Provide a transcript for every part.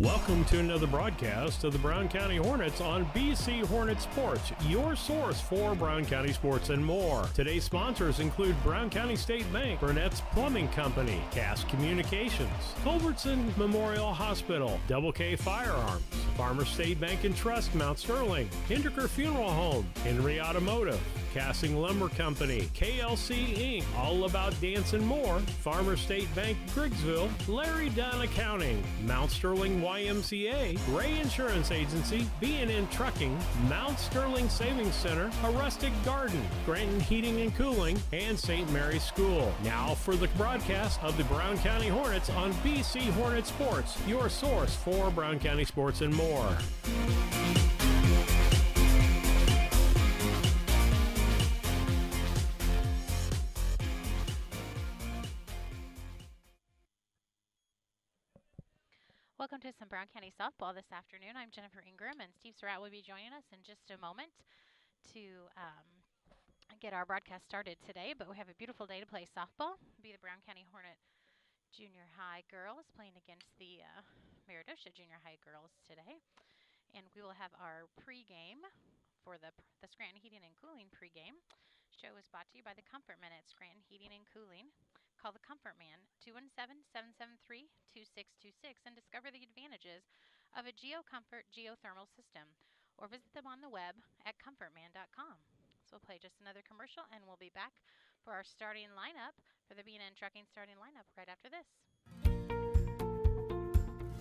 Welcome to another broadcast of the Brown County Hornets on BC Hornet Sports, your source for Brown County sports and more. Today's sponsors include Brown County State Bank, Burnett's Plumbing Company, Cass Communications, Culbertson Memorial Hospital, Double K Firearms, Farmer State Bank and Trust, Mount Sterling, Hinderker Funeral Home, Henry Automotive, Cassing Lumber Company, KLC Inc., All About Dance and More, Farmer State Bank, Griggsville, Larry Dunn Accounting, Mount Sterling YMCA, Ray Insurance Agency, B&N Trucking, Mount Sterling Savings Center, A Rustic Garden, Granton Heating and Cooling, and St. Mary's School. Now for the broadcast of the Brown County Hornets on BC Hornet Sports, your source for Brown County sports and more. Welcome to some Brown County Softball this afternoon. I'm Jennifer Ingram, and Steve Surratt will be joining us in just a moment to get our broadcast started today. But we have a beautiful day to play softball. It'll be the Brown County Hornet Junior High girls playing against the Meredosia Junior High girls today. And we will have our pregame for the Scranton Heating and Cooling pregame. Show is brought to you by the Comfort Men at Scranton Heating and Cooling. Call the Comfort Man, 217-773-2626, and discover the advantages of a GeoComfort geothermal system, or visit them on the web at comfortman.com. So we'll play just another commercial, and we'll be back for our starting lineup for the B&N Trucking starting lineup right after this.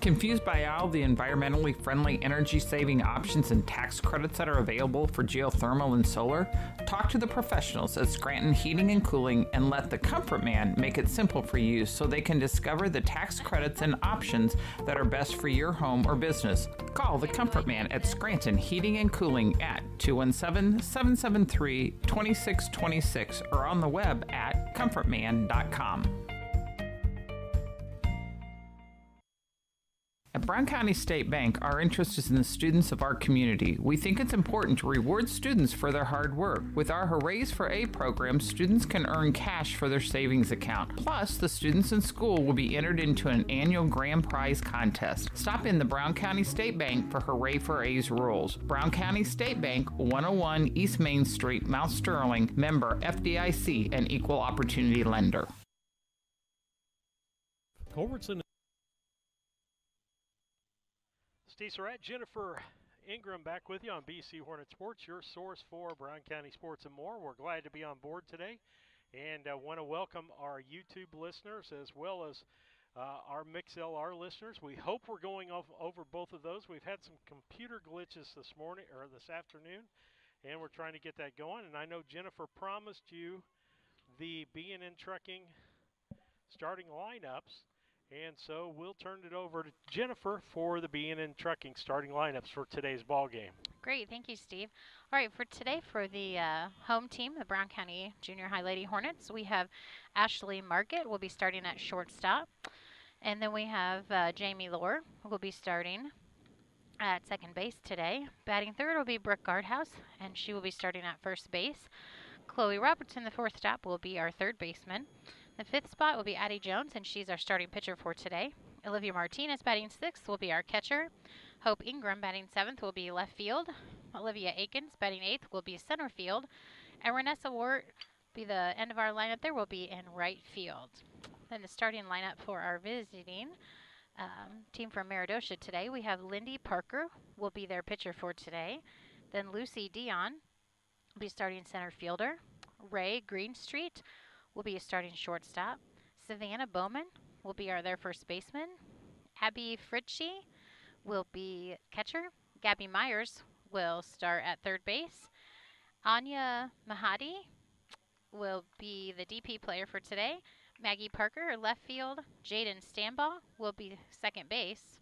Confused by all the environmentally friendly energy-saving options and tax credits that are available for geothermal and solar? Talk to the professionals at Scranton Heating and Cooling and let the Comfort Man make it simple for you so they can discover the tax credits and options that are best for your home or business. Call the Comfort Man at Scranton Heating and Cooling at 217-773-2626 or on the web at comfortman.com. At Brown County State Bank, our interest is in the students of our community. We think it's important to reward students for their hard work. With our Hoorays for A program, students can earn cash for their savings account. Plus, the students in school will be entered into an annual grand prize contest. Stop in the Brown County State Bank for Hooray for A's rules. Brown County State Bank, 101 East Main Street, Mount Sterling, member FDIC, and equal opportunity lender. Culbertson. Steve Surratt, Jennifer Ingram back with you on BC Hornet Sports, your source for Brown County sports and more. We're glad to be on board today, and I want to welcome our YouTube listeners as well as our MixLR listeners. We hope we're going over both of those. We've had some computer glitches this morning or this afternoon, and we're trying to get that going. And I know Jennifer promised you the B&N Trucking starting lineups. And so we'll turn it over to Jennifer for the B&N Trucking starting lineups for today's ball game. Great, thank you, Steve. All right, for today, for the home team, the Brown County Junior High Lady Hornets, we have Ashley Market will be starting at shortstop. And then we have Jamie Lohr, who will be starting at second base today. Batting third will be Brooke Guardhouse, and she will be starting at first base. Chloe Robertson, the fourth stop, will be our third baseman. The fifth spot will be Addie Jones, and she's our starting pitcher for today. Olivia Martinez batting sixth will be our catcher. Hope Ingram batting seventh will be left field. Olivia Akins batting eighth will be center field. And Renessa Wart, be the end of our lineup there, will be in right field. Then the starting lineup for our visiting team from Meredosia today, we have Lindy Parker will be their pitcher for today. Then Lucy Dion will be starting center fielder. Ray Greenstreet will be a starting shortstop. Savannah Bowman will be their first baseman. Abby Fritchie will be catcher. Gabby Myers will start at third base. Anya Mahadi will be the DP player for today. Maggie Parker, left field. Jaden Stambaugh will be second base.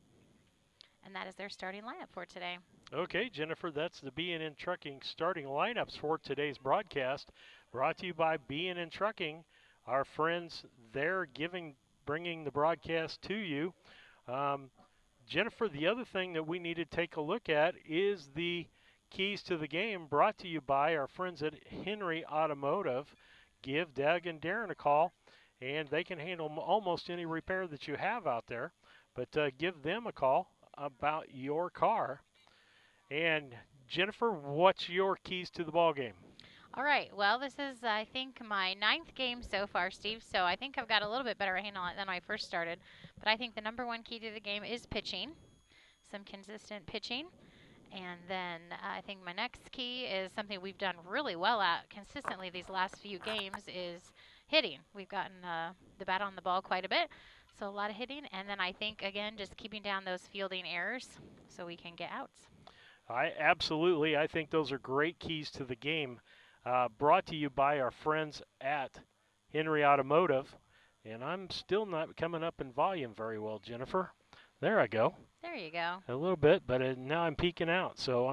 And that is their starting lineup for today. Okay, Jennifer, that's the B&N Trucking starting lineups for today's broadcast. Brought to you by B&N Trucking, our friends there bringing the broadcast to you. Jennifer, the other thing that we need to take a look at is the keys to the game, brought to you by our friends at Henry Automotive. Give Doug and Darren a call, and they can handle almost any repair that you have out there. But give them a call. about your car. And Jennifer, what's your keys to the ball game? All right. Well, this is, I think, my 9th game so far, Steve. So I think I've got a little bit better handle on it than when I first started. But I think the number one key to the game is pitching, some consistent pitching. And then I think my next key is something we've done really well at consistently these last few games is hitting. We've gotten the bat on the ball quite a bit, so a lot of hitting. And then I think, again, just keeping down those fielding errors so we can get outs. I think those are great keys to the game. Brought to you by our friends at Henry Automotive. And I'm still not coming up in volume very well, Jennifer. There I go. There you go. A little bit, but now I'm peeking out. So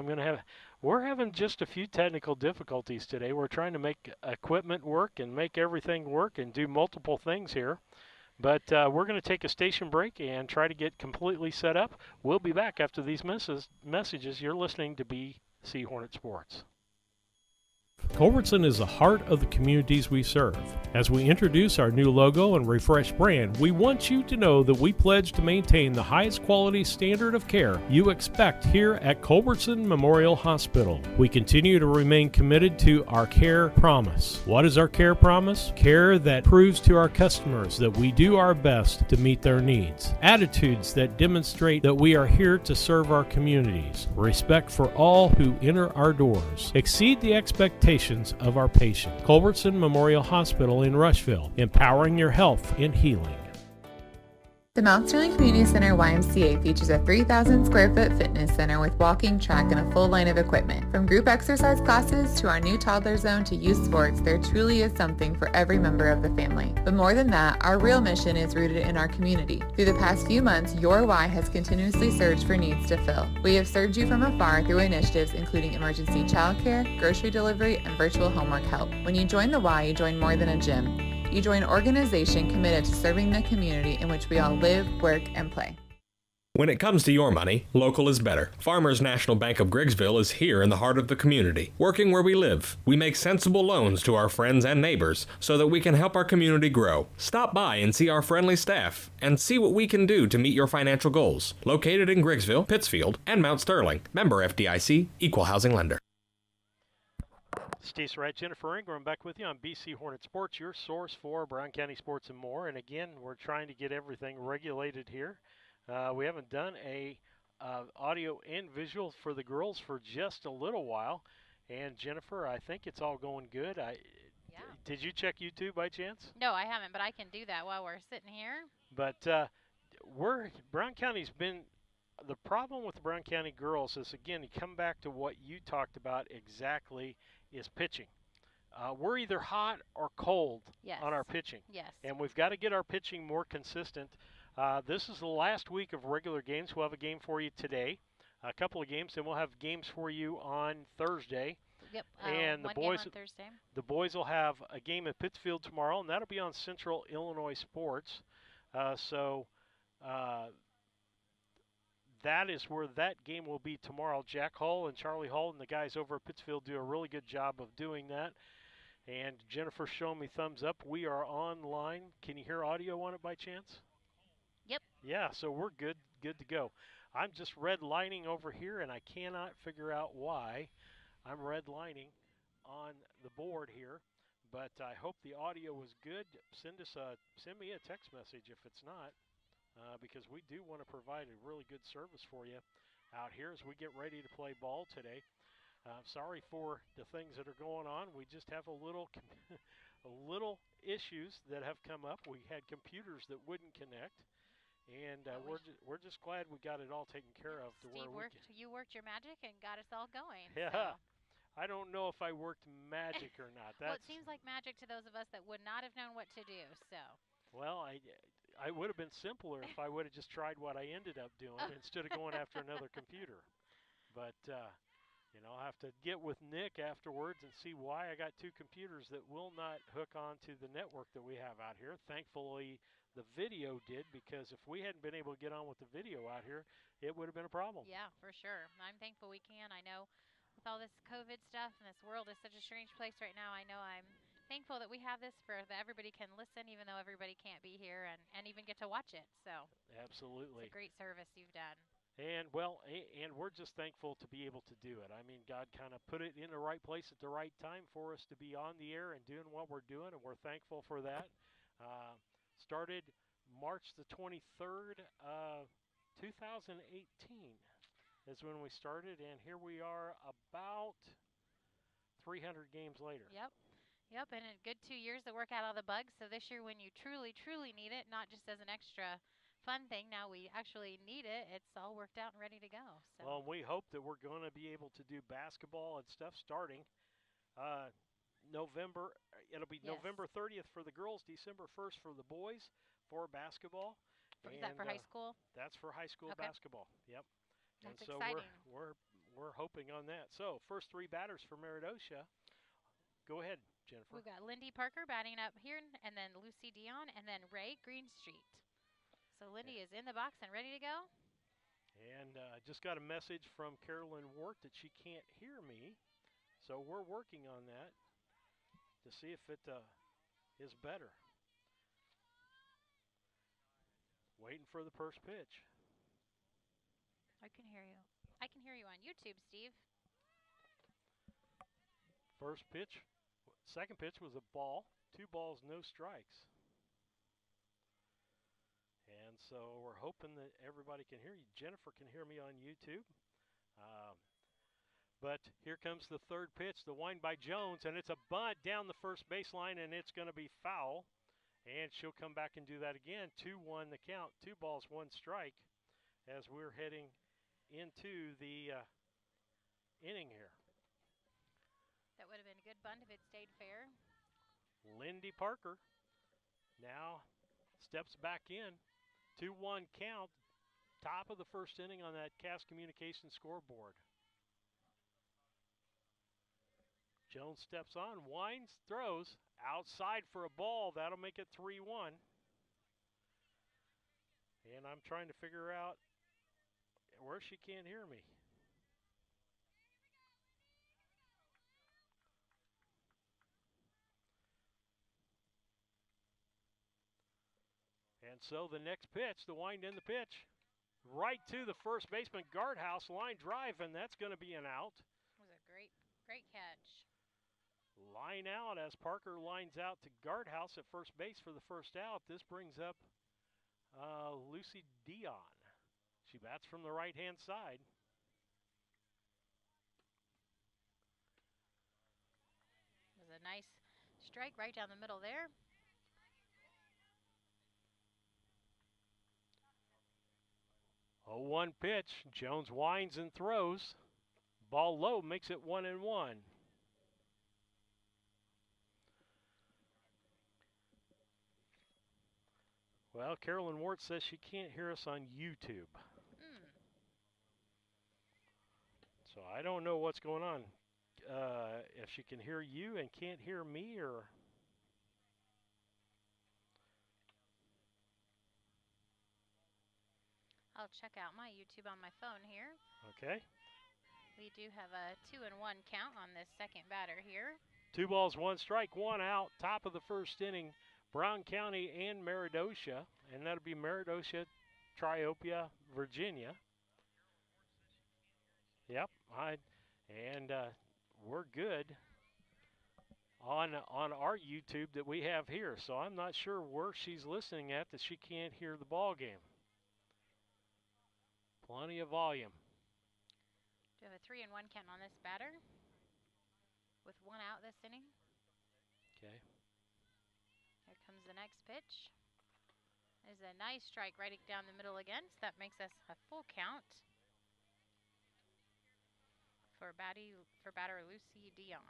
we're having just a few technical difficulties today. We're trying to make equipment work and make everything work and do multiple things here. But we're going to take a station break and try to get completely set up. We'll be back after these messages. You're listening to BC Hornet Sports. Culbertson is the heart of the communities we serve. As we introduce our new logo and refreshed brand, we want you to know that we pledge to maintain the highest quality standard of care you expect here at Culbertson Memorial Hospital. We continue to remain committed to our care promise. What is our care promise? Care that proves to our customers that we do our best to meet their needs. Attitudes that demonstrate that we are here to serve our communities. Respect for all who enter our doors. Exceed the expectations of our patient. Culbertson Memorial Hospital in Rushville, empowering your health and healing. The Mount Sterling Community Center YMCA features a 3,000 square foot fitness center with walking track and a full line of equipment. From group exercise classes to our new toddler zone to youth sports, there truly is something for every member of the family. But more than that, our real mission is rooted in our community. Through the past few months, your Y has continuously searched for needs to fill. We have served you from afar through initiatives including emergency childcare, grocery delivery, and virtual homework help. When you join the Y, you join more than a gym. You join an organization committed to serving the community in which we all live, work, and play. When it comes to your money, local is better. Farmers National Bank of Griggsville is here in the heart of the community, working where we live. We make sensible loans to our friends and neighbors so that we can help our community grow. Stop by and see our friendly staff and see what we can do to meet your financial goals. Located in Griggsville, Pittsfield, and Mount Sterling. Member FDIC, Equal Housing Lender. Steve Wright, Jennifer Ingram back with you on BC Hornet Sports, your source for Brown County sports and more. And again, we're trying to get everything regulated here. We haven't done a audio and visual for the girls for just a little while. And Jennifer, I think it's all going good. Yeah. Did you check YouTube by chance? No, I haven't, but I can do that while we're sitting here. But Brown County's been. The problem with the Brown County girls is, again, you come back to what you talked about exactly, is pitching. We're either hot or cold on our pitching. Yes. And we've got to get our pitching more consistent. This is the last week of regular games. We'll have a game for you today, a couple of games, and we'll have games for you on Thursday. Yep. And the boys, game on Thursday. The boys will have a game at Pittsfield tomorrow, and that'll be on Central Illinois Sports. That is where that game will be tomorrow. Jack Hull and Charlie Hull and the guys over at Pittsfield do a really good job of doing that. And Jennifer's showing me thumbs up. We are online. Can you hear audio on it by chance? Yep. Yeah, so we're good to go. I'm just redlining over here, and I cannot figure out why I'm redlining on the board here. But I hope the audio was good. Send me a text message if it's not. Because we do want to provide a really good service for you out here as we get ready to play ball today. Sorry for the things that are going on. We just have a little issues that have come up. We had computers that wouldn't connect, and we're just glad we got it all taken care of. You worked your magic and got us all going. Yeah. So. I don't know if I worked magic or not. Well, it seems like magic to those of us that would not have known what to do. So. Well, I would have been simpler if I would have just tried what I ended up doing instead of going after another computer. But, I'll have to get with Nick afterwards and see why I got two computers that will not hook onto the network that we have out here. Thankfully, the video did, because if we hadn't been able to get on with the video out here, it would have been a problem. Yeah, for sure. I'm thankful we can. I know with all this COVID stuff and this world is such a strange place right now, I know I'm thankful that we have this that everybody can listen, even though everybody can't be here and even get to watch it. So absolutely, it's a great service you've done. And well, and we're just thankful to be able to do it. I mean, God kind of put it in the right place at the right time for us to be on the air and doing what we're doing, and we're thankful for that. Started March the 23rd, 2018 is when we started, and here we are about 300 games later. Yep, and a good 2 years to work out all the bugs. So this year when you truly, truly need it, not just as an extra fun thing, now we actually need it, it's all worked out and ready to go. So. Well, we hope that we're going to be able to do basketball and stuff starting November. It'll be November 30th for the girls, December 1st for the boys for basketball. Is that for high school? That's for high school basketball. Yep. That's and so exciting. we're hoping on that. So first three batters for Meredosia. Go ahead, Jennifer. We've got Lindy Parker batting up here, and then Lucy Dion, and then Ray Greenstreet. So Lindy is in the box and ready to go. And just got a message from Carolyn Wart that she can't hear me. So we're working on that to see if it is better. Waiting for the first pitch. I can hear you. I can hear you on YouTube, Steve. First pitch. Second pitch was a ball. 2 balls, no strikes. And so we're hoping that everybody can hear you. Jennifer can hear me on YouTube. But here comes the third pitch, the wind by Jones, and it's a bunt down the first baseline, and it's going to be foul. And she'll come back and do that again. 2-1 the count. 2 balls, 1 strike as we're heading into the inning here. That would have been a good bunt if it stayed fair. Lindy Parker now steps back in. 2-1 count. Top of the first inning on that Cass Communications scoreboard. Jones steps on, winds, throws. Outside for a ball. That'll make it 3-1. And I'm trying to figure out where she can't hear me. And so the next pitch, the wind in the pitch, right to the first baseman, Guardhouse, line drive, and that's going to be an out. It was a great catch. Line out as Parker lines out to Guardhouse at first base for the first out. This brings up Lucy Dion. She bats from the right-hand side. It was a nice strike right down the middle there. A 1 pitch. Jones winds and throws. Ball low, makes it 1-1. Well, Carolyn Wart says she can't hear us on YouTube. So I don't know what's going on. If she can hear you and can't hear me, or... I'll check out my YouTube on my phone here. Okay. We do have a 2-1 count on this second batter here. 2 balls, 1 strike, 1 out. Top of the first inning, Brown County and Meredosia. And that'll be Meredosia, Triopia, Virginia. Yep. We're good on our YouTube that we have here. So I'm not sure where she's listening at that she can't hear the ball game. Plenty of volume. Do you have a 3-1 count on this batter with 1 out this inning? Okay. Here comes the next pitch. There's a nice strike right down the middle again, so that makes us a full count for batter Lucy Dion.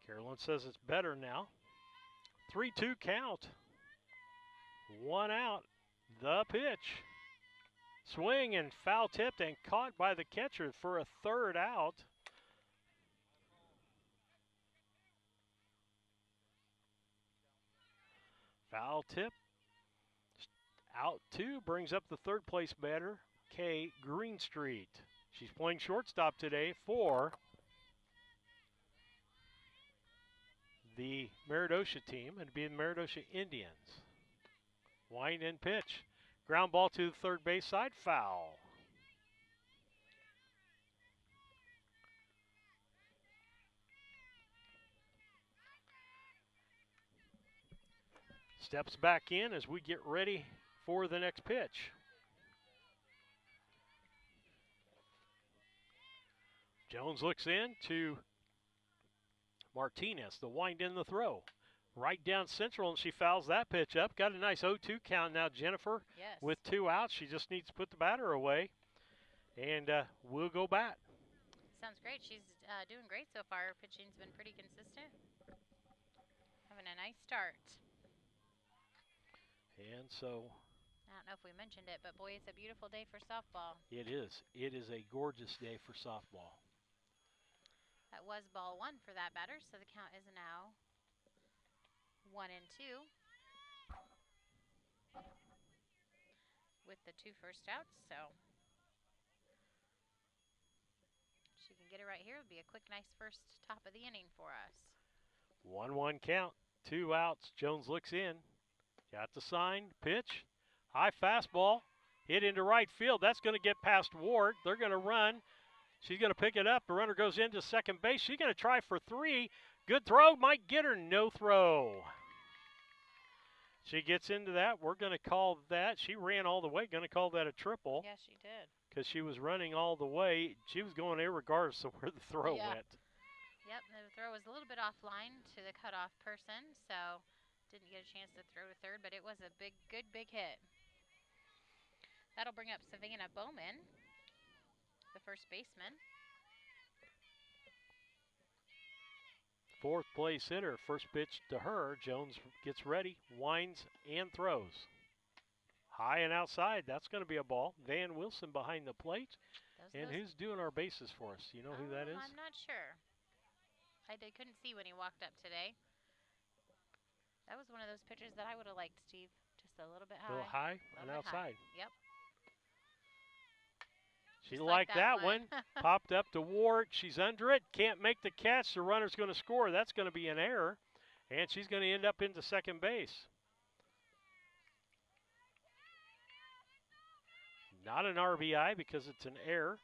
Carolyn says it's better now. 3-2 count. 1 out. The pitch. Swing and foul tipped and caught by the catcher for a 3rd out. Foul tip. Out 2 brings up the 3rd place batter, Kay Greenstreet. She's playing shortstop today for the Meredosia team, and be the Meredosia Indians. Wind and pitch. Ground ball to the third base side, foul. Steps back in as we get ready for the next pitch. Jones looks in to Martinez, the wind in the throw. Right down central, and she fouls that pitch up. Got a nice 0-2 count now, Jennifer. Yes. With 2 outs. She just needs to put the batter away, and we'll go bat. Sounds great. She's doing great so far. Her pitching's been pretty consistent. Having a nice start. And so I don't know if we mentioned it, but boy, it's a beautiful day for softball. it is. It is a gorgeous day for softball. That was ball 1 for that batter, so the count is now 1-2. With the 2 first outs, so she can get it right here. It'll be a quick, nice first top of the inning for us. 1-1 count, 2 outs. Jones looks in. Got the sign, pitch. High fastball, hit into right field. That's going to get past Ward. They're going to run. She's going to pick it up. The runner goes into second base. She's going to try for 3. Good throw, might get her. No throw. She gets into that. We're going to call that. She ran all the way. Going to call that a triple. Yeah, she did. Because she was running all the way. She was going irregardless of where the throw went. Yep, the throw was a little bit offline to the cutoff person, so didn't get a chance to throw to third, but it was a good big hit. That'll bring up Savannah Bowman, the first baseman. Fourth place hitter, first pitch to her. Jones gets ready, winds, and throws. High and outside, that's going to be a ball. Van Wilson behind the plate. Who's doing our bases for us? You know who that is? I'm not sure. I couldn't see when he walked up today. That was one of those pitches that I would have liked, Steve. Just a little bit high. A little high and outside. Yep. She liked that one. Popped up to Ward. She's under it. Can't make the catch. The runner's going to score. That's going to be an error. And she's going to end up into second base. Not an RBI because it's an error.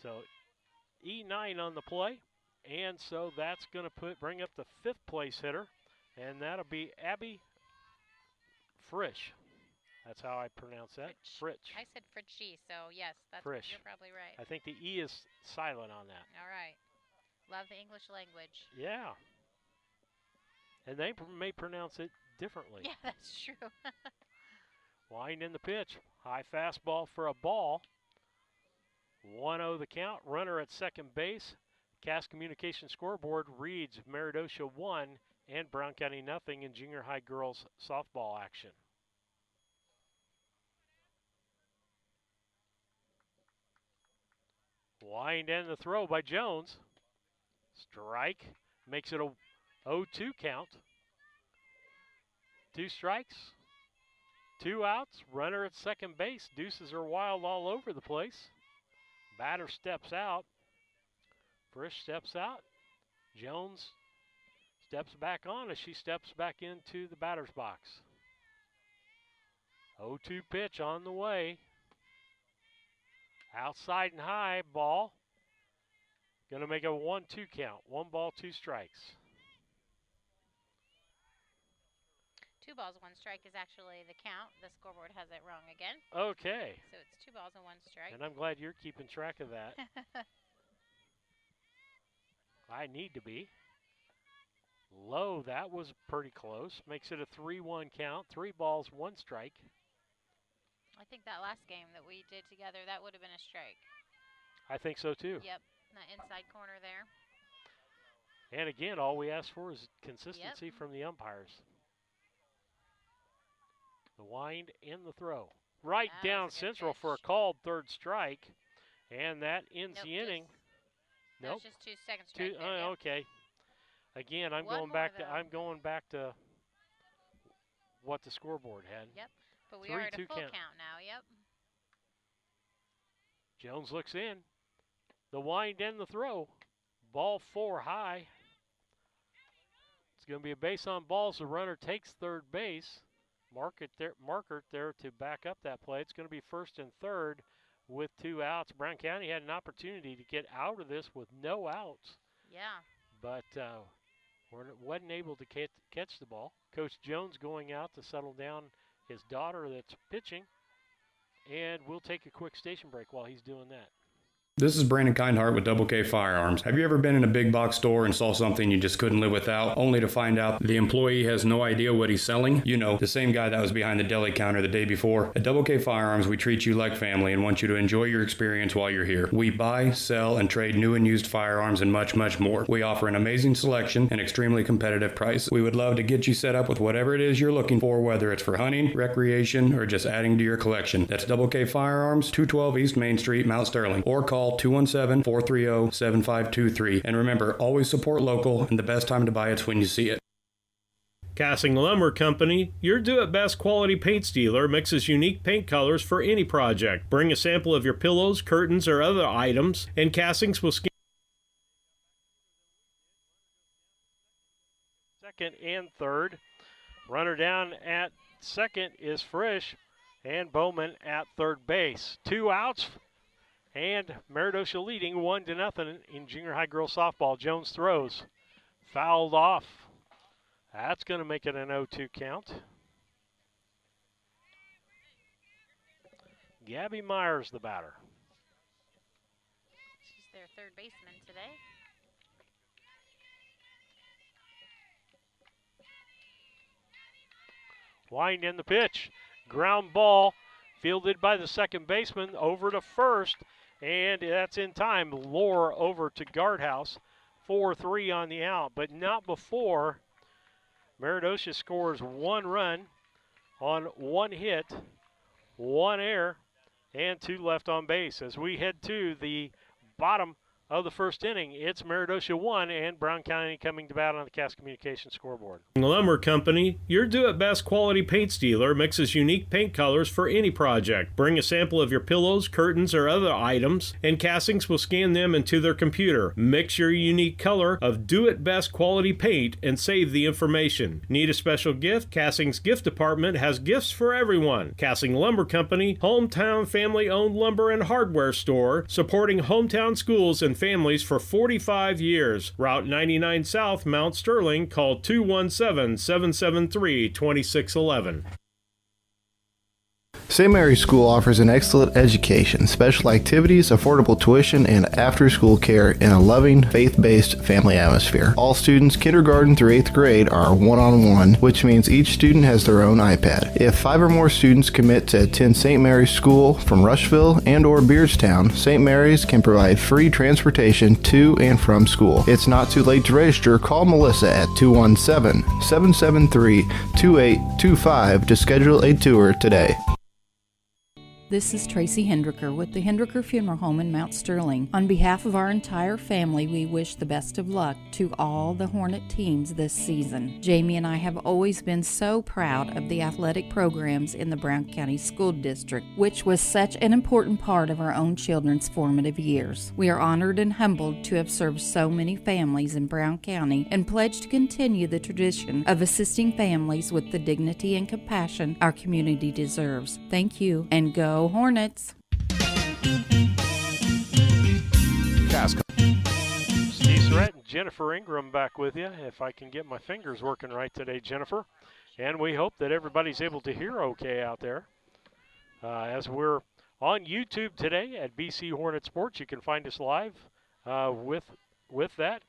So E9 on the play. And so that's going to bring up the 5th place hitter. And that'll be Abby Frisch. That's how I pronounce that. Fritsch. I said Fritchie, so yes, Frisch. You're probably right. I think the E is silent on that. All right. Love the English language. Yeah. And they may pronounce it differently. Yeah, that's true. Wind in the pitch. High fastball for a ball. 1-0 the count. Runner at second base. Cass Communication scoreboard reads Meredosia 1 and Brown County nothing in junior high girls softball action. Wind in the throw by Jones. Strike. Makes it a 0-2 count. 2 strikes. 2 outs. Runner at second base. Deuces are wild all over the place. Batter steps out. Frisch steps out. Jones steps back on as she steps back into the batter's box. 0-2 pitch on the way. Outside and high, ball. Going to make a 1-2 count. 1 ball, 2 strikes. 2 balls, 1 strike is actually the count. The scoreboard has it wrong again. Okay. So it's 2 balls and 1 strike. And I'm glad you're keeping track of that. I need to be. Low, that was pretty close. Makes it a 3-1 count. 3 balls, 1 strike. I think that last game that we did together, that would have been a strike. I think so too. Yep, that inside corner there. And again, all we ask for is consistency from the umpires. The wind and the throw. Right down central for a called 3rd strike. And that ends the inning. Nope. Just 2 second strike. Okay. Again, I'm going back to what the scoreboard had. Yep. But we are at a full count now, yep. Jones looks in. The wind and the throw. Ball 4 high. It's going to be a base on balls. The runner takes third base. marker there to back up that play. It's going to be 1st and 3rd with 2 outs. Brown County had an opportunity to get out of this with no outs. Yeah. But wasn't able to catch the ball. Coach Jones going out to settle down his daughter that's pitching. And we'll take a quick station break while he's doing that. This is Brandon Kindhart with Double K Firearms. Have you ever been in a big box store and saw something you just couldn't live without, only to find out the employee has no idea what he's selling? You know, the same guy that was behind the deli counter the day before. At Double K Firearms, we treat you like family and want you to enjoy your experience while you're here. We buy, sell, and trade new and used firearms and much, much more. We offer an amazing selection and extremely competitive prices. We would love to get you set up with whatever it is you're looking for, whether it's for hunting, recreation, or just adding to your collection. That's Double K Firearms, 212 East Main Street, Mount Sterling, or call 217-430-7523. And remember, always support local, and the best time to buy it's when you see it. Cassing Lumber Company, your do-it-best quality paints dealer, mixes unique paint colors for any project. Bring a sample of your pillows, curtains, or other items, and Cassings will scan. 2nd and 3rd. Runner down at 2nd is Frisch, and Bowman at 3rd base. 2 outs. And Meredosia leading 1-0 in junior high girls softball. Jones throws. Fouled off. That's going to make it an 0-2 count. Gabby Myers, the batter. She's their 3rd baseman today. Wind in the pitch. Ground ball fielded by the 2nd baseman over to 1st. And that's in time. Lore over to Guardhouse. 4-3 on the out, but not before Meredosia scores 1 run on 1 hit, 1 error, and 2 left on base. As we head to the bottom of the 1st inning, it's Meredosia 1 and Brown County coming to bat on the Cass Communications scoreboard. Lumber Company, your do-it-best quality paints dealer, mixes unique paint colors for any project. Bring a sample of your pillows, curtains, or other items, and Cassings will scan them into their computer. Mix your unique color of do-it-best quality paint and save the information. Need a special gift? Cassings Gift Department has gifts for everyone. Cassing Lumber Company, hometown family-owned lumber and hardware store, supporting hometown schools and families for 45 years. Route 99 South, Mount Sterling. Call 217-773-2611. St. Mary's School offers an excellent education, special activities, affordable tuition, and after-school care in a loving, faith-based family atmosphere. All students kindergarten through 8th grade are one-on-one, which means each student has their own iPad. If 5 or more students commit to attend St. Mary's School from Rushville and or Beardstown, St. Mary's can provide free transportation to and from school. It's not too late to register. Call Melissa at 217-773-2825 to schedule a tour today. This is Tracy Hendricker with the Hendricker Funeral Home in Mount Sterling. On behalf of our entire family, we wish the best of luck to all the Hornet teams this season. Jamie and I have always been so proud of the athletic programs in the Brown County School District, which was such an important part of our own children's formative years. We are honored and humbled to have served so many families in Brown County and pledge to continue the tradition of assisting families with the dignity and compassion our community deserves. Thank you, and go Hornets! Steve Surratt and Jennifer Ingram back with you. If I can get my fingers working right today, Jennifer. And we hope that everybody's able to hear okay out there. As we're on YouTube today at BC Hornet Sports, you can find us live with that.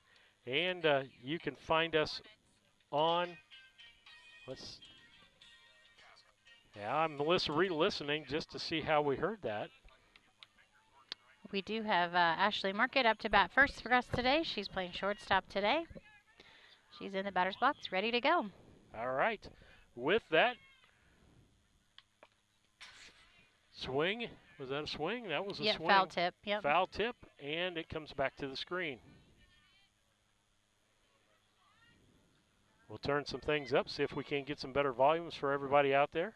And you can find us on, I'm Melissa re-listening just to see how we heard that. We do have Ashley Market up to bat first for us today. She's playing shortstop today. She's in the batter's box, ready to go. All right. With that, swing. Was that a swing? That was a swing. Foul tip. Yep. Foul tip, and it comes back to the screen. We'll turn some things up, see if we can get some better volumes for everybody out there.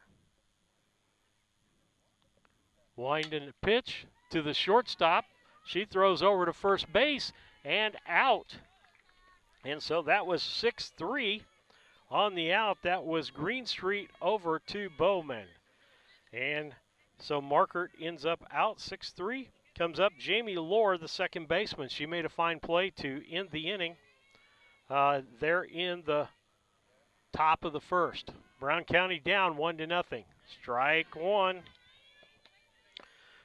Winding the pitch to the shortstop. She throws over to first base and out. And so that was 6-3 On the out, that was Greenstreet over to Bowman. And so Markert ends up out 6-3. Comes up Jamie Lohr, the second baseman. She made a fine play to end the inning. They're in the top of the first. Brown County down 1-0. Strike one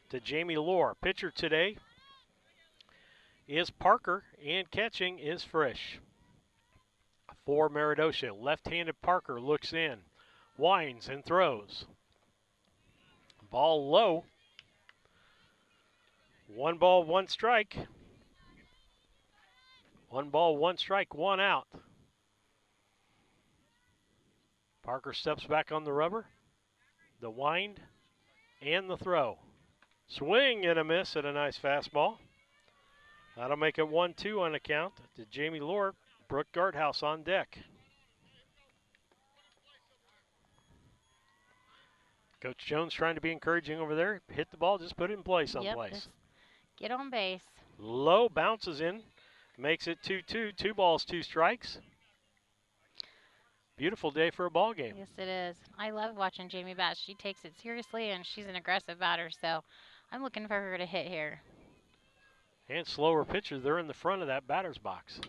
to Jamie Lohr. Pitcher today is Parker, and catching is Frisch. For Meredosia, left-handed Parker looks in, winds and throws. Ball low. 1 ball, 1 strike. 1 ball, 1 strike, 1 out. Parker steps back on the rubber. The wind and the throw. Swing and a miss at a nice fastball. That'll make it 1-2 on the count to Jamie Lohr. Brooke Garthouse on deck. Coach Jones trying to be encouraging over there. Hit the ball, just put it in play someplace. Yep, get on base. Low, bounces in, makes it 2-2. 2 balls, 2 strikes. Beautiful day for a ball game. Yes, it is. I love watching Jamie bat. She takes it seriously, and she's an aggressive batter, so I'm looking for her to hit here. And slower pitcher, they're in the front of that batter's box.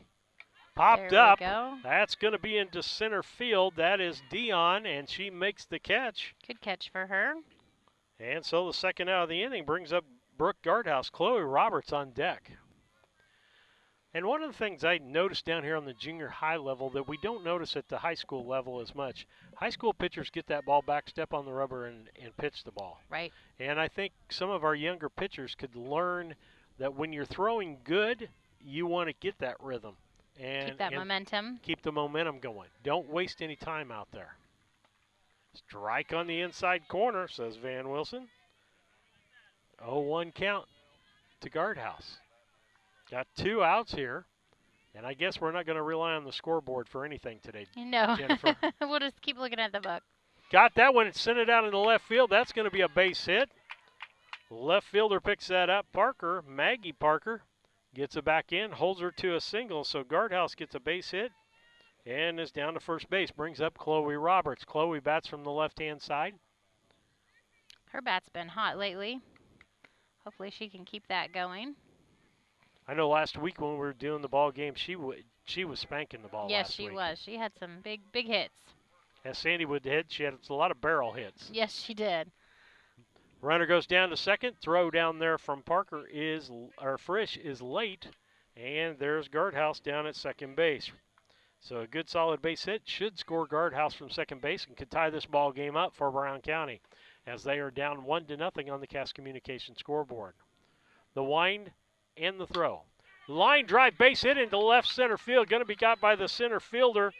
Popped There we up. go. That's going to be into center field. That is Dion, and she makes the catch. Good catch for her. And so the second out of the inning brings up Brooke Garthouse. Chloe Roberts on deck. And one of the things I noticed down here on the junior high level that we don't notice at the high school level as much, high school pitchers get that ball back, step on the rubber, and pitch the ball. Right. And I think some of our younger pitchers could learn that when you're throwing good, you want to get that rhythm. And keep that momentum. Keep the momentum going. Don't waste any time out there. Strike on the inside corner, says Van Wilson. 0-1 count to Garthouse. Got 2 outs here, and I guess we're not going to rely on the scoreboard for anything today, No. Jennifer. We'll just keep looking at the book. Got that one and sent it out in the left field. That's going to be a base hit. Left fielder picks that up. Parker, Maggie Parker, gets it back in, holds her to a single, so Garthouse gets a base hit and is down to first base. Brings up Chloe Roberts. Chloe bats from the left-hand side. Her bat's been hot lately. Hopefully she can keep that going. I know last week when we were doing the ball game, she was spanking the ball Yes, last she week. was. She had some big hits. As Sandy would hit, she had a lot of barrel hits. Yes, she did. Runner goes down to second. Throw down there from Parker Frisch is late, and there's Garthouse down at second base. So a good solid base hit should score Garthouse from second base and could tie this ball game up for Brown County as they are down 1-0 on the Cass Communication scoreboard. The wind and the throw. Line drive base hit into left center field. Going to be got by the center fielder.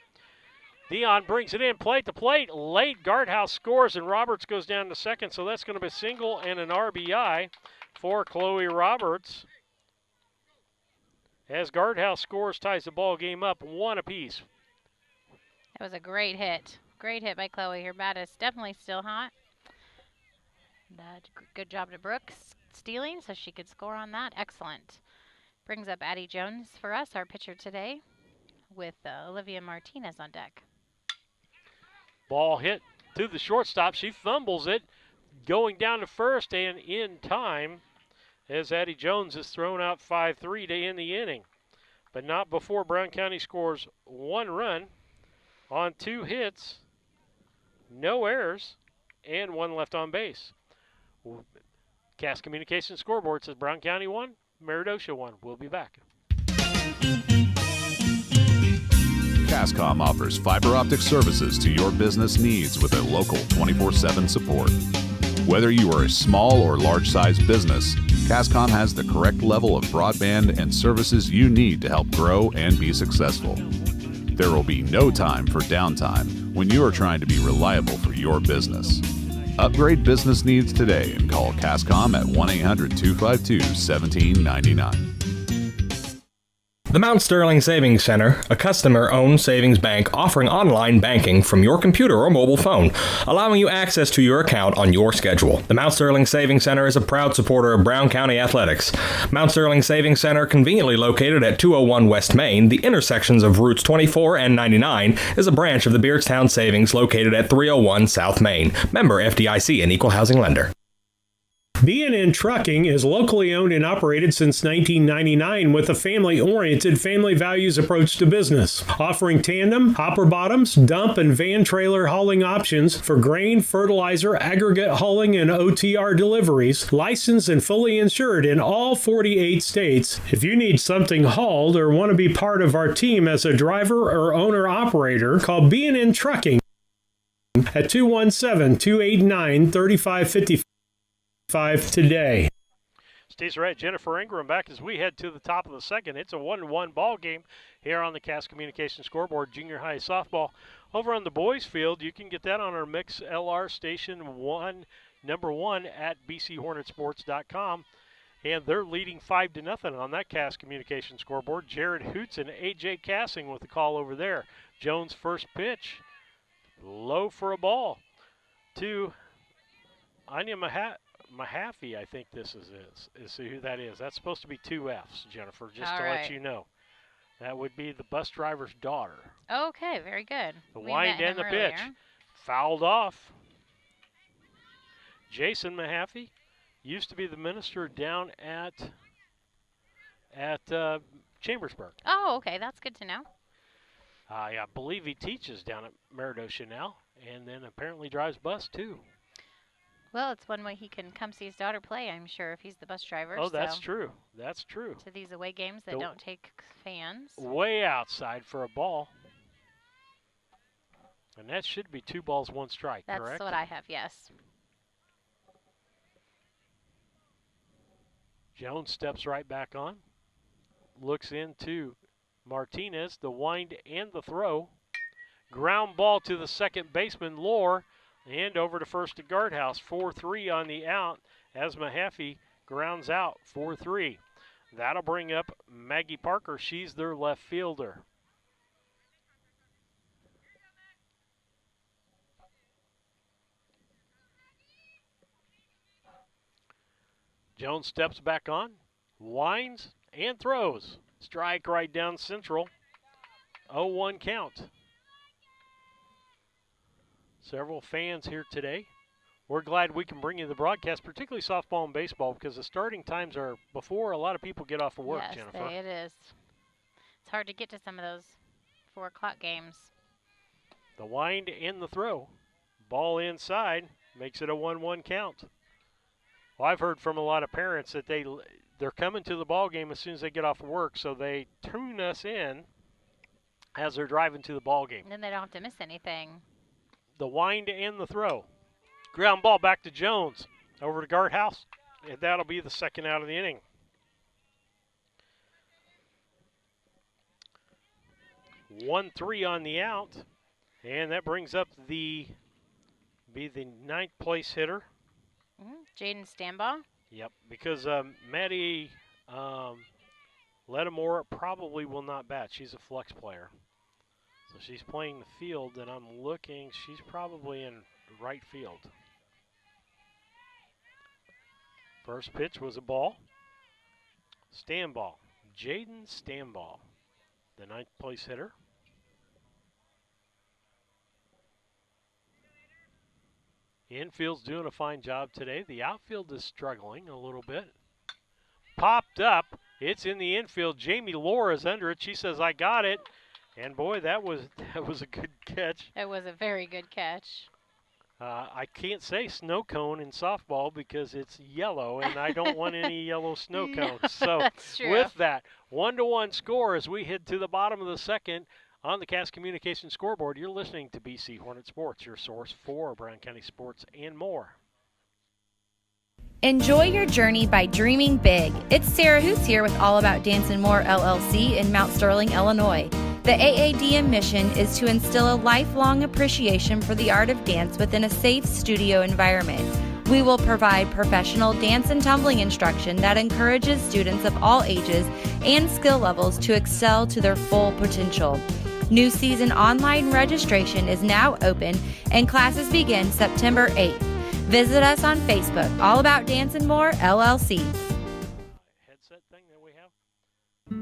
Dion brings it in, plate to plate. Late, Garthouse scores, and Roberts goes down to second. So that's going to be a single and an RBI for Chloe Roberts. As Garthouse scores, ties the ball game up 1 apiece. That was a great hit. Great hit by Chloe. Her bat is definitely still hot. Good job to Brooks stealing, so she could score on that. Excellent. Brings up Addie Jones for us, our pitcher today, with Olivia Martinez on deck. Ball hit to the shortstop. She fumbles it, going down to first and in time as Addie Jones is thrown out 5-3 to end the inning. But not before Brown County scores 1 run on 2 hits, no errors, and 1 left on base. Cass Communications scoreboard says Brown County 1, Meredosia 1. We'll be back. Cascom offers fiber optic services to your business needs with a local 24/7 support. Whether you are a small or large-sized business, Cascom has the correct level of broadband and services you need to help grow and be successful. There will be no time for downtime when you are trying to be reliable for your business. Upgrade business needs today and call Cascom at 1-800-252-1799. The Mount Sterling Savings Center, a customer-owned savings bank offering online banking from your computer or mobile phone, allowing you access to your account on your schedule. The Mount Sterling Savings Center is a proud supporter of Brown County athletics. Mount Sterling Savings Center, conveniently located at 201 West Main, the intersections of routes 24 and 99, is a branch of the Beardstown Savings located at 301 South Main. Member FDIC and Equal Housing Lender. B&N Trucking is locally owned and operated since 1999 with a family-oriented, family values approach to business, offering tandem, hopper bottoms, dump, and van trailer hauling options for grain, fertilizer, aggregate hauling, and OTR deliveries, licensed and fully insured in all 48 states. If you need something hauled or want to be part of our team as a driver or owner-operator, call B&N Trucking at 217-289-3555. Today. Stays right, Jennifer Ingram back as we head to the top of the second. It's a 1-1 ball game here on the Cass Communications scoreboard, junior high softball. Over on the boys field, you can get that on our Mix LR station 1, number 1 at bchornetsports.com. And they're leading 5-0 on that Cass Communications scoreboard. Jared Hoots and A.J. Cassing with the call over there. Jones' first pitch, low for a ball to Anya Mahaffey, I think this is who that is. That's supposed to be 2 F's, Jennifer, just to let you know. That would be the bus driver's daughter. Okay, very good. The wind and the pitch. Fouled off. Jason Mahaffey used to be the minister down at Chambersburg. Oh, okay, that's good to know. I believe he teaches down at Meredosia now, and then apparently drives bus too. Well, it's one way he can come see his daughter play, I'm sure, if he's the bus driver. Oh, that's true. That's true. To these away games that don't take fans. Way outside for a ball. And that should be 2 balls, 1 strike, correct? That's what I have, yes. Jones steps right back on. Looks into Martinez, the wind and the throw. Ground ball to the second baseman, Lohr. And over to first to Guardhouse, 4-3 on the out as Mahaffey grounds out 4-3. That'll bring up Maggie Parker. She's their left fielder. Jones steps back on, winds and throws. Strike right down central. 0-1 count. Several fans here today. We're glad we can bring you the broadcast, particularly softball and baseball, because the starting times are before a lot of people get off of work, yes, Jennifer. It is. It's hard to get to some of those 4 o'clock games. The wind and the throw. Ball inside makes it a 1-1 count. Well, I've heard from a lot of parents that they're coming to the ball game as soon as they get off of work, so they tune us in as they're driving to the ball game. And then they don't have to miss anything. The wind and the throw. Ground ball back to Jones. Over to Guardhouse. And that'll be the second out of the inning. 1-3 on the out. And that brings up the 9th place hitter. Jaden Stambaugh. Yep, because Maddie Lattimore probably will not bat. She's a flex player. So she's playing the field, and I'm looking. She's probably in right field. First pitch was a ball. Stambaugh. Jaden Stambaugh, the 9th place hitter. Infield's doing a fine job today. The outfield is struggling a little bit. Popped up. It's in the infield. Jamie Lohr is under it. She says, I got it. And boy, that was a good catch. It was a very good catch. I can't say snow cone in softball because it's yellow, and I don't want any yellow snow cones. So that's true. With that, 1-1 score as we head to the bottom of the second on the Cass Communications scoreboard. You're listening to BC Hornet Sports, your source for Brown County sports and more. Enjoy your journey by dreaming big. It's Sarah Hoots here with All About Dance and More LLC in Mount Sterling, Illinois. The AADM mission is to instill a lifelong appreciation for the art of dance within a safe studio environment. We will provide professional dance and tumbling instruction that encourages students of all ages and skill levels to excel to their full potential. New season online registration is now open and classes begin September 8th. Visit us on Facebook, All About Dance and More, LLC. Headset thing that we have.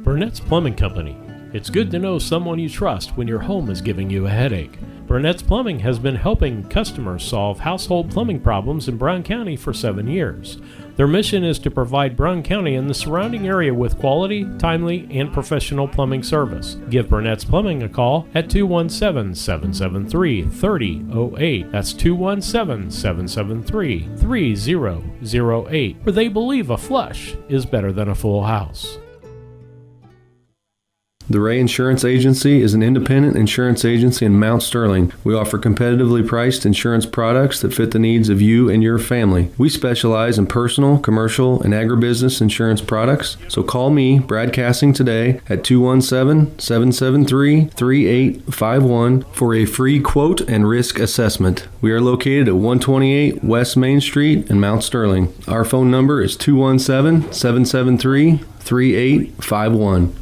Burnett's Plumbing Company. It's good to know someone you trust when your home is giving you a headache. Burnett's Plumbing has been helping customers solve household plumbing problems in Brown County for 7 years. Their mission is to provide Brown County and the surrounding area with quality, timely, and professional plumbing service. Give Burnett's Plumbing a call at 217-773-3008. That's 217-773-3008, where they believe a flush is better than a full house. The Ray Insurance Agency is an independent insurance agency in Mount Sterling. We offer competitively priced insurance products that fit the needs of you and your family. We specialize in personal, commercial, and agribusiness insurance products. So call me, Brad Cassing, today at 217-773-3851 for a free quote and risk assessment. We are located at 128 West Main Street in Mount Sterling. Our phone number is 217-773-3851.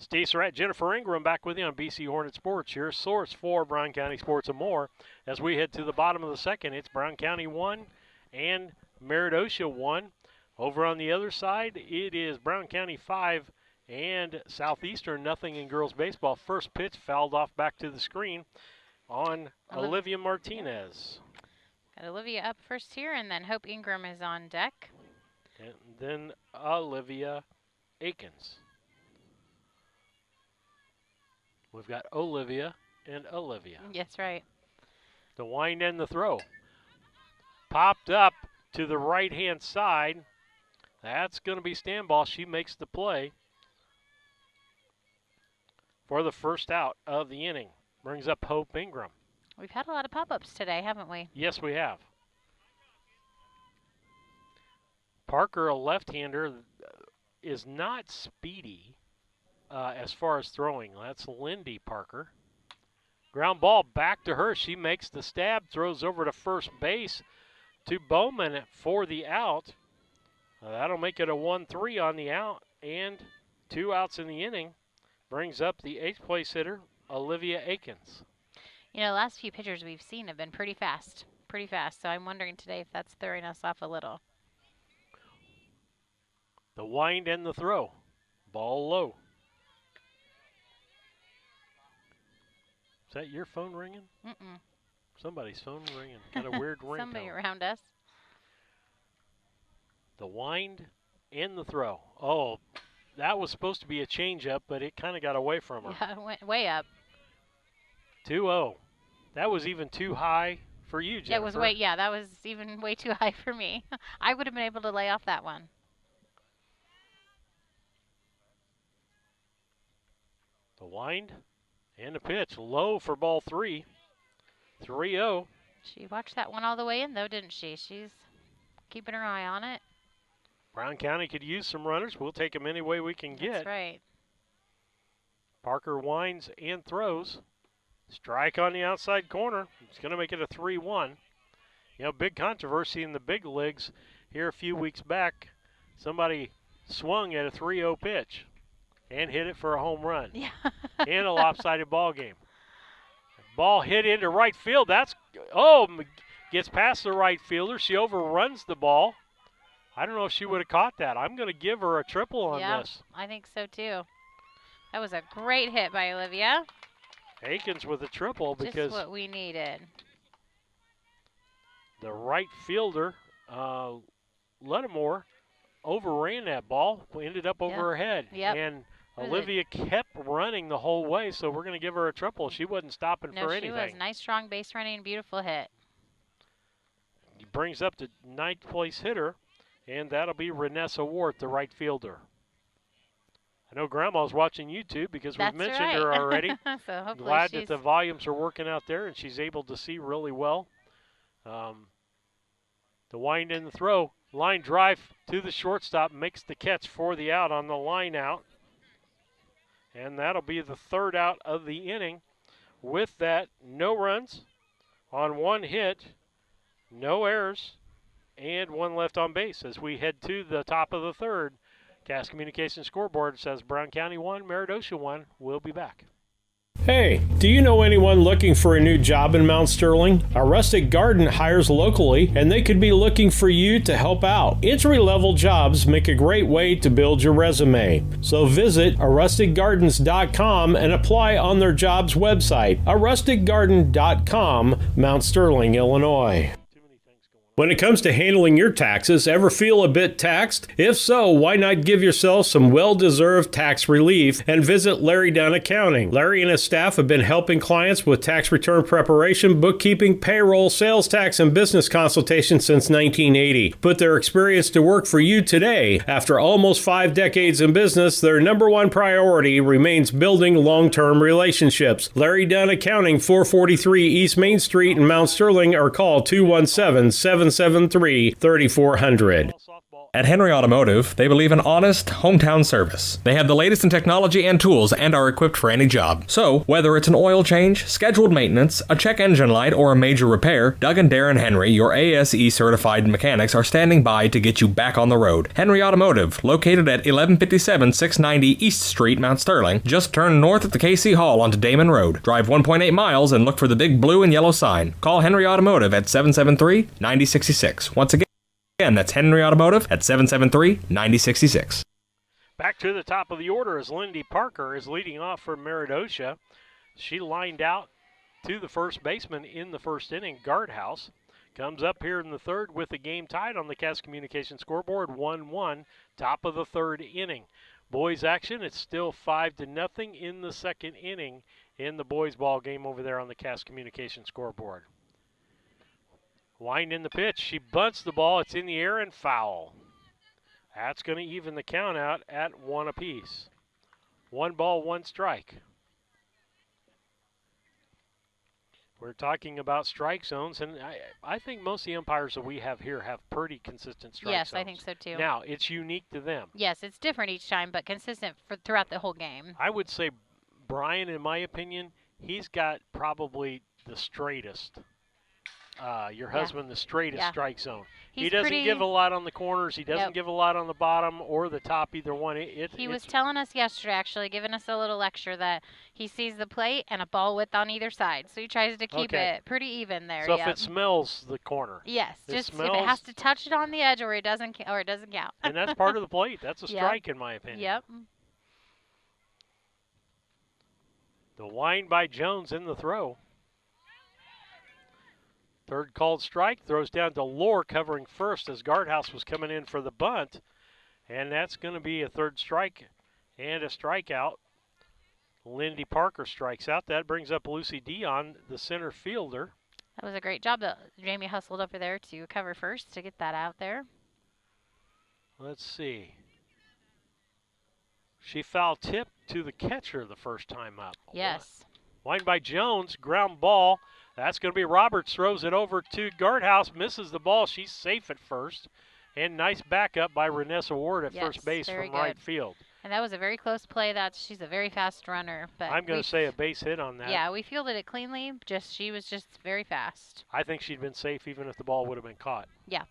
Steve Surratt, Jennifer Ingram back with you on BC Hornet Sports, your source for Brown County sports and more. As we head to the bottom of the second, it's Brown County 1 and Meredosia 1. Over on the other side, it is Brown County 5 and Southeastern nothing in girls baseball. First pitch fouled off back to the screen on Olivia Martinez. Got Olivia up first here, and then Hope Ingram is on deck. And then Olivia Akins. We've got Olivia and Olivia. Yes, right. The wind and the throw. Popped up to the right-hand side. That's going to be stand ball. She makes the play for the first out of the inning. Brings up Hope Ingram. We've had a lot of pop-ups today, haven't we? Yes, we have. Parker, a left-hander, is not speedy as far as throwing. That's Lindy Parker. Ground ball back to her. She makes the stab, throws over to first base to Bowman for the out. That'll make it a 1-3 on the out, and 2 outs in the inning. Brings up the 8th place hitter, Olivia Akins. You know, the last few pitchers we've seen have been pretty fast. So I'm wondering today if that's throwing us off a little. The wind and the throw. Ball low. Is that your phone ringing? Mm-mm. Somebody's phone ringing. Got a weird ringtone. Somebody around us. The wind and the throw. Oh, that was supposed to be a changeup, but it kind of got away from her. Yeah, it went way up. 2-0. That was even too high for you, Jennifer. It was that was even way too high for me. I would have been able to lay off that one. The wind and the pitch. Low for ball 3. 3-0. She watched that one all the way in, though, didn't she? She's keeping her eye on it. Brown County could use some runners. We'll take them any way we can get. That's right. Parker winds and throws. Strike on the outside corner. It's going to make it a 3-1. You know, big controversy in the big leagues here a few weeks back. Somebody swung at a 3-0 pitch and hit it for a home run. Yeah. In a lopsided ball game. Ball hit into right field. Gets past the right fielder. She overruns the ball. I don't know if she would have caught that. I'm going to give her a triple on this. I think so too. That was a great hit by Olivia. Akins with a triple because just what we needed. The right fielder, Lattimore, overran that ball. Ended up over her head. Yep. And Olivia kept running the whole way, so we're going to give her a triple. She wasn't stopping for anything. No, she was. Nice, strong base running, beautiful hit. He brings up the 9th place hitter, and that'll be Renessa Ward, the right fielder. I know Grandma's watching YouTube because we've mentioned her already. So hopefully glad that the volumes are working out there and she's able to see really well. The wind and the throw. Line drive to the shortstop, makes the catch for the out on the line out. And that'll be the 3rd out of the inning. With that, no runs on 1 hit, no errors, and one left on base as we head to the top of the third. Cass Communications scoreboard says Brown County 1, Meredosia 1. We'll be back. Hey, do you know anyone looking for a new job in Mount Sterling? A Rustic Garden hires locally, and they could be looking for you to help out. Entry-level jobs make a great way to build your resume. So visit arusticgardens.com and apply on their jobs website, arusticgarden.com, Mount Sterling, Illinois. When it comes to handling your taxes, ever feel a bit taxed? If so, why not give yourself some well-deserved tax relief and visit Larry Dunn Accounting. Larry and his staff have been helping clients with tax return preparation, bookkeeping, payroll, sales tax, and business consultation since 1980. Put their experience to work for you today. After almost 5 decades in business, their number one priority remains building long-term relationships. Larry Dunn Accounting, 443 East Main Street in Mount Sterling, or call 217-773-3400. At Henry Automotive, they believe in honest, hometown service. They have the latest in technology and tools and are equipped for any job. So, whether it's an oil change, scheduled maintenance, a check engine light, or a major repair, Doug and Darren Henry, your ASE certified mechanics, are standing by to get you back on the road. Henry Automotive, located at 1157 690 East Street, Mount Sterling. Just turn north at the KC Hall onto Damon Road. Drive 1.8 miles and look for the big blue and yellow sign. Call Henry Automotive at 773-9066. Once again, that's Henry Automotive at 773-9066. Back to the top of the order as Lindy Parker is leading off for Meredosia. She lined out to the first baseman in the first inning. Guardhouse comes up here in the third with the game tied on the Cass Communications scoreboard, 1-1, top of the third inning. Boys action, it's still 5-0 in the second inning in the boys ball game over there on the Cass Communications scoreboard. Wind in the pitch. She bunts the ball. It's in the air and foul. That's going to even the count out at 1 apiece. 1 ball, 1 strike. We're talking about strike zones, and I think most of the umpires that we have here have pretty consistent strike zones. Yes, I think so too. Now, it's unique to them. Yes, it's different each time, but consistent throughout the whole game. I would say Brian, in my opinion, he's got probably the straightest. Your husband, the straightest strike zone. He doesn't give a lot on the corners. He doesn't give a lot on the bottom or the top, either one. He was telling us yesterday, actually, giving us a little lecture that he sees the plate and a ball width on either side. So he tries to keep it pretty even there. So if it smells the corner. Yes, just if it has to touch it on the edge or it doesn't count. And that's part of the plate. That's a strike in my opinion. Yep. The wind by Jones in the throw. Third called strike, throws down to Lohr covering first as Guardhouse was coming in for the bunt. And that's going to be a third strike and a strikeout. Lindy Parker strikes out. That brings up Lucy Dion, the center fielder. That was a great job that Jamie hustled over there to cover first to get that out there. Let's see. She foul tipped to the catcher the first time up. Yes. Wind by Jones, ground ball. That's going to be Roberts, throws it over to Guardhouse, misses the ball. She's safe at first. And nice backup by Renessa Ward at first base from right field. And that was a very close play. She's a very fast runner. But I'm going to say a base hit on that. Yeah, we fielded it cleanly. She was just very fast. I think she'd been safe even if the ball would have been caught. Yeah.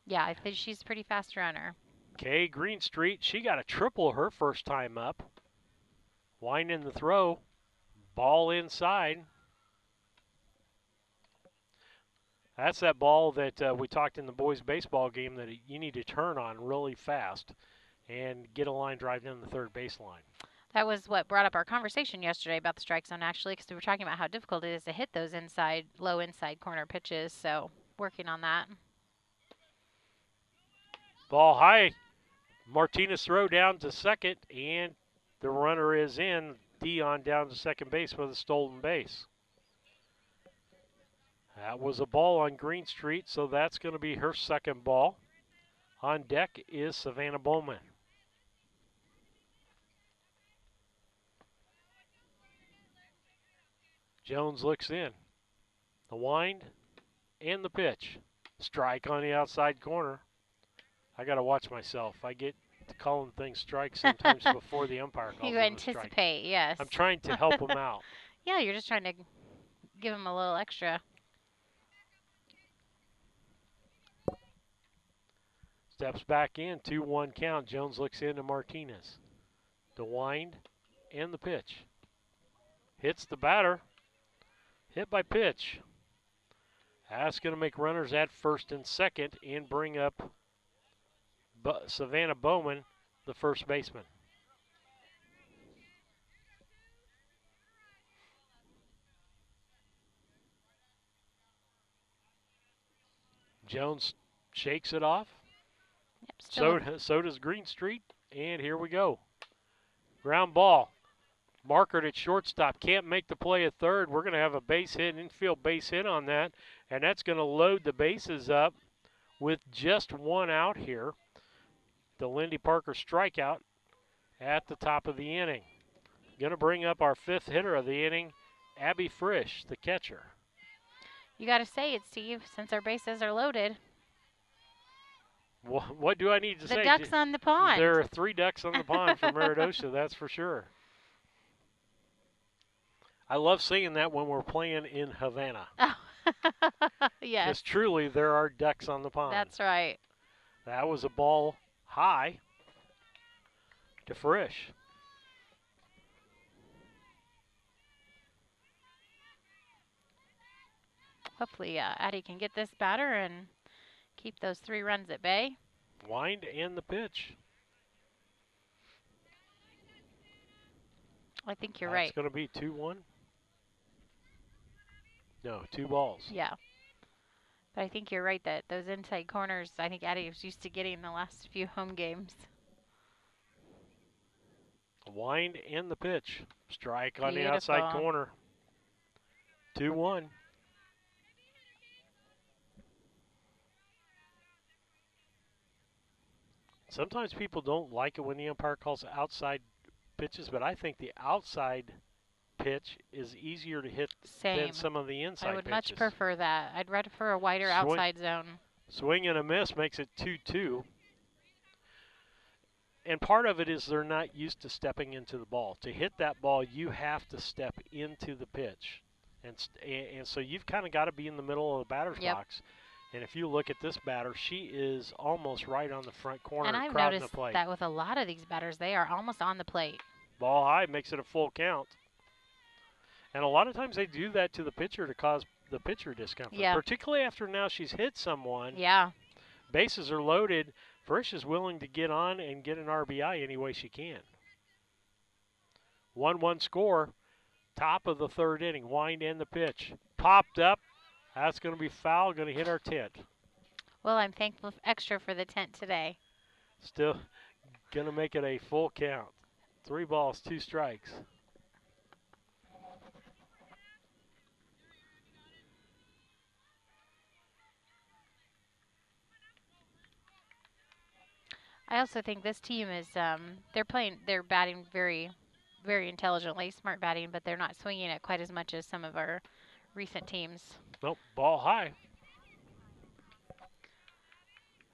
Yeah, I think she's a pretty fast runner. Kay Greenstreet, she got a triple her first time up. Wind in the throw. Ball inside. That's that ball that we talked in the boys' baseball game that you need to turn on really fast and get a line drive down the third baseline. That was what brought up our conversation yesterday about the strike zone, actually, because we were talking about how difficult it is to hit those low inside corner pitches. So working on that. Ball high. Martinez throw down to second, and the runner is in. Dion down to second base with a stolen base. That was a ball on Greenstreet, so that's going to be her second ball. On deck is Savannah Bowman. Jones looks in. The wind and the pitch. Strike on the outside corner. I got to watch myself. I get to calling things strikes sometimes before the umpire calls You anticipate, yes. I'm trying to help him out. Yeah, you're just trying to give him a little extra. Steps back in, 2-1 count. Jones looks into Martinez. The wind and the pitch. Hits the batter. Hit by pitch. That's going to make runners at first and second and bring up Savannah Bowman, the first baseman. Jones shakes it off. Yep, so does Greenstreet. And here we go. Ground ball. Markert at shortstop. Can't make the play at third. We're going to have a base hit, infield base hit on that. And that's going to load the bases up with just one out here. The Lindy Parker strikeout at the top of the inning. Going to bring up our fifth hitter of the inning, Abby Frisch, the catcher. You got to say it, Steve, since our bases are loaded. What do I need to say? The ducks on the pond. There are 3 ducks on the pond for Meredosia, that's for sure. I love seeing that when we're playing in Havana. Oh, yes. Because truly, there are ducks on the pond. That's right. That was a ball high to Frisch. Hopefully Addie can get this batter and keep those 3 runs at bay. Wind and the pitch. I think you're right. It's going to be 2-1. No, 2 balls. Yeah. But I think you're right that those inside corners, I think Addie was used to getting the last few home games. Wind and the pitch. Strike on Beautiful. the outside corner. 2-1. Sometimes people don't like it when the umpire calls outside pitches, but I think the outside pitch is easier to hit than some of the inside pitches. I would much prefer that. I'd rather for a wider outside zone. Swing and a miss makes it 2-2. And part of it is they're not used to stepping into the ball. To hit that ball, you have to step into the pitch. And so you've kind of got to be in the middle of the batter's box. And if you look at this batter, she is almost right on the front corner, and I've crowding noticed the plate. that with a lot of these batters, they are almost on the plate. Ball high makes it a full count. And a lot of times they do that to the pitcher to cause the pitcher discomfort. Yeah. Particularly after now she's hit someone. Yeah. Bases are loaded. Frisch is willing to get on and get an RBI any way she can. 1-1 score. Top of the third inning. Wind and the pitch. Popped up. That's going to be foul. Going to hit our tent. Well, I'm thankful extra for the tent today. Still going to make it a full count. 3 balls, 2 strikes. I also think this team is they're batting very, very intelligently, smart batting, but they're not swinging it quite as much as some of our recent teams. Nope, ball high.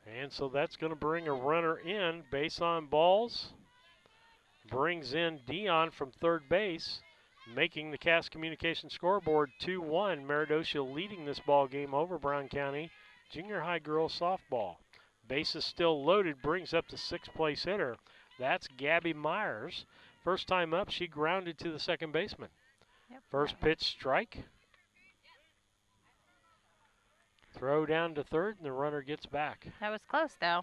And so that's going to bring a runner in, base on balls. Brings in Dion from third base, making the Cass Communication scoreboard 2-1. Meredosia leading this ball game over Brown County Junior High Girls Softball. Bases still loaded, brings up the 6th place hitter. That's Gabby Myers. First time up, she grounded to the second baseman. Yep. First pitch strike. Throw down to third, and the runner gets back. That was close, though.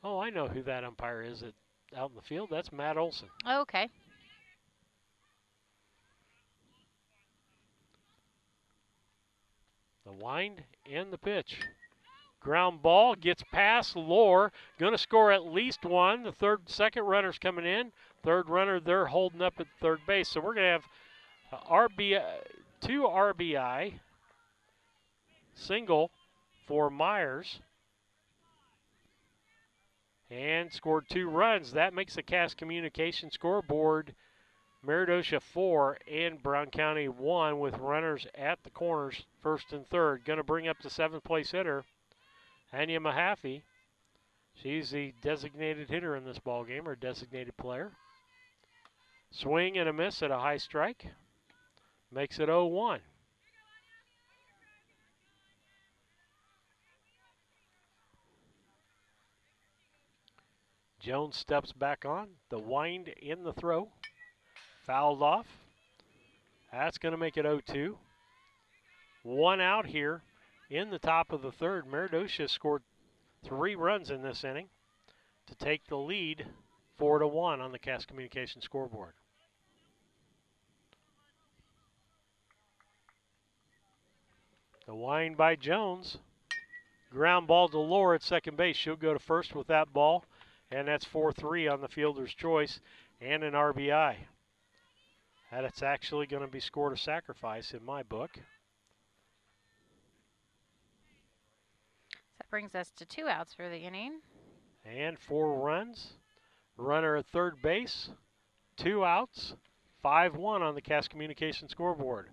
Oh, I know who that umpire is out in the field. That's Matt Olson. Oh, okay. The wind and the pitch. Ground ball gets past Lore. Going to score at least one. The second runner's coming in. Third runner, they're holding up at third base. So we're going to have 2 RBI. Single for Myers. And scored 2 runs. That makes the Cass Communication scoreboard Meredosia 4 and Brown County 1 with runners at the corners, first and third. Going to bring up the 7th place hitter, Anya Mahaffey. She's the designated hitter in this ball game, or designated player. Swing and a miss at a high strike. Makes it 0-1. Jones steps back on. The wind in the throw. Fouled off. That's going to make it 0-2. 1 out here in the top of the third. Meredosia scored 3 runs in this inning to take the lead 4-1 on the Cass Communication scoreboard. The wind by Jones. Ground ball to Lohr at second base. She'll go to first with that ball, and that's 4-3 on the fielder's choice and an RBI. That's actually going to be scored a sacrifice in my book. That brings us to 2 outs for the inning. And 4 runs. Runner at third base. 2 outs. 5-1 on the Cass Communication scoreboard.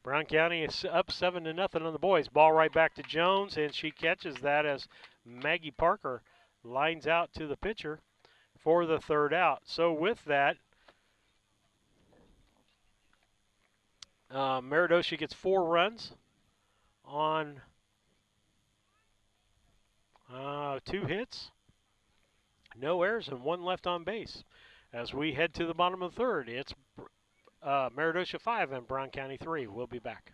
Brown County is up 7-0 on the boys. Ball right back to Jones, and she catches that as Maggie Parker lines out to the pitcher for the 3rd out. So with that, Meredosia gets 4 runs on 2 hits, no errors, and 1 left on base. As we head to the bottom of the 3rd, it's Meredosia 5 and Brown County 3. We'll be back.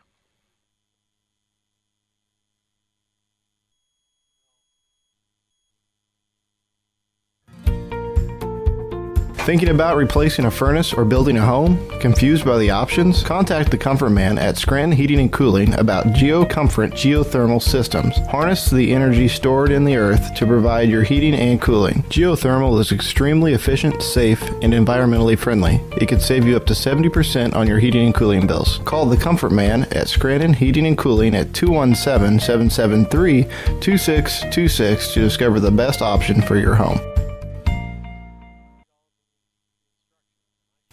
Thinking about replacing a furnace or building a home? Confused by the options? Contact the Comfort Man at Scranton Heating and Cooling about GeoComfort geothermal systems. Harness the energy stored in the earth to provide your heating and cooling. Geothermal is extremely efficient, safe, and environmentally friendly. It can save you up to 70% on your heating and cooling bills. Call the Comfort Man at Scranton Heating and Cooling at 217-773-2626 to discover the best option for your home.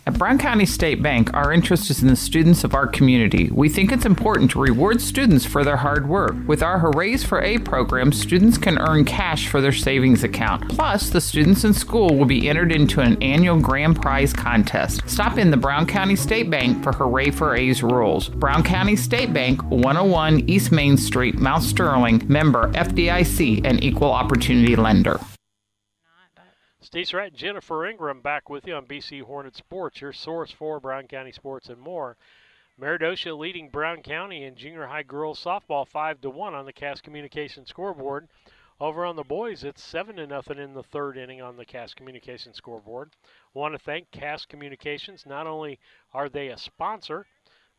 At Brown County State Bank, our interest is in the students of our community. We think it's important to reward students for their hard work. With our Hoorays for A program, students can earn cash for their savings account. Plus, the students in school will be entered into an annual grand prize contest. Stop in the Brown County State Bank for Hooray for A's rules. Brown County State Bank, 101 East Main Street, Mount Sterling, member FDIC, and equal opportunity lender. Steve Surratt, Jennifer Ingram back with you on BC Hornet Sports, your source for Brown County sports and more. Meredosia leading Brown County in junior high girls softball 5-1 on the Cass Communication scoreboard. Over on the boys, it's 7-0 in the 3rd inning on the Cass Communication scoreboard. Want to thank Cass Communications. Not only are they a sponsor,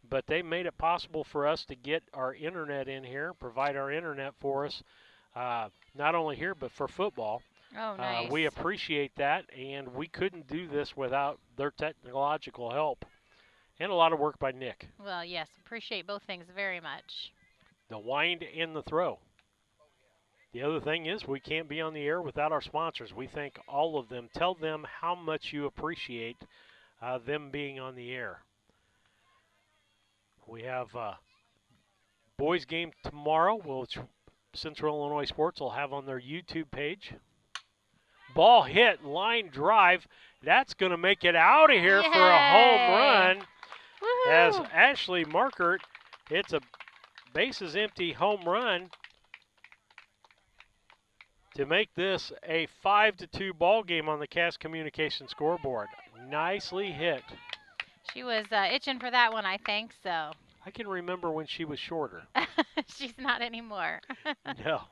but they made it possible for us to get our internet in here, provide our internet for us, not only here but for football. Oh, nice. We appreciate that, and we couldn't do this without their technological help. And a lot of work by Nick. Well, yes, appreciate both things very much. The wind and the throw. The other thing is we can't be on the air without our sponsors. We thank all of them. Tell them how much you appreciate them being on the air. We have boys game tomorrow, which Central Illinois Sports will have on their YouTube page. Ball hit, line drive. That's going to make it out of here for a home run. Woo-hoo. As Ashley Markert hits a bases empty home run to make this a 5-2 ball game on the Cass Communication scoreboard. Nicely hit. She was itching for that one, I think, so. I can remember when she was shorter. She's not anymore. No.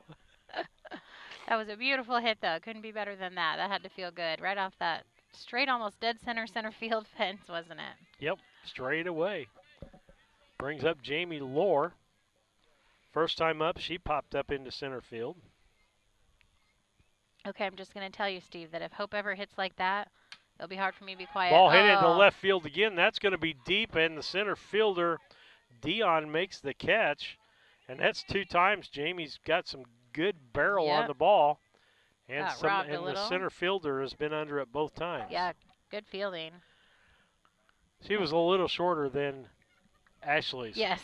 That was a beautiful hit, though. Couldn't be better than that. That had to feel good. Right off that straight, almost dead center field fence, wasn't it? Yep, straight away. Brings up Jamie Lohr. First time up, she popped up into center field. Okay, I'm just going to tell you, Steve, that if Hope ever hits like that, it'll be hard for me to be quiet. Ball hit into left field again. That's going to be deep, and the center fielder, Dion, makes the catch. And that's 2 times Jamie's got some good barrel on the ball. And, the center fielder has been under it both times. Yeah, good fielding. She was a little shorter than Ashley's. Yes.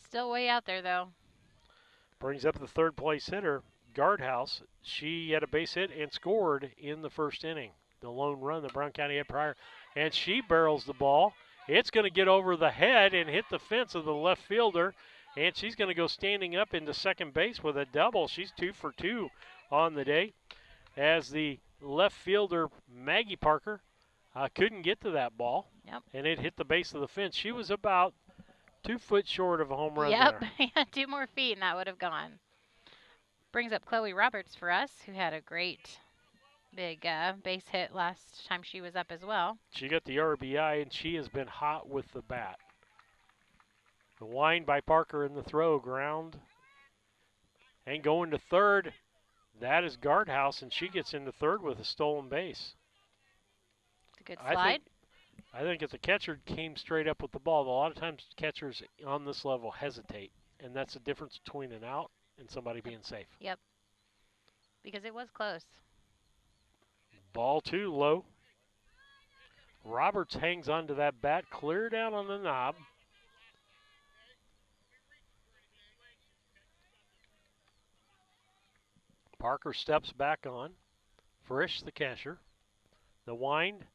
Still way out there, though. Brings up the 3rd place hitter, Guardhouse. She had a base hit and scored in the 1st inning. The lone run that Brown County had prior. And she barrels the ball. It's going to get over the head and hit the fence of the left fielder. And she's going to go standing up into second base with a double. She's 2 for 2 on the day. as the left fielder, Maggie Parker, couldn't get to that ball. Yep. And it hit the base of the fence. She was about 2 foot short of a home run Yep. there. 2 more feet and that would have gone. Brings up Chloe Roberts for us, who had a great big base hit last time she was up as well. She got the RBI, and she has been hot with the bat. The wind by Parker in the throw, ground. And going to third, that is Guardhouse, and she gets into third with a stolen base. It's a good slide. I think if the catcher came straight up with the ball, a lot of times catchers on this level hesitate, and that's the difference between an out and somebody being safe. Yep. Because it was close. Ball 2 low. Roberts hangs onto that bat, clear down on the knob. Parker steps back on. Frisch, the catcher. The wind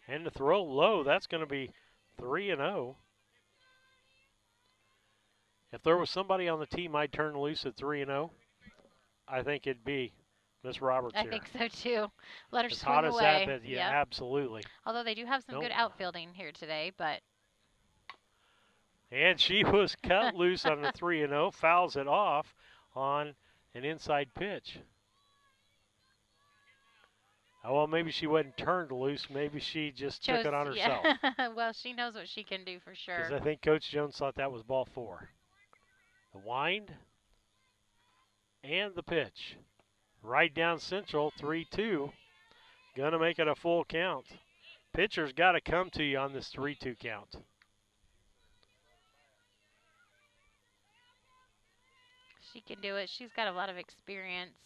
and the throw low. That's going to be 3-0. If there was somebody on the team I'd turn loose at 3-0, I think it'd be Miss Roberts I here. think so too. Let her as swing hot away. As that, yeah, yep. Absolutely. Although they do have some good outfielding here today, but. And she was cut loose on the 3-0, fouls it off on an inside pitch. Oh, well, maybe she wasn't turned loose. Maybe she just took it on herself. Yeah. Well, she knows what she can do for sure. Because I think Coach Jones thought that was ball 4. The wind and the pitch. Right down central, 3-2. Going to make it a full count. Pitcher's got to come to you on this 3-2 count. She can do it. She's got a lot of experience.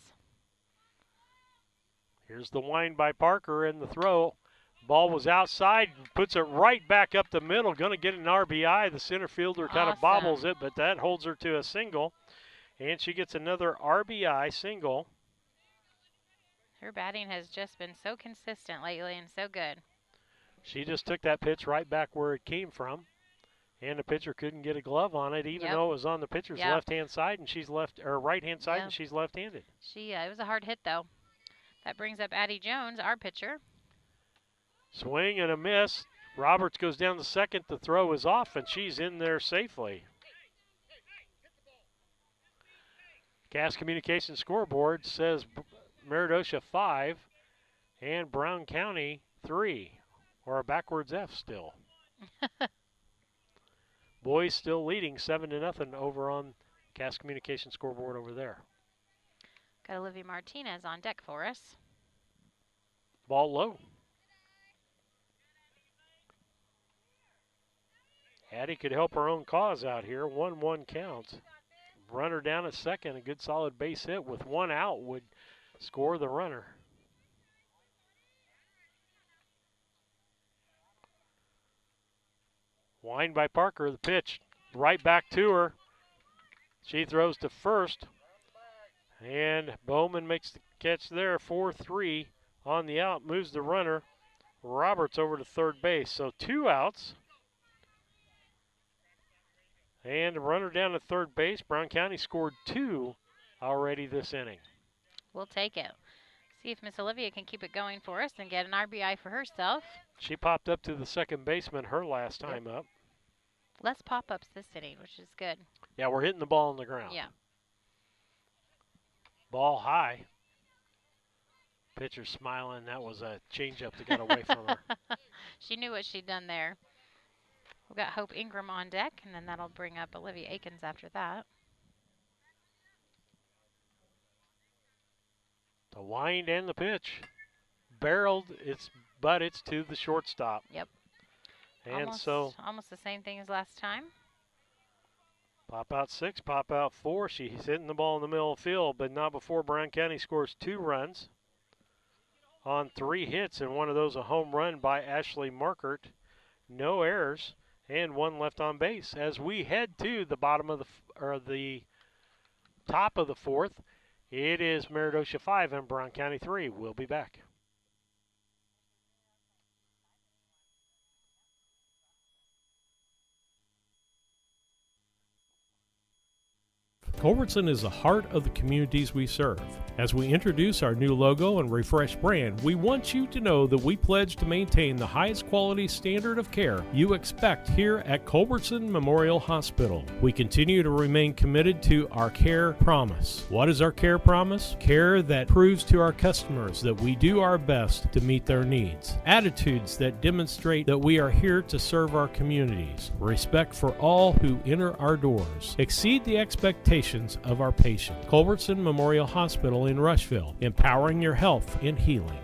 Here's the wind by Parker and the throw. Ball was outside, puts it right back up the middle. Going to get an RBI. The center fielder kind of bobbles it, but that holds her to a single. And she gets another RBI single. Her batting has just been so consistent lately and so good. She just took that pitch right back where it came from. And the pitcher couldn't get a glove on it, even though it was on the pitcher's left-hand side, and she's right-hand side, and she's left-handed. It was a hard hit, though. That brings up Addie Jones, our pitcher. Swing and a miss. Roberts goes down to second. The throw is off, and she's in there safely. Cass Communications scoreboard says Meredosia 5 and Brown County 3, or a backwards F still. Boys still leading 7-0 over on Cass Communications scoreboard over there. Got Olivia Martinez on deck for us. Ball low. Addie could help her own cause out here. 1-1 count. Runner down at second. A good solid base hit with one out would score the runner. Wind by Parker, the pitch right back to her. She throws to first. And Bowman makes the catch there, 4-3 on the out, moves the runner. Roberts over to third base, so 2 outs. And a runner down to third base. Brown County scored 2 already this inning. We'll take it. See if Miss Olivia can keep it going for us and get an RBI for herself. She popped up to the second baseman her last time up. Less pop-ups this inning, which is good. Yeah, we're hitting the ball on the ground. Yeah. Ball high. Pitcher smiling. That was a changeup that got away from her. She knew what she'd done there. We've got Hope Ingram on deck, and then that'll bring up Olivia Akins after that. The wind and the pitch. Barreled, but it's to the shortstop. Yep. And almost the same thing as last time. Pop out 6, pop out 4. She's hitting the ball in the middle of the field, but not before Brown County scores 2 runs on 3 hits, and one of those a home run by Ashley Markert. No errors and 1 left on base as we head to the bottom of the top of the 4th. It is Meredosia 5 and Brown County 3. We'll be back. Culbertson is the heart of the communities we serve. As we introduce our new logo and refreshed brand, we want you to know that we pledge to maintain the highest quality standard of care you expect here at Culbertson Memorial Hospital. We continue to remain committed to our care promise. What is our care promise? Care that proves to our customers that we do our best to meet their needs. Attitudes that demonstrate that we are here to serve our communities. Respect for all who enter our doors. Exceed the expectations of our patient. Culbertson Memorial Hospital in Rushville, empowering your health and healing.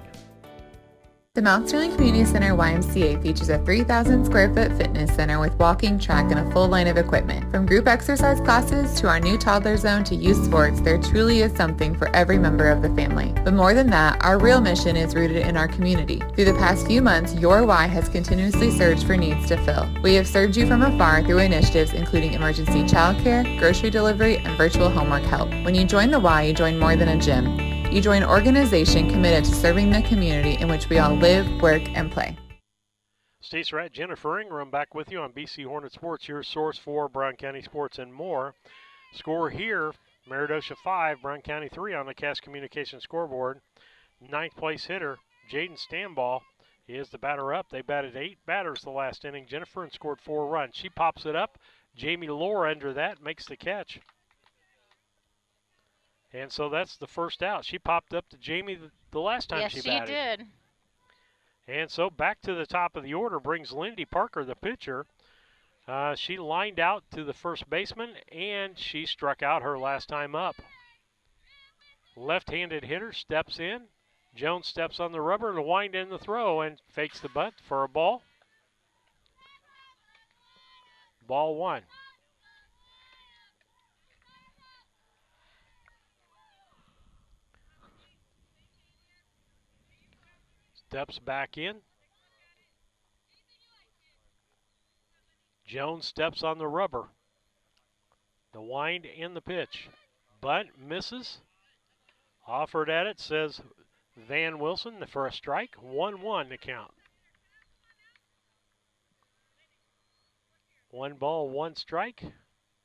The Mount Sterling Community Center YMCA features a 3,000 square foot fitness center with walking track and a full line of equipment. From group exercise classes to our new toddler zone to youth sports, there truly is something for every member of the family. But more than that, our real mission is rooted in our community. Through the past few months, your Y has continuously searched for needs to fill. We have served you from afar through initiatives including emergency childcare, grocery delivery, and virtual homework help. When you join the Y, you join more than a gym. You join an organization committed to serving the community in which we all live, work, and play. Stacy Rat, Jennifer Ingram back with you on BC Hornet Sports, your source for Brown County sports and more. Score here, Meredosia 5, Brown County 3 on the Cass Communications scoreboard. Ninth place hitter, Jaden Stanball, is the batter up. They batted 8 batters the last inning, Jennifer, and scored 4 runs. She pops it up. Jamie Lohr under that makes the catch. And so that's the first out. She popped up to Jamie the last time she batted. Yes, she did. And so back to the top of the order brings Lindy Parker, the pitcher. She lined out to the first baseman, and she struck out her last time up. Left-handed hitter steps in. Jones steps on the rubber to wind in the throw and fakes the bunt for a ball. Ball 1. Steps back in. Jones steps on the rubber. The wind and the pitch. Bunt misses. Offered at it, says Van Wilson for a strike. 1-1 to count. 1 ball, 1 strike,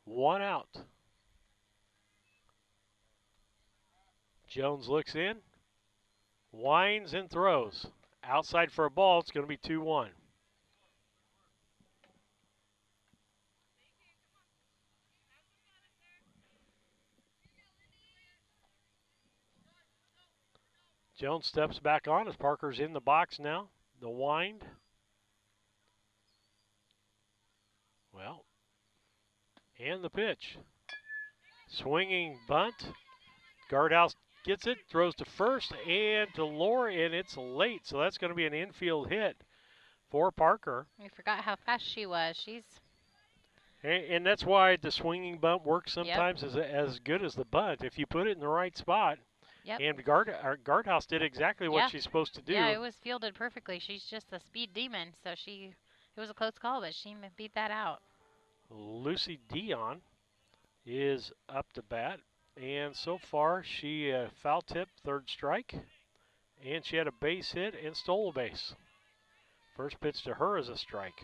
1 out. Jones looks in. Winds and throws. Outside for a ball, it's going to be 2-1. Jones steps back on as Parker's in the box now. The wind. Well, and the pitch. Swinging bunt. Guardhouse gets it, throws to first and to Lohr, and it's late. So that's going to be an infield hit for Parker. We forgot how fast she was. And that's why the swinging bunt works sometimes as good as the bunt. If you put it in the right spot, and Guardhouse did exactly what she's supposed to do. Yeah, it was fielded perfectly. She's just a speed demon, so it was a close call, but she beat that out. Lucy Dion is up to bat. And so far, she foul tip, 3rd strike, and she had a base hit and stole a base. First pitch to her is a strike.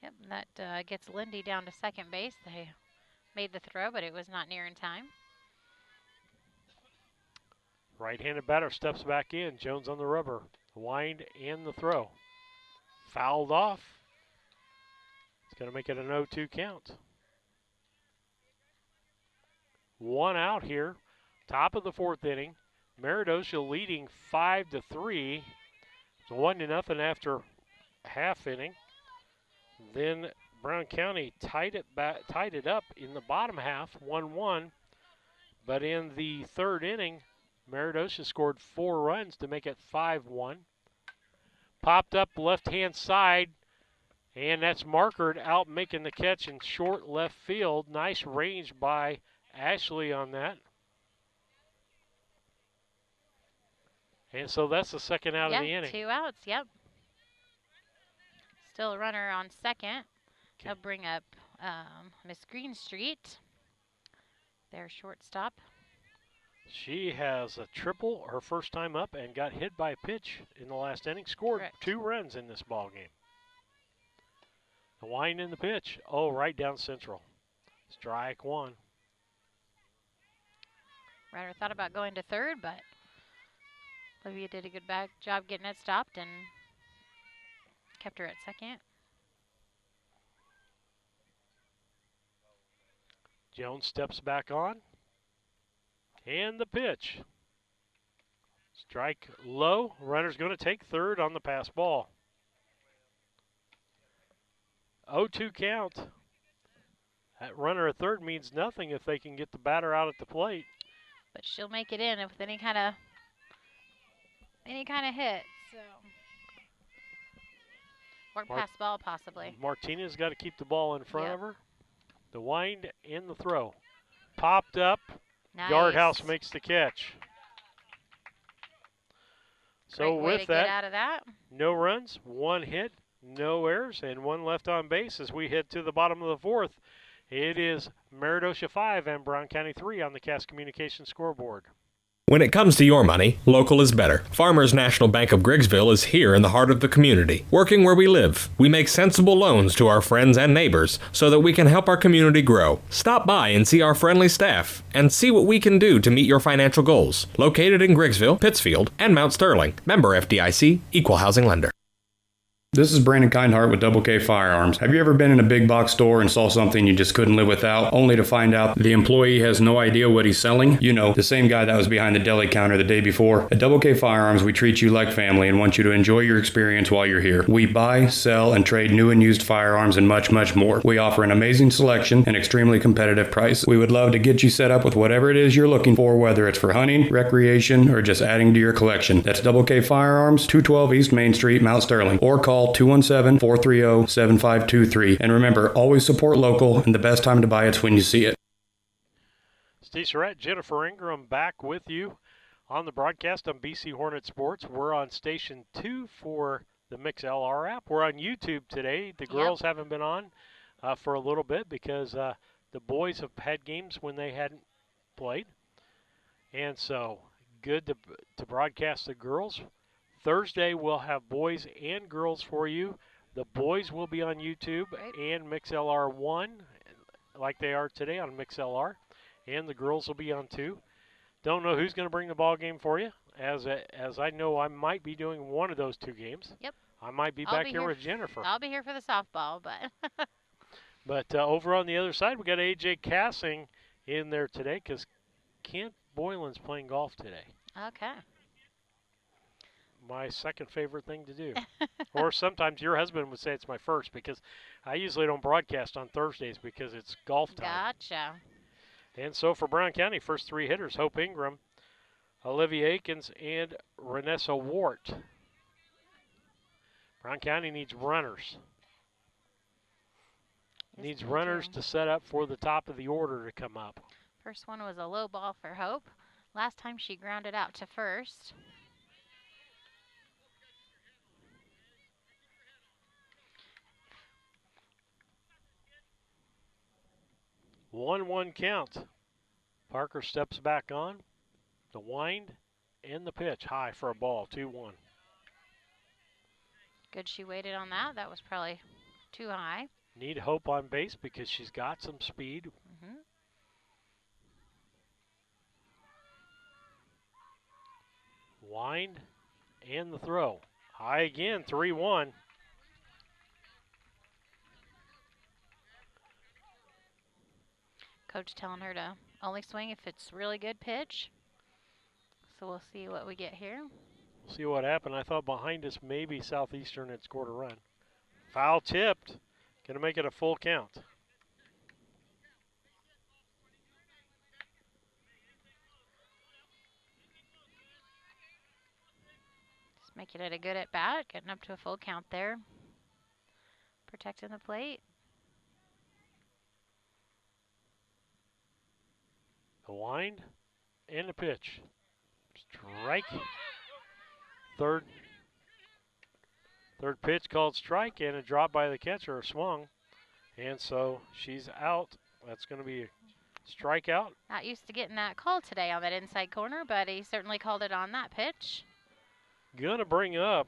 Yep, and that gets Lindy down to second base. They made the throw, but it was not near in time. Right-handed batter steps back in. Jones on the rubber. The wind and the throw. Fouled off. It's going to make it an 0-2 count. 1 out here. Top of the 4th inning. Meredosia leading 5-3. It's 1-0 after half inning. Then Brown County tied it up in the bottom half, 1-1. But in the 3rd inning, Meredosia scored 4 runs to make it 5-1. Popped up left-hand side, and that's Markard out making the catch in short left field. Nice range by Ashley on that. And so that's the second out of the inning. 2 outs, yep. Still a runner on second. They'll bring up Miss Greenstreet, their shortstop. She has a triple her first time up and got hit by a pitch in the last inning. Scored 2 runs in this ball game. The wind in the pitch. Oh, right down central. Strike 1. Runner thought about going to third, but Olivia did a good job getting it stopped and kept her at second. Jones steps back on. And the pitch. Strike low. Runner's going to take third on the pass ball. 0-2 count. That runner at third means nothing if they can get the batter out at the plate. But she'll make it in with any kind of hit. So, or pass ball possibly. Martinez got to keep the ball in front of her. The wind and the throw. Popped up. Nice. Yardhouse makes the catch. So Great way with to that, get out of that, no runs, 1 hit, no errors, and 1 left on base as we head to the bottom of the 4th. It is Meredosia 5 and Brown County 3 on the Cass Communications scoreboard. When it comes to your money, local is better. Farmers National Bank of Griggsville is here in the heart of the community, working where we live. We make sensible loans to our friends and neighbors so that we can help our community grow. Stop by and see our friendly staff and see what we can do to meet your financial goals. Located in Griggsville, Pittsfield, and Mount Sterling. Member FDIC, Equal Housing Lender. This is Brandon Kindhart with Double K Firearms. Have you ever been in a big box store and saw something you just couldn't live without, only to find out the employee has no idea what he's selling? You know, the same guy that was behind the deli counter the day before. At Double K Firearms, we treat you like family and want you to enjoy your experience while you're here. We buy, sell, and trade new and used firearms and much, much more. We offer an amazing selection and extremely competitive price. We would love to get you set up with whatever it is you're looking for, whether it's for hunting, recreation, or just adding to your collection. That's Double K Firearms, 212 East Main Street, Mount Sterling, or call 217-430-7523. And remember, always support local, and the best time to buy it's when you see it. Steve Surratt, Jennifer Ingram back with you on the broadcast on BC Hornet Sports. We're on Station 2 for the Mix LR app. We're on YouTube today. The girls haven't been on for a little bit because the boys have had games when they hadn't played. And so good to broadcast the girls. Thursday, we'll have boys and girls for you. The boys will be on YouTube and MixLR1 like they are today on MixLR, and the girls will be on 2. Don't know who's going to bring the ball game for you, as I know I might be doing one of those 2 games. Yep. I might be back here with Jennifer. I'll be here for the softball, but. But over on the other side, we got AJ Cassing in there today because Kent Boylan's playing golf today. Okay. My second favorite thing to do. Or sometimes your husband would say it's my first because I usually don't broadcast on Thursdays because it's golf time. Gotcha. And so for Brown County, first 3 hitters, Hope Ingram, Olivia Akins, and Renessa Wart. Brown County needs runners. Needs runners to set up for the top of the order to come up. First one was a low ball for Hope. Last time she grounded out to first. 1-1 count. Parker steps back on. The wind and the pitch. High for a ball. 2-1. Good she waited on that. That was probably too high. Need Hope on base because she's got some speed. Mm-hmm. Wind and the throw. High again. 3-1. Coach telling her to only swing if it's really good pitch. So we'll see what we get here. See what happened. I thought behind us maybe Southeastern had scored a run. Foul tipped. Going to make it a full count. Just making it a good at bat. Getting up to a full count there. Protecting the plate. The wind and the pitch. Strike. Third pitch called strike and a drop by the catcher, or swung. And so she's out. That's going to be a strikeout. Not used to getting that call today on that inside corner, but he certainly called it on that pitch. Going to bring up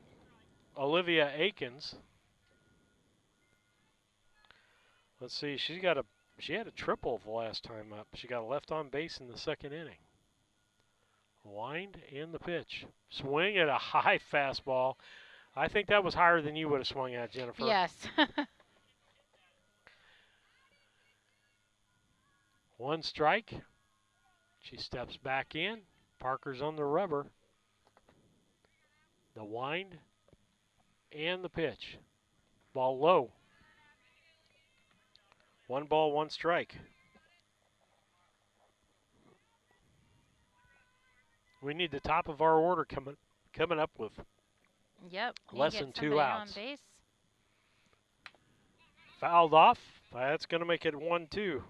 Olivia Akins. Let's see, she had a triple the last time up. She got a left on base in the second inning. Wind and the pitch. Swing at a high fastball. I think that was higher than you would have swung at, Jennifer. Yes. 1 strike. She steps back in. Parker's on the rubber. The wind and the pitch. Ball low. 1 ball, 1 strike. We need the top of our order coming up with Yep. less than 2 outs. On base. Fouled off. That's going to make it 1-2.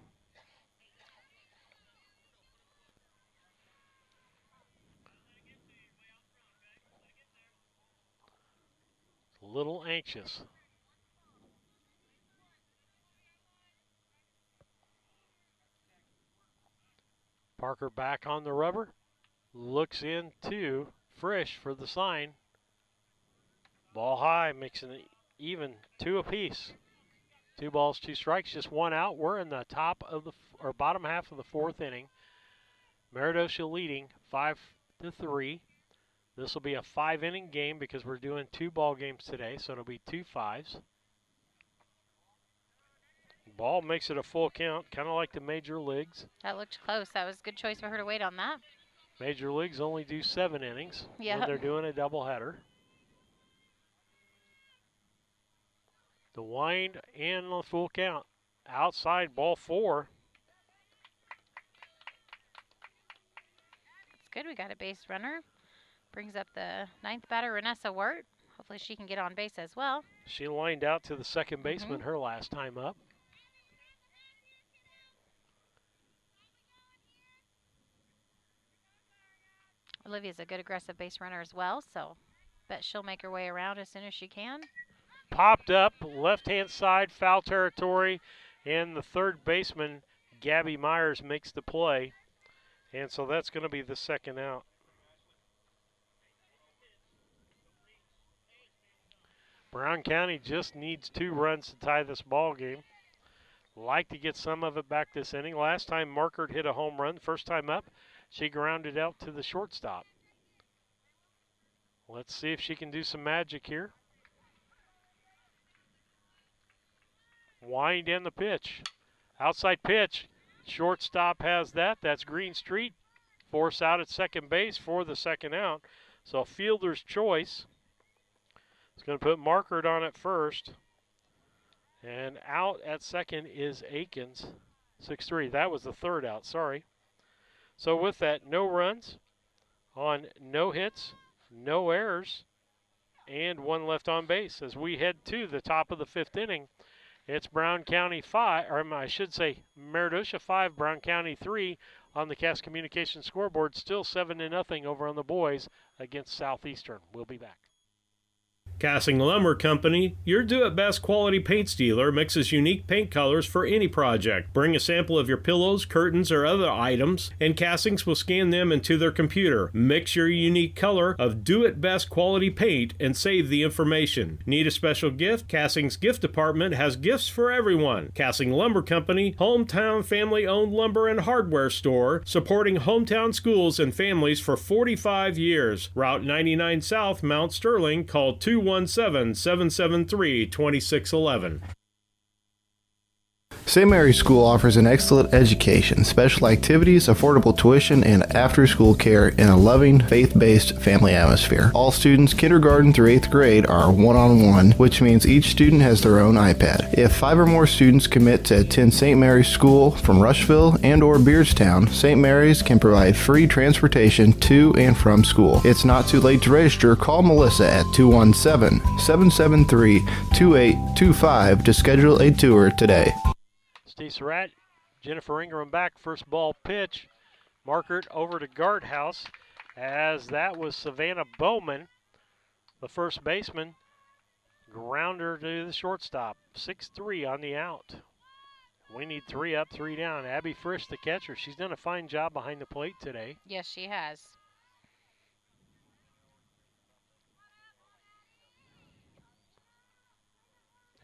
A little anxious. Parker back on the rubber. Looks into Frisch for the sign. Ball high, makes it even 2 apiece. 2 balls, 2 strikes, just 1 out. We're in the top of the or bottom half of the 4th inning. Meredosia leading 5-3. This will be a 5-inning game because we're doing 2 ball games today, so it'll be 2 5s. Ball makes it a full count, kind of like the major leagues. That looked close. That was a good choice for her to wait on that. Major leagues only do 7 innings when they're doing a doubleheader. The wind and the full count. Outside, ball 4. It's good. We got a base runner. Brings up the 9th batter, Renessa Wirt. Hopefully she can get on base as well. She lined out to the second baseman her last time up. Olivia's a good aggressive base runner as well, so bet she'll make her way around as soon as she can. Popped up, left-hand side, foul territory, and the third baseman, Gabby Myers, makes the play. And so that's going to be the second out. Brown County just needs 2 runs to tie this ball game. Like to get some of it back this inning. Last time Markert hit a home run, first time up, she grounded out to the shortstop. Let's see if she can do some magic here. Wind in the pitch. Outside pitch. Shortstop has that. That's Greenstreet. Force out at second base for the second out. So fielder's choice. It's going to put Markert on at first. And out at second is Akins. 6-3. That was the third out, sorry. So with that, no runs on no hits, no errors, and 1 left on base. As we head to the top of the 5th inning, it's Brown County 5, or I should say Meredosia 5, Brown County 3 on the Cass Communication scoreboard. Still 7-0 over on the boys against Southeastern. We'll be back. Cassing Lumber Company, your do-it-best quality paints dealer, mixes unique paint colors for any project. Bring a sample of your pillows, curtains, or other items, and Cassings will scan them into their computer. Mix your unique color of do-it-best quality paint and save the information. Need a special gift? Cassing's gift department has gifts for everyone. Cassing Lumber Company, hometown family-owned lumber and hardware store, supporting hometown schools and families for 45 years. Route 99 South, Mount Sterling. Call 217-773-2611. St. Mary's School offers an excellent education, special activities, affordable tuition, and after-school care in a loving, faith-based family atmosphere. All students, kindergarten through 8th grade, are one-on-one, which means each student has their own iPad. If 5 or more students commit to attend St. Mary's School from Rushville and or Beardstown, St. Mary's can provide free transportation to and from school. It's not too late to register. Call Melissa at 217-773-2825 to schedule a tour today. Steve Surratt, Jennifer Ingram back, first ball pitch. Markert over to Garthouse, as that was Savannah Bowman, the first baseman. Grounder to the shortstop. 6-3 on the out. We need 3 up, 3 down. Abby Frisch, the catcher. She's done a fine job behind the plate today. Yes, she has.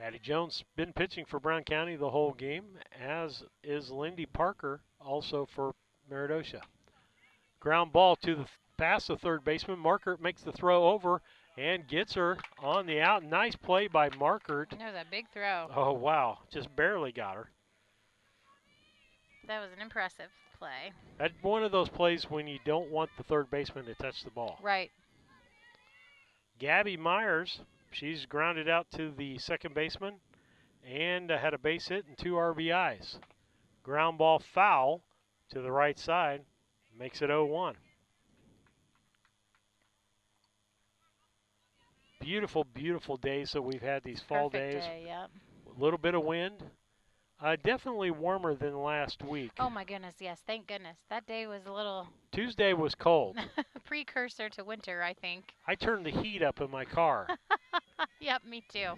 Addie Jones been pitching for Brown County the whole game, as is Lindy Parker, also for Meredosia. Ground ball to the past the third baseman. Markert makes the throw over and gets her on the out. Nice play by Markert. That was a big throw. Oh, wow. Just barely got her. That was an impressive play. That's one of those plays when you don't want the third baseman to touch the ball. Right. Gabby Myers, she's grounded out to the second baseman and had a base hit and 2 RBIs. Ground ball foul to the right side makes it 0-1. Beautiful, beautiful days that we've had these fall Perfect days. day, yep. A little bit of wind. Definitely warmer than last week. Oh my goodness, yes, thank goodness. That day was a little Tuesday was cold. precursor to winter, I think. I turned the heat up in my car. Yep, me too.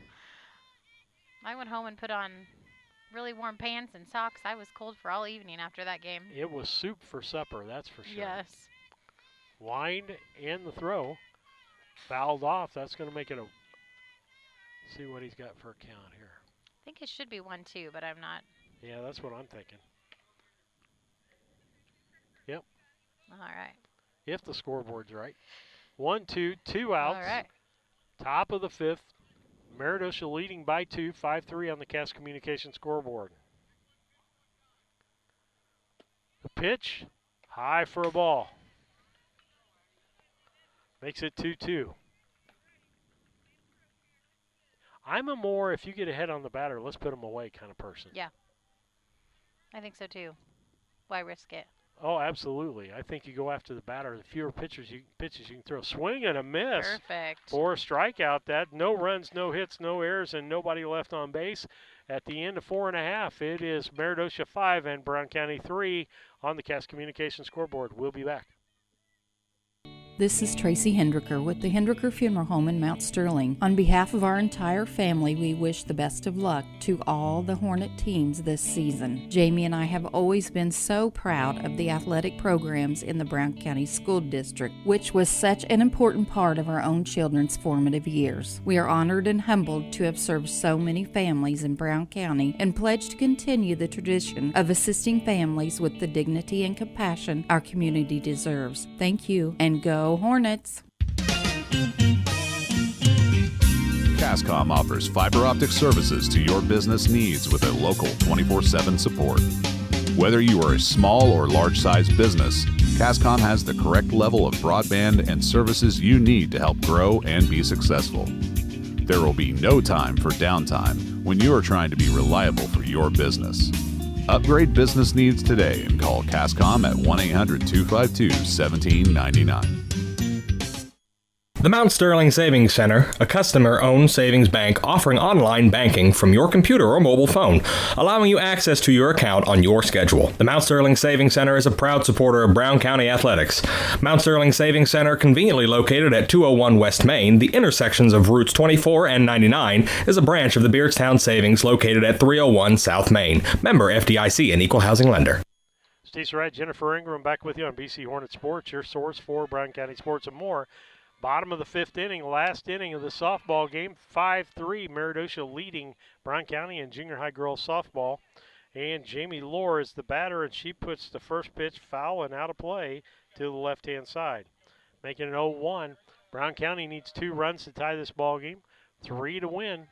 I went home and put on really warm pants and socks. I was cold for all evening after that game. It was soup for supper, that's for sure. Yes. Wind and the throw. Fouled off. That's going to make it a... See what he's got for a count here. I think it should be 1-2, but I'm not. Yeah, that's what I'm thinking. Yep. All right. If the scoreboard's right. 1-2, 2 outs. All right. Top of the fifth. Meredosia leading by 2, 5-3 on the Cass Communication scoreboard. The pitch, high for a ball. Makes it 2-2. I'm a more, if you get ahead on the batter, let's put him away kind of person. Yeah. I think so too. Why risk it? Oh, absolutely. I think you go after the batter. The fewer pitches you can throw. Swing and a miss. Perfect. For a strikeout. That no runs, no hits, no errors, and nobody left on base. At the end of 4.5, it is Meredosia 5 and Brown County 3 on the Cass Communication scoreboard. We'll be back. This is Tracy Hendricker with the Hendricker Funeral Home in Mount Sterling. On behalf of our entire family, we wish the best of luck to all the Hornet teams this season. Jamie and I have always been so proud of the athletic programs in the Brown County School District, which was such an important part of our own children's formative years. We are honored and humbled to have served so many families in Brown County and pledge to continue the tradition of assisting families with the dignity and compassion our community deserves. Thank you, and go Hornets! Cascom offers fiber optic services to your business needs with a local 24/7 support. Whether you are a small or large-sized business, Cascom has the correct level of broadband and services you need to help grow and be successful. There will be no time for downtime when you are trying to be reliable for your business. Upgrade business needs today and call Cascom at 1-800-252-1799. The Mount Sterling Savings Center, a customer-owned savings bank offering online banking from your computer or mobile phone, allowing you access to your account on your schedule. The Mount Sterling Savings Center is a proud supporter of Brown County athletics. Mount Sterling Savings Center, conveniently located at 201 West Main, the intersections of routes 24 and 99, is a branch of the Beardstown Savings located at 301 South Main. Member FDIC and Equal Housing Lender. Stacey Wright, Jennifer Ingram back with you on BC Hornet Sports, your source for Brown County sports and more. Bottom of the fifth inning, last inning of the softball game, 5-3, Meredosia leading Brown County in junior high girls softball. And Jamie Lohr is the batter, and she puts the first pitch foul and out of play to the left-hand side. Making it 0-1. Brown County needs 2 runs to tie this ball game, 3 to win.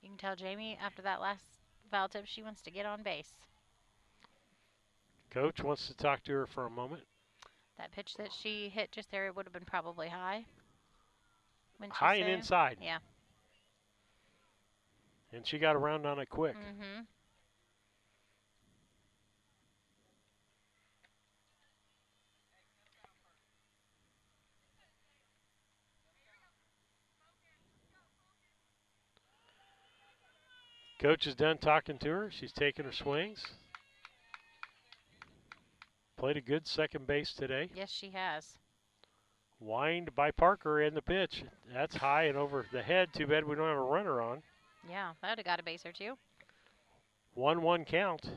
You can tell Jamie after that last foul tip she wants to get on base. Coach wants to talk to her for a moment. That pitch that she hit just there, it would have been probably high. High and inside. Yeah. And she got around on it quick. Mm-hmm. Coach is done talking to her. She's taking her swings. Played a good second base today. Yes, she has. Wind by Parker in the pitch. That's high and over the head. Too bad we don't have a runner on. Yeah, that would have got a base or two. 1-1 count.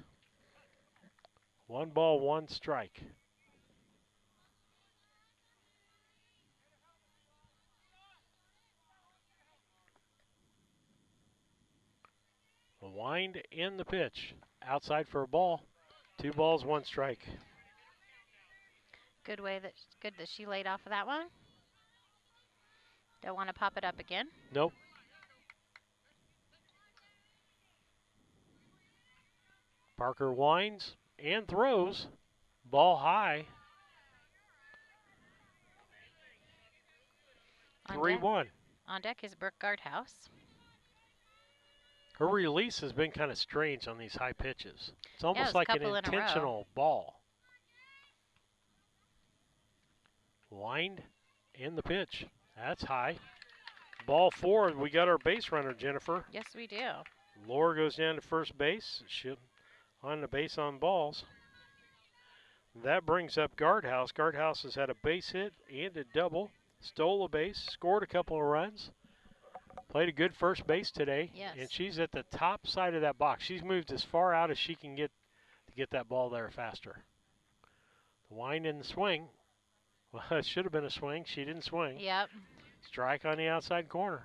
1 ball, 1 strike. The wind in the pitch. Outside for a ball. 2 balls, 1 strike. Good that she laid off of that one. Don't want to pop it up again. Nope. Parker winds and throws. Ball high. 3-1. On deck is Brooke Guardhouse. Her release has been kind of strange on these high pitches. It's almost like an intentional ball. Wind and the pitch. That's high. Ball forward. We got our base runner, Jennifer. Yes, we do. Laura goes down to first base. She'll on the base on balls. That brings up Guardhouse. Guardhouse has had a base hit and a double. Stole a base, scored a couple of runs. Played a good first base today. Yes. And she's at the top side of that box. She's moved as far out as she can get to get that ball there faster. The wind and the swing. Well, it should have been a swing. She didn't swing. Yep. Strike on the outside corner.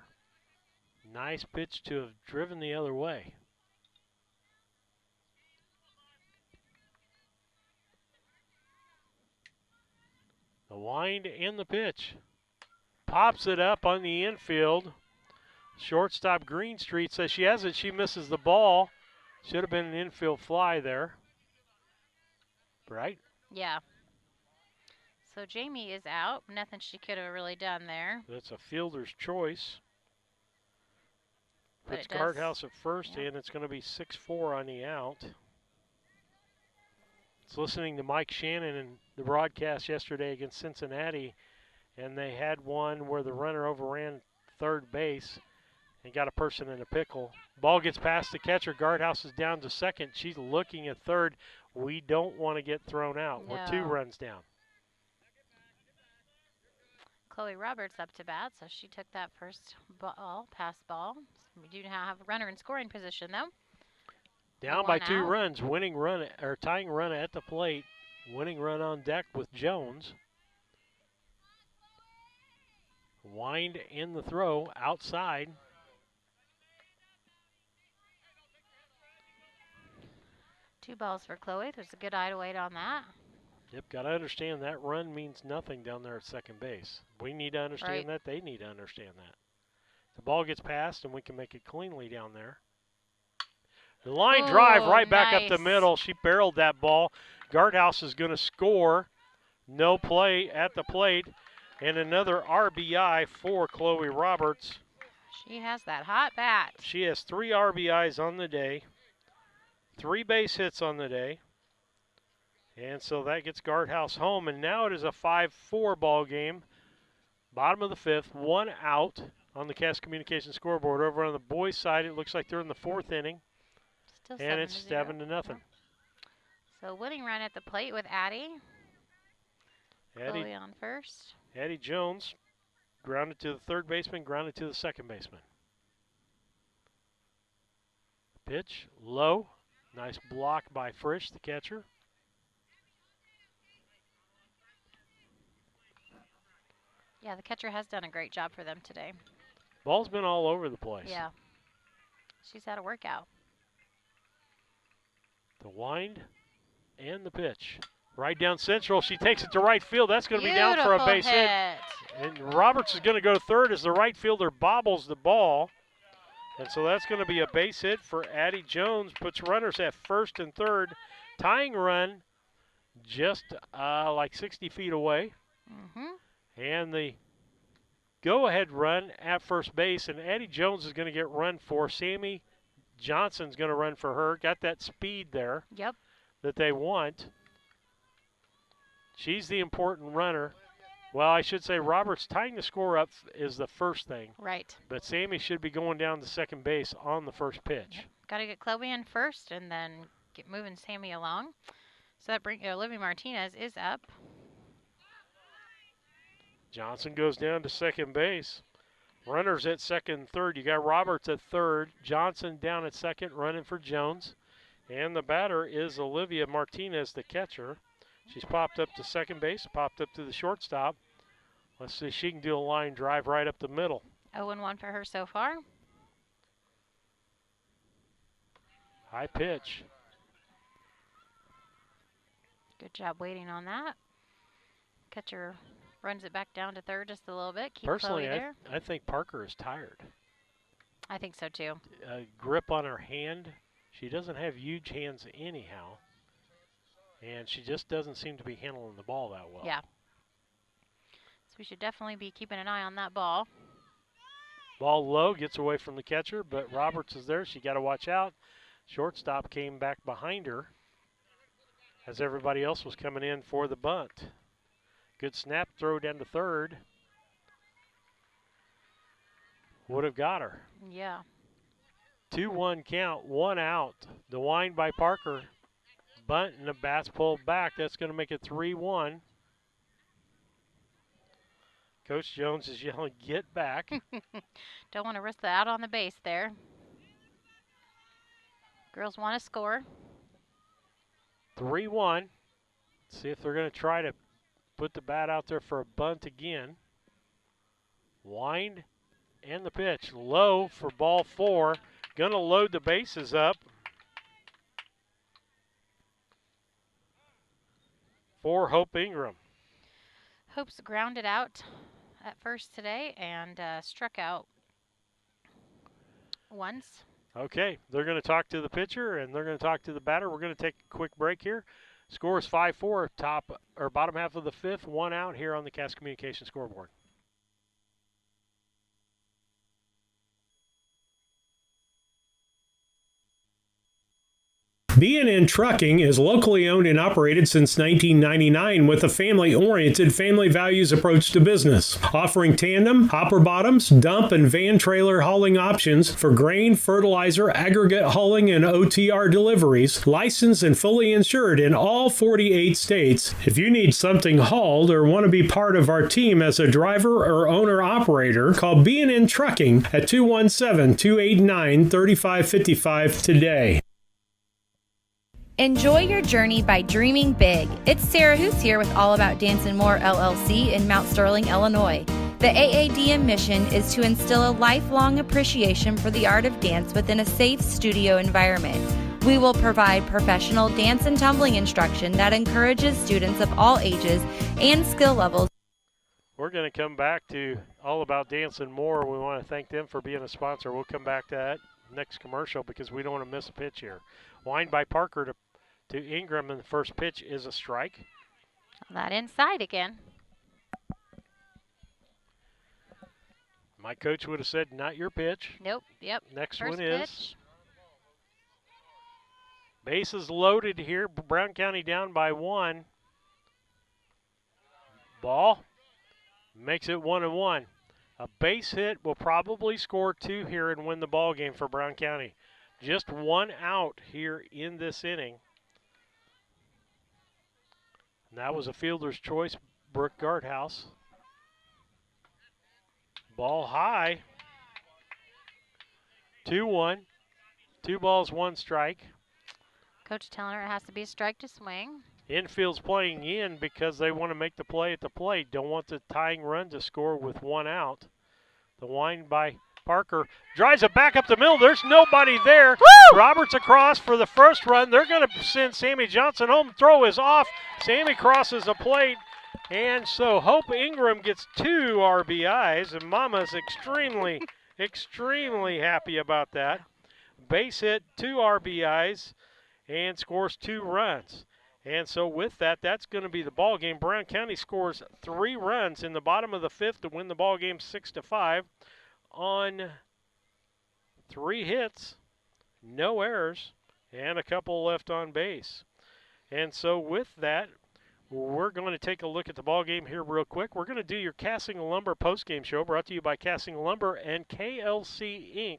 Nice pitch to have driven the other way. The wind and the pitch. Pops it up on the infield. Shortstop Greenstreet says she has it. She misses the ball. Should have been an infield fly there. Right? Yeah. So Jamie is out. Nothing she could have really done there. That's a fielder's choice. But Puts Guardhouse at first, and it's going to be 6-4 on the out. It's listening to Mike Shannon in the broadcast yesterday against Cincinnati, and they had one where the runner overran third base and got a person in a pickle. Ball gets past the catcher. Guardhouse is down to second. She's looking at third. We don't want to get thrown out. No. We're 2 runs down. Chloe Roberts up to bat, so she took that first ball, pass ball. We do now have a runner in scoring position, though. Down by 2 runs, winning run or tying run at the plate, winning run on deck with Jones. Wind in the throw outside. Two balls for Chloe. There's a good eye to wait on that. Yep, got to understand that run means nothing down there at second base. We need to understand that. They need to understand that. The ball gets passed, and we can make it cleanly down there. The line drive right back up the middle. She barreled that ball. Guardhouse is going to score. No play at the plate. And another RBI for Chloe Roberts. She has that hot bat. She has 3 RBIs on the day. 3 base hits on the day. And so that gets Guardhouse home. And now it is a 5-4 ball game. Bottom of the 5th, 1 out on the Cass Communications scoreboard. Over on the boys' side, it looks like they're in the 4th inning. Still and it's 7-0. So winning run at the plate with Addie. Chloe on first. Addie Jones grounded to the third baseman, grounded to the second baseman. Pitch low. Nice block by Frisch, the catcher. Yeah, the catcher has done a great job for them today. Ball's been all over the place. Yeah. She's had a workout. The wind and the pitch. Right down central. She takes it to right field. That's going to be down for a base hit. And Roberts is going to go to third as the right fielder bobbles the ball. And so that's going to be a base hit for Addie Jones. Puts runners at first and third. Tying run just like 60 feet away. And the go-ahead run at first base. And Addie Jones is going to get run for. Sammy Johnson's going to run for her. Got that speed there that they want. She's the important runner. Well, I should say Roberts tying the score up is the first thing. Right. But Sammy should be going down to second base on the first pitch. Got to get Chloe in first and then get moving Sammy along. So that brings Olivia Martinez is up. Johnson goes down to second base. Runners at second and third. You got Roberts at third. Johnson down at second, running for Jones. And the batter is Olivia Martinez, the catcher. She's popped up to second base, popped up to the shortstop. Let's see if she can do a line drive right up the middle. 0-1 for her so far. High pitch. Good job waiting on that. Catcher runs it back down to third just a little bit. Keep Personally, Chloe there. I think Parker is tired. I think so too. Grip on her hand. She doesn't have huge hands anyhow. And she just doesn't seem to be handling the ball that well. Yeah. So we should definitely be keeping an eye on that ball. Ball low, gets away from the catcher, but Roberts is there. She got to watch out. Shortstop came back behind her as everybody else was coming in for the bunt. Good snap, throw down to third. Would have got her. Yeah. 2-1 count, 1 out. The wind by Parker. Bunt and the bat's pulled back. That's going to make it 3-1. Coach Jones is yelling, get back. Don't want to risk the out on the base there. Girls want to score. 3-1. See if they're going to try to put the bat out there for a bunt again. Wind and the pitch. Low for ball 4. Going to load the bases up. For Hope Ingram. Hope's grounded out at first today and struck out once. Okay, they're going to talk to the pitcher and they're going to talk to the batter. We're going to take a quick break here. Score is 5-4, top or bottom half of the 5th, 1 out here on the Cass Communication scoreboard. B&N Trucking is locally owned and operated since 1999 with a family-oriented, family values approach to business, offering tandem, hopper bottoms, dump, and van trailer hauling options for grain, fertilizer, aggregate hauling, and OTR deliveries, licensed and fully insured in all 48 states. If you need something hauled or want to be part of our team as a driver or owner-operator, call B&N Trucking at 217-289-3555 today. Enjoy your journey by dreaming big. It's Sarah Hoos here with All About Dance and More LLC in Mount Sterling, Illinois. The AADM mission is to instill a lifelong appreciation for the art of dance within a safe studio environment. We will provide professional dance and tumbling instruction that encourages students of all ages and skill levels. We're going to come back to All About Dance and More. We want to thank them for being a sponsor. We'll come back to that next commercial because we don't want to miss a pitch here. Wind by Parker to Ingram, and the first pitch is a strike. That inside again. My coach would have said, not your pitch. Nope, yep. Next first one is. Pitch. Bases loaded here. Brown County down by 1. Ball makes it 1-1. A base hit will probably score 2 here and win the ball game for Brown County. Just 1 out here in this inning. And that was a fielder's choice, Brooke Garthouse. Ball high. 2-1. 2 balls, 1 strike. Coach telling her it has to be a strike to swing. Infield's playing in because they want to make the play at the plate. Don't want the tying run to score with 1 out. The wind by Parker drives it back up the middle. There's nobody there. Woo! Roberts across for the first run. They're going to send Sammy Johnson home. Throw is off. Sammy crosses the plate. And so Hope Ingram gets 2 RBIs, and Mama's extremely, extremely happy about that. Base hit, 2 RBIs, and scores 2 runs. And so with that, that's going to be the ball game. Brown County scores 3 runs in the bottom of the 5th to win the ball game 6-5 on 3 hits, no errors, and a couple left on base. And so with that, we're going to take a look at the ball game here real quick. We're going to do your Cassing Lumber postgame show brought to you by Cassing Lumber and KLC Inc.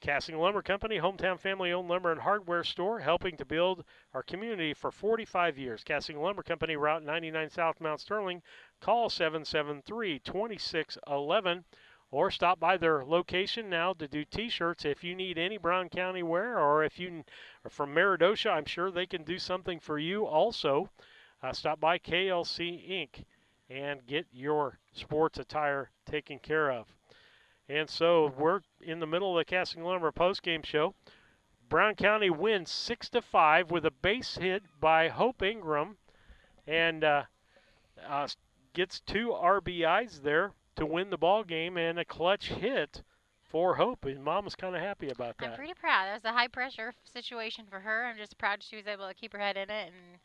Cassing Lumber Company, hometown family-owned lumber and hardware store, helping to build our community for 45 years. Cassing Lumber Company, Route 99 South, Mount Sterling. Call 773-2611 or stop by their location now to do T-shirts if you need any Brown County wear, or if you are from Meredosia, I'm sure they can do something for you also. Stop by KLC Inc. and get your sports attire taken care of. And so we're in the middle of the Cassing Lumber postgame show. Brown County wins 6-5 with a base hit by Hope Ingram. And gets 2 RBIs there to win the ball game and a clutch hit for Hope, and Mom was kind of happy about that. I'm pretty proud. That was a high-pressure situation for her. I'm just proud she was able to keep her head in it and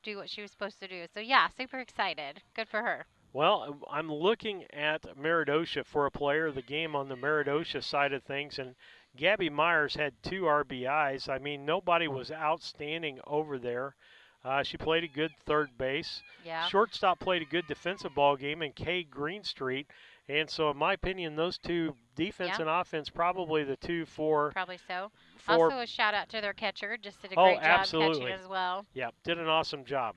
do what she was supposed to do. So, yeah, super excited. Good for her. Well, I'm looking at Meredosia for a player of the game on the Meredosia side of things, and Gabby Myers had 2 RBIs. I mean, nobody was outstanding over there. She played a good third base. Yeah. Shortstop played a good defensive ball game, and Kay Greenstreet. And so, in my opinion, those two, defense and offense, probably the two for. Probably so. Also, a shout out to their catcher. Just did a great job absolutely. catching as well. Yeah, did an awesome job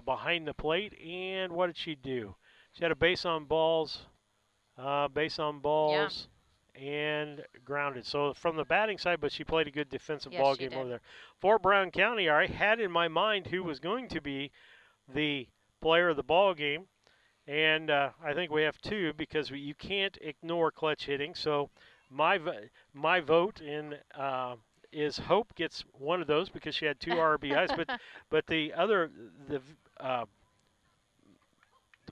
behind the plate. And what did she do? She had a base on balls, and grounded. So from the batting side, but she played a good defensive ball game over there. For Brown County, I had in my mind who was going to be the player of the ball game. And I think we have 2 because you can't ignore clutch hitting. So my vote is Hope gets one of those because she had 2 RBIs. but the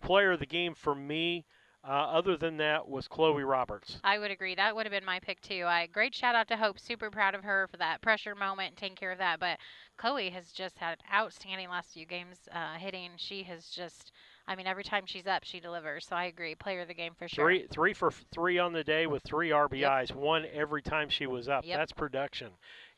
player of the game for me, other than that, was Chloe Roberts. I would agree. That would have been my pick, too. Great shout-out to Hope. Super proud of her for that pressure moment and taking care of that. But Chloe has just had outstanding last few games hitting. She has just, every time she's up, she delivers. So I agree. Player of the game for sure. 3 for 3 on the day with 3 RBIs. Yep. 1 every time she was up. Yep. That's production.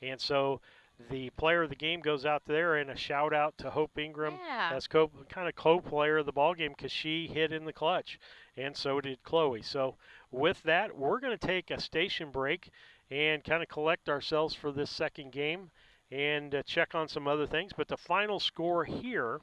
And so the player of the game goes out there, and a shout out to Hope Ingram as kind of co-player of the ball game because she hit in the clutch, and so did Chloe. So with that, we're going to take a station break and kind of collect ourselves for this second game and check on some other things. But the final score here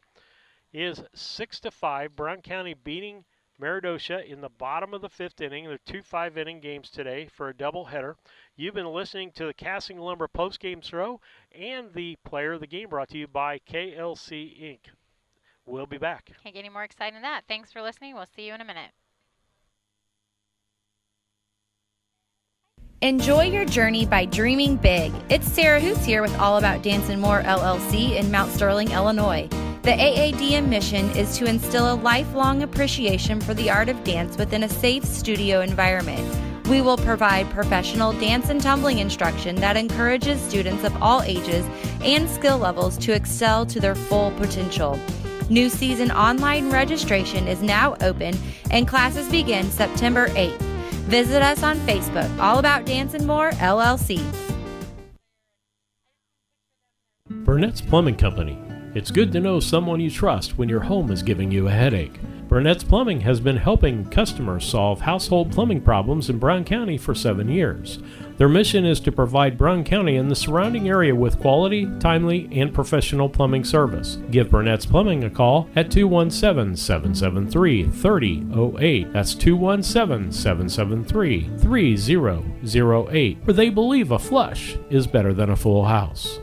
is 6-5. Brown County beating Meredosia in the bottom of the 5th inning. There are 2 5-inning games today for a doubleheader. You've been listening to the Casting Lumber postgame show and the player of the game brought to you by KLC Inc. We'll be back. Can't get any more exciting than that. Thanks for listening. We'll see you in a minute. Enjoy your journey by dreaming big. It's Sarah Hoos here with All About Dance and More LLC in Mount Sterling, Illinois. The AADM mission is to instill a lifelong appreciation for the art of dance within a safe studio environment. We will provide professional dance and tumbling instruction that encourages students of all ages and skill levels to excel to their full potential. New season online registration is now open and classes begin September 8th. Visit us on Facebook, All About Dance and More LLC. Burnett's Plumbing Company. It's good to know someone you trust when your home is giving you a headache. Burnett's Plumbing has been helping customers solve household plumbing problems in Brown County for 7 years. Their mission is to provide Brown County and the surrounding area with quality, timely, and professional plumbing service. Give Burnett's Plumbing a call at 217-773-3008. That's 217-773-3008, where they believe a flush is better than a full house.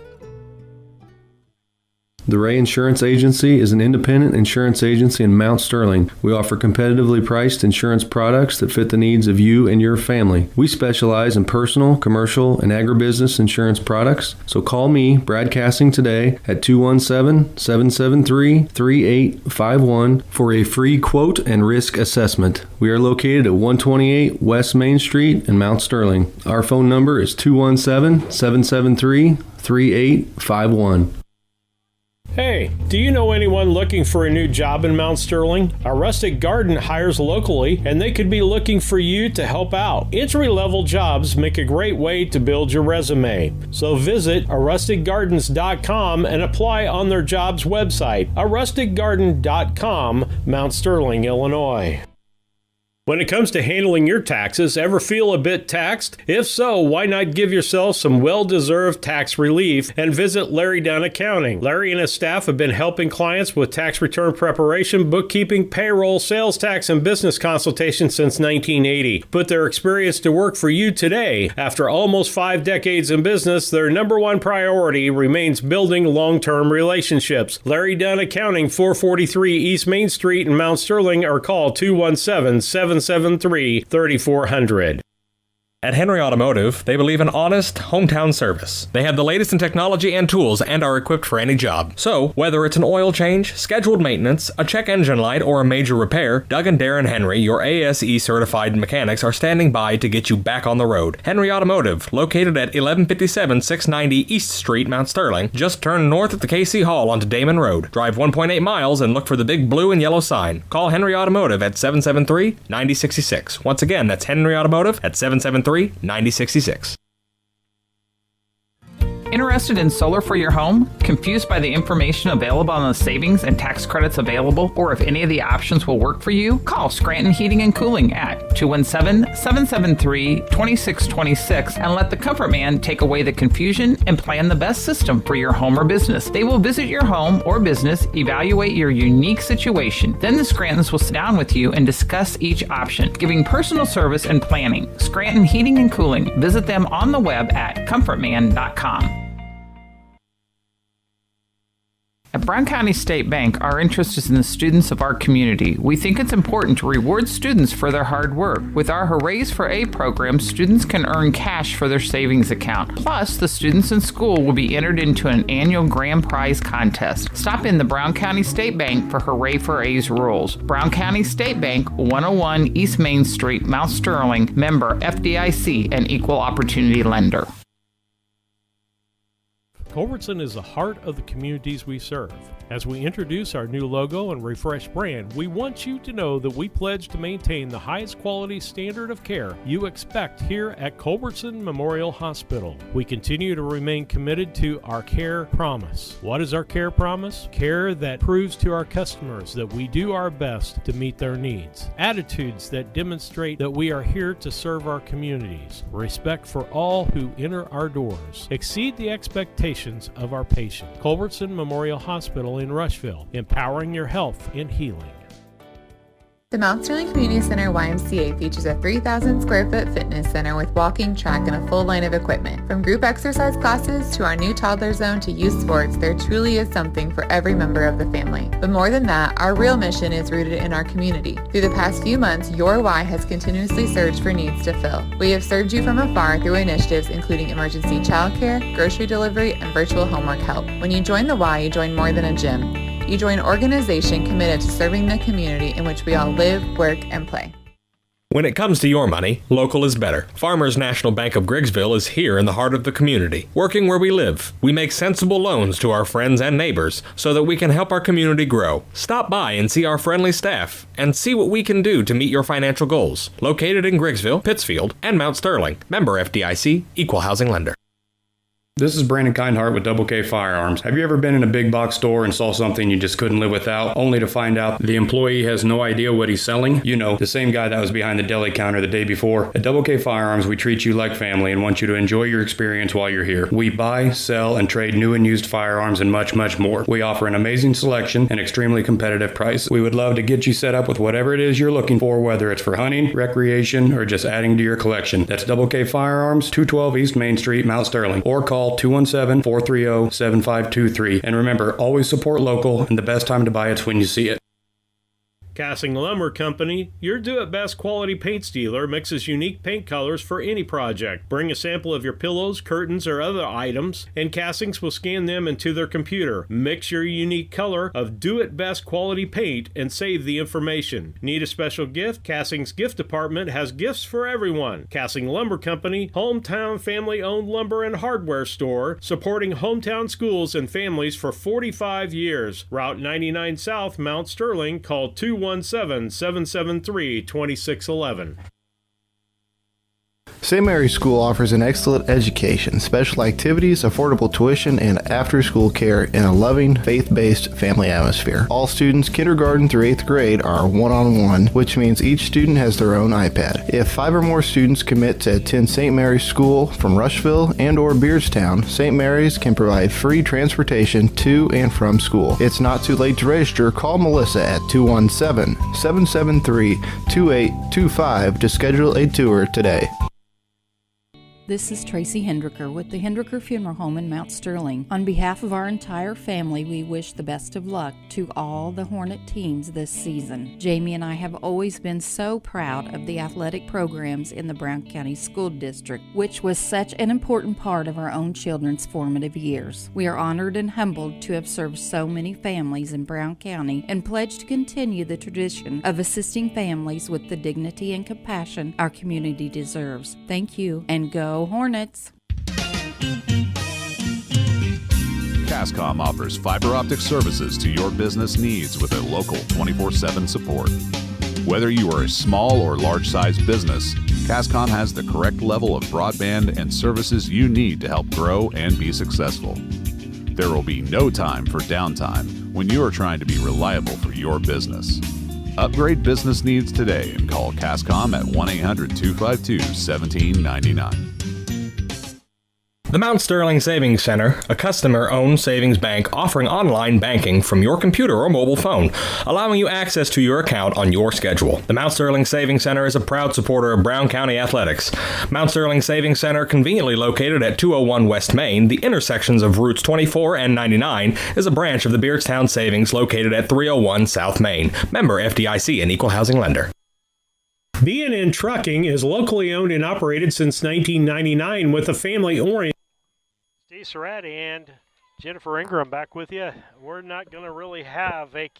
The Ray Insurance Agency is an independent insurance agency in Mount Sterling. We offer competitively priced insurance products that fit the needs of you and your family. We specialize in personal, commercial, and agribusiness insurance products. So call me, Brad Casting, today at 217-773-3851 for a free quote and risk assessment. We are located at 128 West Main Street in Mount Sterling. Our phone number is 217-773-3851. Hey, do you know anyone looking for a new job in Mount Sterling? A Rustic Garden hires locally, and they could be looking for you to help out. Entry-level jobs make a great way to build your resume. So visit arusticgardens.com and apply on their jobs website, arusticgarden.com, Mount Sterling, Illinois. When it comes to handling your taxes, ever feel a bit taxed? If so, why not give yourself some well-deserved tax relief and visit Larry Dunn Accounting. Larry and his staff have been helping clients with tax return preparation, bookkeeping, payroll, sales tax, and business consultation since 1980. Put their experience to work for you today. After almost 5 decades in business, their number one priority remains building long-term relationships. Larry Dunn Accounting, 443 East Main Street in Mount Sterling, or call 217-773-3400. At Henry Automotive, they believe in honest, hometown service. They have the latest in technology and tools and are equipped for any job. So, whether it's an oil change, scheduled maintenance, a check engine light, or a major repair, Doug and Darren Henry, your ASE certified mechanics, are standing by to get you back on the road. Henry Automotive, located at 1157 690 East Street, Mount Sterling. Just turn north at the KC Hall onto Damon Road. Drive 1.8 miles and look for the big blue and yellow sign. Call Henry Automotive at 773-9066. Once again, that's Henry Automotive at 773-9066. Interested in solar for your home? Confused by the information available on the savings and tax credits available, or if any of the options will work for you? Call Scranton Heating and Cooling at 217-773-2626 and let the Comfort Man take away the confusion and plan the best system for your home or business. They will visit your home or business, evaluate your unique situation. Then the Scrantons will sit down with you and discuss each option, giving personal service and planning. Scranton Heating and Cooling. Visit them on the web at comfortman.com. At Brown County State Bank, our interest is in the students of our community. We think it's important to reward students for their hard work. With our Hoorays for A program, students can earn cash for their savings account. Plus, the students in school will be entered into an annual grand prize contest. Stop in the Brown County State Bank for Hooray for A's rules. Brown County State Bank, 101 East Main Street, Mount Sterling, member FDIC, and equal opportunity lender. Culbertson is the heart of the communities we serve. As we introduce our new logo and refreshed brand, we want you to know that we pledge to maintain the highest quality standard of care you expect here at Culbertson Memorial Hospital. We continue to remain committed to our care promise. What is our care promise? Care that proves to our customers that we do our best to meet their needs. Attitudes that demonstrate that we are here to serve our communities. Respect for all who enter our doors. Exceed the expectations of our patients. Culbertson Memorial Hospital in Rushville, empowering your health and healing. The Mount Sterling Community Center YMCA features a 3,000 square foot fitness center with walking track and a full line of equipment. From group exercise classes to our new toddler zone to youth sports, there truly is something for every member of the family. But more than that, our real mission is rooted in our community. Through the past few months, your Y has continuously searched for needs to fill. We have served you from afar through initiatives including emergency childcare, grocery delivery, and virtual homework help. When you join the Y, you join more than a gym. You join an organization committed to serving the community in which we all live, work, and play. When it comes to your money, local is better. Farmers National Bank of Griggsville is here in the heart of the community, working where we live. We make sensible loans to our friends and neighbors so that we can help our community grow. Stop by and see our friendly staff and see what we can do to meet your financial goals. Located in Griggsville, Pittsfield, and Mount Sterling. Member FDIC, Equal Housing Lender. This is Brandon Kindhart with Double K Firearms. Have you ever been in a big box store and saw something you just couldn't live without, only to find out the employee has no idea what he's selling? You know, the same guy that was behind the deli counter the day before. At Double K Firearms, we treat you like family and want you to enjoy your experience while you're here. We buy, sell, and trade new and used firearms and much, much more. We offer an amazing selection and extremely competitive price. We would love to get you set up with whatever it is you're looking for, whether it's for hunting, recreation, or just adding to your collection. That's Double K Firearms, 212 East Main Street, Mount Sterling, or call 217-430-7523. And remember, always support local, and the best time to buy it's when you see it. Cassing Lumber Company, your do-it-best quality paint dealer, mixes unique paint colors for any project. Bring a sample of your pillows, curtains, or other items, and Cassings will scan them into their computer. Mix your unique color of do-it-best quality paint and save the information. Need a special gift? Cassing's gift department has gifts for everyone. Cassing Lumber Company, hometown family-owned lumber and hardware store, supporting hometown schools and families for 45 years. Route 99 South, Mount Sterling. Call 217-773-2611. St. Mary's School offers an excellent education, special activities, affordable tuition, and after-school care in a loving, faith-based family atmosphere. All students kindergarten through 8th grade are one-on-one, which means each student has their own iPad. If 5 or more students commit to attend St. Mary's School from Rushville and or Beardstown, St. Mary's can provide free transportation to and from school. It's not too late to register. Call Melissa at 217-773-2825 to schedule a tour today. This is Tracy Hendricker with the Hendricker Funeral Home in Mount Sterling. On behalf of our entire family, we wish the best of luck to all the Hornet teams this season. Jamie and I have always been so proud of the athletic programs in the Brown County School District, which was such an important part of our own children's formative years. We are honored and humbled to have served so many families in Brown County and pledge to continue the tradition of assisting families with the dignity and compassion our community deserves. Thank you, and go Hornets! Cascom offers fiber optic services to your business needs with a local 24/7 support. Whether you are a small or large-sized business, Cascom has the correct level of broadband and services you need to help grow and be successful. There will be no time for downtime when you are trying to be reliable for your business. Upgrade business needs today and call Cascom at 1-800-252-1799. The Mount Sterling Savings Center, a customer-owned savings bank offering online banking from your computer or mobile phone, allowing you access to your account on your schedule. The Mount Sterling Savings Center is a proud supporter of Brown County athletics. Mount Sterling Savings Center, conveniently located at 201 West Main, the intersections of routes 24 and 99, is a branch of the Beardstown Savings located at 301 South Main. Member FDIC and Equal Housing Lender. B&N Trucking is locally owned and operated since 1999 with a family-oriented. Steve Surratt and Jennifer Ingram back with you. We're not going to really have a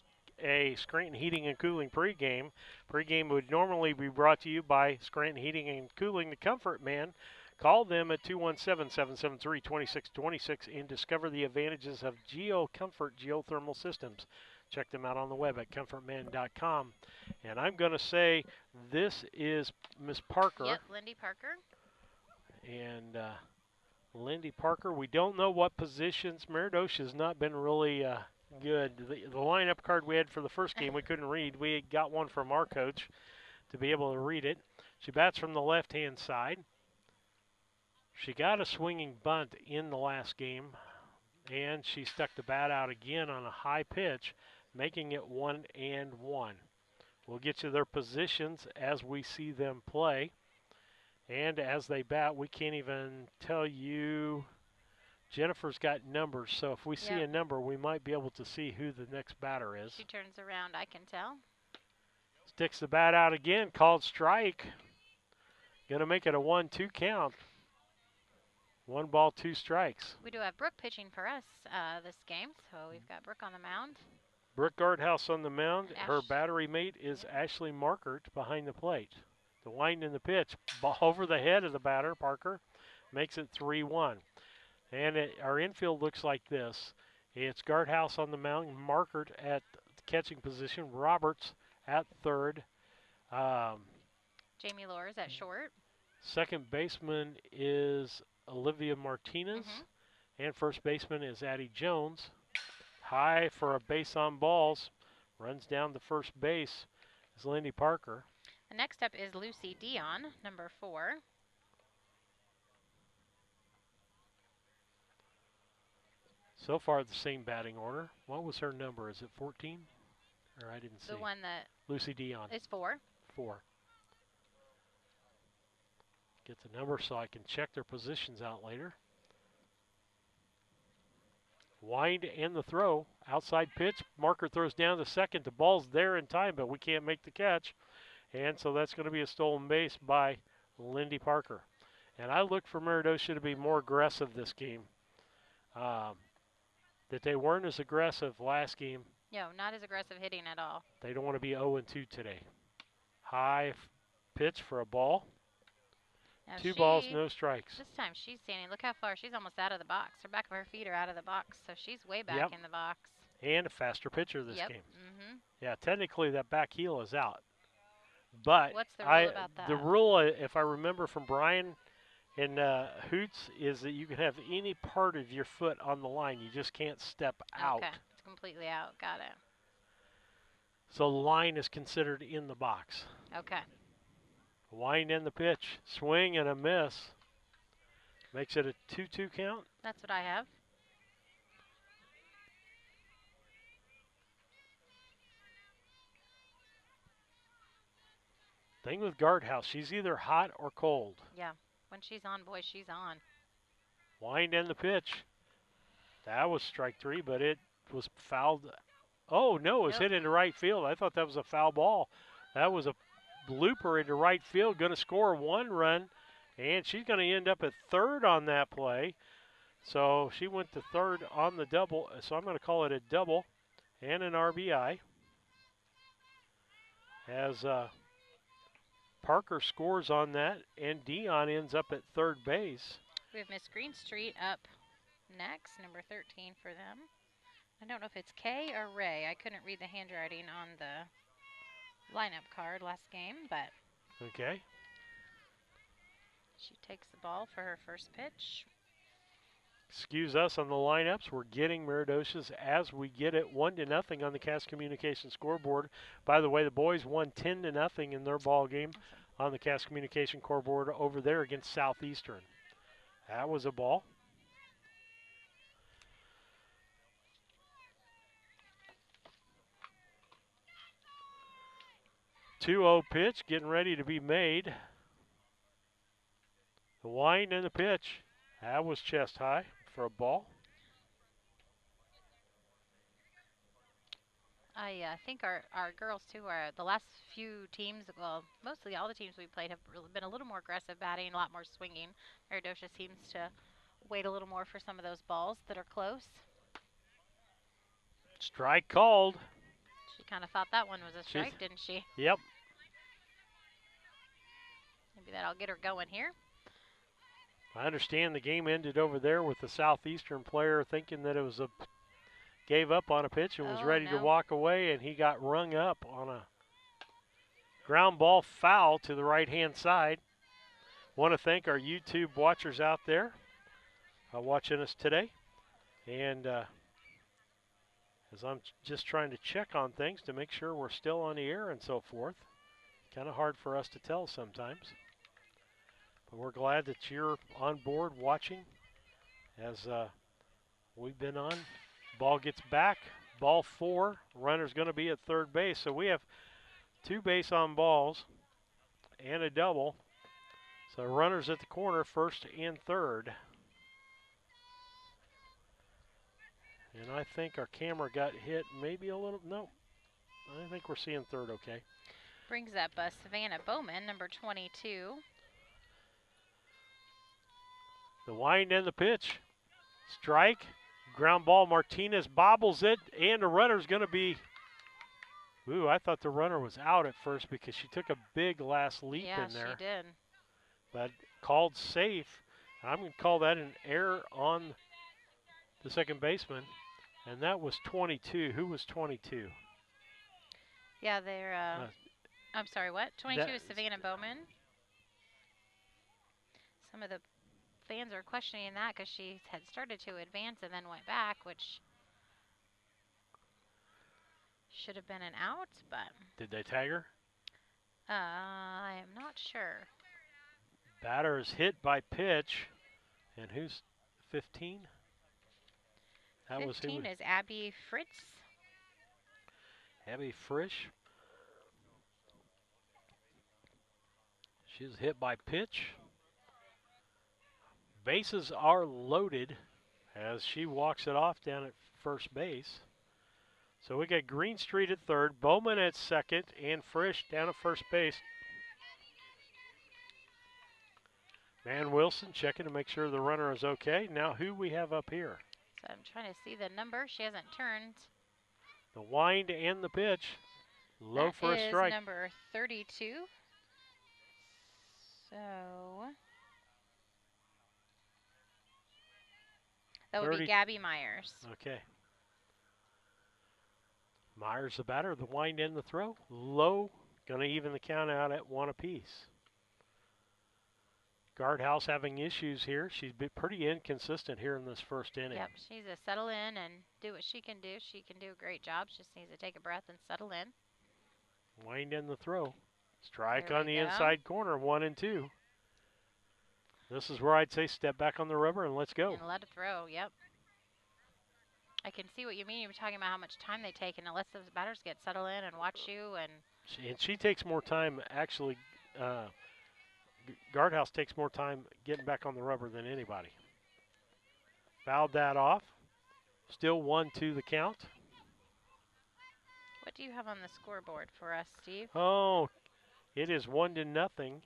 Scranton Heating and Cooling pregame. Pregame would normally be brought to you by Scranton Heating and Cooling, the Comfort Man. Call them at 217-773-2626 and discover the advantages of GeoComfort geothermal systems. Check them out on the web at comfortman.com. And I'm going to say this is Miss Parker. Yep, Lindy Parker. And Lindy Parker, we don't know what positions. Meredosia has not been really good. The lineup card we had for the first game we couldn't read. We got one from our coach to be able to read it. She bats from the left-hand side. She got a swinging bunt in the last game, and she stuck the bat out again on a high pitch, making it 1-1. We'll get you their positions as we see them play. And as they bat, we can't even tell you. Jennifer's got numbers, so if we see a number, we might be able to see who the next batter is. She turns around, I can tell. Sticks the bat out again, called strike. Going to make it a 1-2 count. 1 ball, 2 strikes. We do have Brooke pitching for us this game, so we've got Brooke on the mound. Brooke Guardhouse on the mound. Her battery mate is Ashley Markert behind the plate. The wind in the pitch, ball over the head of the batter, Parker, makes it 3-1. And our infield looks like this. It's Guardhouse on the mound, Markert at catching position, Roberts at third. Jamie Lors at short. Second baseman is Olivia Martinez, and first baseman is Addie Jones. High for a base on balls, runs down to first base is Lindy Parker. The next up is Lucy Dion, number 4. So far, the same batting order. What was her number? Is it 14? Or I didn't see. The one that Lucy Dion. is 4. 4. Get the number so I can check their positions out later. Wind and the throw. Outside pitch. Marker throws down to second. The ball's there in time, but we can't make the catch. And so that's going to be a stolen base by Lindy Parker. And I look for Meredosia to be more aggressive this game. That they weren't as aggressive last game. No, not as aggressive hitting at all. They don't want to be 0-2 today. High pitch for a ball. Now 2 balls, no strikes. This time she's standing. Look how far. She's almost out of the box. Her back of her feet are out of the box, so she's way back in the box. And a faster pitcher this game. Mm-hmm. Yeah, technically that back heel is out. But what's the rule about that? The rule, if I remember from Brian and Hoots, is that you can have any part of your foot on the line. You just can't step out. Okay, it's completely out. Got it. So the line is considered in the box. Okay. Wind in the pitch, swing and a miss. Makes it a 2-2 count. That's what I have. Thing with Guardhouse, she's either hot or cold. Yeah. When she's on, boy, she's on. Wind and the pitch. That was strike 3, but it was fouled. Oh, no, it was hit into right field. I thought that was a foul ball. That was a blooper into right field, going to score 1 run, and she's going to end up at third on that play. So she went to third on the double, so I'm going to call it a double and an RBI. As Parker scores on that, and Dion ends up at third base. We have Miss Greenstreet up next, number 13 for them. I don't know if it's Kay or Ray. I couldn't read the handwriting on the lineup card last game, but okay. She takes the ball for her first pitch. Excuse us on the lineups. We're getting Meredosia's as we get it 1-0 on the Cass Communication scoreboard. By the way, the boys won 10-0 in their ball game on the Cass Communication scoreboard over there against Southeastern. That was a ball. Two-0 pitch getting ready to be made. The wind and the pitch. That was chest high for a ball. I think our girls, too, are the last few teams, well, mostly all the teams we played have been a little more aggressive batting, a lot more swinging. Meredosia seems to wait a little more for some of those balls that are close. Strike called. She kind of thought that one was a strike, didn't she? Yep. Maybe that'll get her going here. I understand the game ended over there with the Southeastern player thinking that it was gave up on a pitch and was ready to walk away, and he got rung up on a ground ball foul to the right-hand side. Want to thank our YouTube watchers out there watching us today. And as I'm just trying to check on things to make sure we're still on the air and so forth, kind of hard for us to tell sometimes. But we're glad that you're on board watching as we've been on. Ball gets back, ball 4. Runner's going to be at third base. So we have 2 base on balls and a double. So runners at the corner, first and third. And I think our camera got hit maybe a little. No, I think we're seeing third okay. Brings up Savannah Bowman, number 22. The wind and the pitch. Strike. Ground ball. Martinez bobbles it. And the runner's going to be. Ooh, I thought the runner was out at first because she took a big last leap in there. Yeah, she did. But called safe. I'm going to call that an error on the second baseman. And that was 22. Who was 22? Yeah, they're. I'm sorry, what? 22 is Savannah Bowman. Some of the fans are questioning that because she had started to advance and then went back, which should have been an out, but. Did they tag her? I am not sure. Batter is hit by pitch. And who's 15? That 15 was who is Abby Fritz. Abby Frisch. She's hit by pitch. Bases are loaded as she walks it off down at first base. So we got Greenstreet at third, Bowman at second, and Frisch down at first base. Van Wilson checking to make sure the runner is okay. Now who we have up here? So I'm trying to see the number. She hasn't turned. The wind and the pitch. Low for a strike. That is number 32. So that would be Gabby Myers. Okay. Myers the batter, the wind and the throw. Low, going to even the count out at 1 apiece. Guardhouse having issues here. She's been pretty inconsistent here in this first inning. Yep, she needs to settle in and do what she can do. She can do a great job. She just needs to take a breath and settle in. Wind and the throw. Strike on the inside corner, 1 and 2. This is where I'd say step back on the rubber and let's go. And let it throw, yep. I can see what you mean. You were talking about how much time they take, and it lets those batters get settled in and watch you. And she takes more time actually Guardhouse takes more time getting back on the rubber than anybody. Fouled that off. Still 1-2 the count. What do you have on the scoreboard for us, Steve? Oh, it is 1-0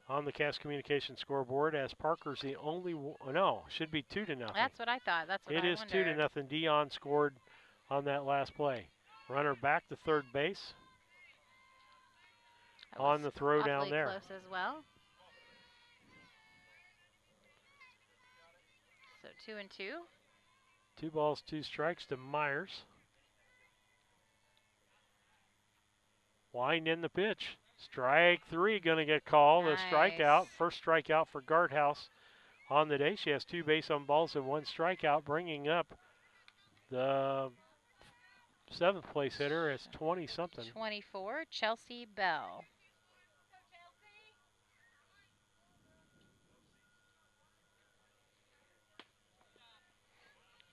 on the Cass Communication scoreboard as Parker's the only no, should be 2-0. That's what I thought. That's what it I is wondered. 2-0. Dion scored on that last play. Runner back to third base on the throw down there. Close as well. So 2-2. 2 balls, 2 strikes to Myers. Wind in the pitch. Strike 3 going to get called. Nice. A strikeout. First strikeout for Guardhouse on the day. She has 2 base on balls and 1 strikeout, bringing up the 7th place hitter as 20-something. 24, Chelsea Bell.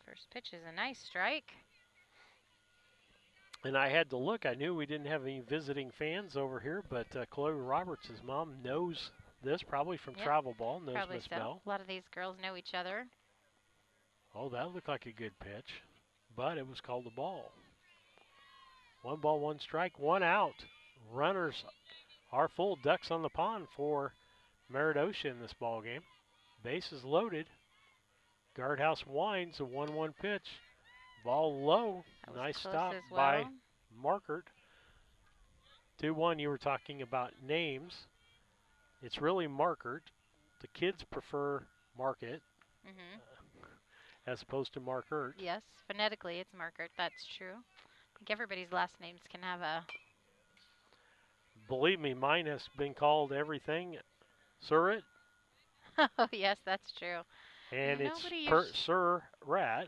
First pitch is a nice strike. And I had to look. I knew we didn't have any visiting fans over here, but Chloe Roberts' mom knows this, probably from Travel Ball, knows Probably Miss so. Bell. A lot of these girls know each other. Oh, that looked like a good pitch, but it was called a ball. 1 ball, 1 strike, 1 out. Runners are full. Ducks on the pond for Meredosia in this ball game. Bases loaded. Guardhouse winds a 1-1 pitch. Ball low. Nice stop by Markert. 2-1, you were talking about names. It's really Markert. The kids prefer Market as opposed to Markert. Yes, phonetically it's Markert. That's true. I think everybody's last names can have a... Believe me, mine has been called everything. Surratt. Oh, yes, that's true. And Nobody it's Sir Rat.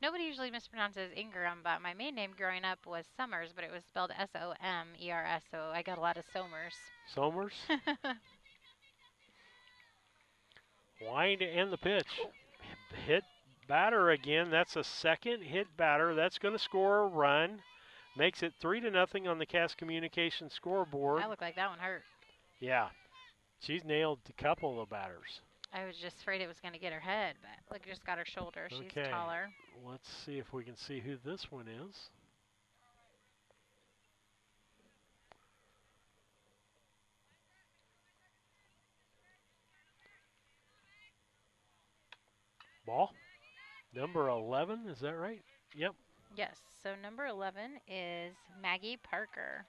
Nobody usually mispronounces Ingram, but my main name growing up was Summers, but it was spelled S-O-M-E-R-S, so I got a lot of Somers. Somers. Wind and the pitch. Hit batter again. That's a second hit batter. That's going to score a run. Makes it 3-0 on the Cass Communication scoreboard. That looked like that one hurt. Yeah. She's nailed a couple of batters. I was just afraid it was going to get her head, but look, just got her shoulder. She's taller. Let's see if we can see who this one is. Ball. Number 11, is that right? Yep. Yes, so number 11 is Maggie Parker.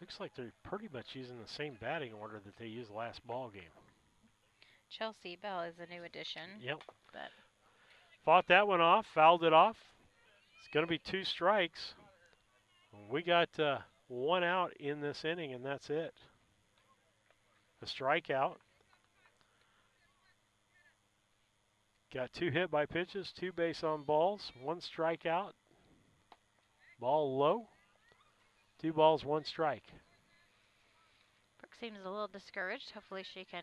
Looks like they're pretty much using the same batting order that they used last ball game. Chelsea Bell is a new addition. Yep. But fought that one off, fouled it off. It's going to be 2 strikes. We got 1 out in this inning, and that's it. A strikeout. Got 2 hit by pitches, 2 base on balls, 1 strikeout. Ball low. 2 balls, 1 strike. Brooke seems a little discouraged. Hopefully she can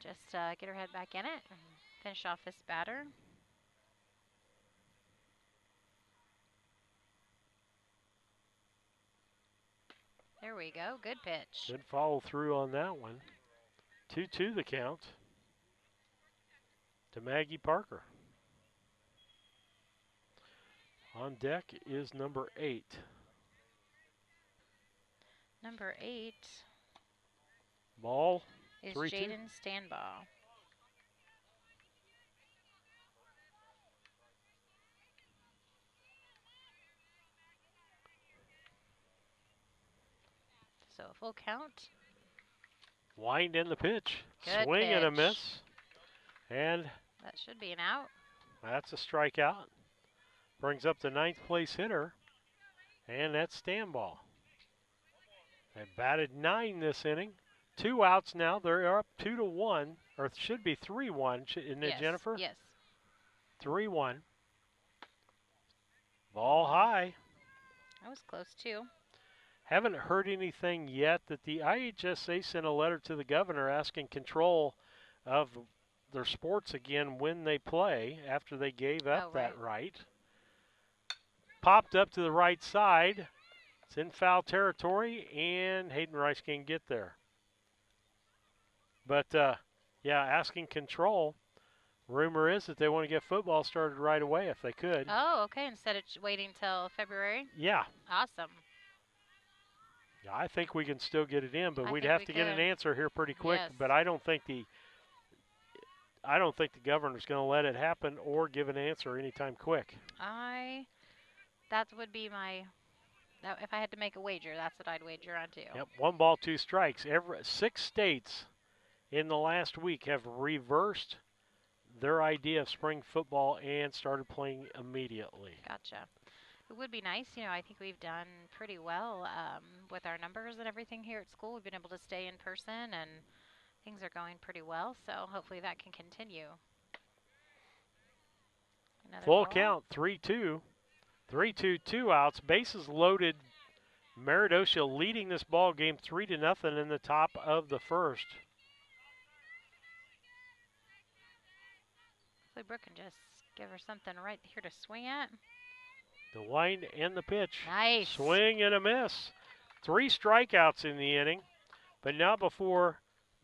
just get her head back in it and finish off this batter. There we go. Good pitch. Good follow through on that one. 2-2 the count to Maggie Parker. On deck is number 8. Number 8 ball is 3-2. Jaden Stanbaugh. So a full count. Wind in the pitch. Good Swing and a pitch. miss. And that should be an out. That's a strikeout. Brings up the 9th place hitter. And that's Stanbaugh. They batted 9 this inning. 2 outs now. They're up 2-1, or it should be 3-1, isn't it, Jennifer? Yes. 3-1. Ball high. That was close too. Haven't heard anything yet that the IHSA sent a letter to the governor asking control of their sports again when they play after they gave up that right. Popped up to the right side. It's in foul territory, and Hayden Rice can get there. But, yeah, asking control. Rumor is that they want to get football started right away if they could. Oh, okay, instead of waiting till February? Yeah. Awesome. Yeah, I think we can still get it in, but I we'd think have we to get an could. answer here pretty quick. Yes. But I don't think the governor's going to let it happen or give an answer anytime quick. That would be if I had to make a wager, that's what I'd wager on too. Yep, 1 ball, 2 strikes. 6 states in the last week have reversed their idea of spring football and started playing immediately. Gotcha. It would be nice. I think we've done pretty well with our numbers and everything here at school. We've been able to stay in person, and things are going pretty well, so hopefully that can continue. Full count, 3-2. 3-2, 2 outs. Bases loaded. Meredosia leading this ball game 3-0 in the top of the first. Hopefully Brooke can just give her something right here to swing at. The wind and the pitch. Nice. Swing and a miss. 3 strikeouts in the inning, but now before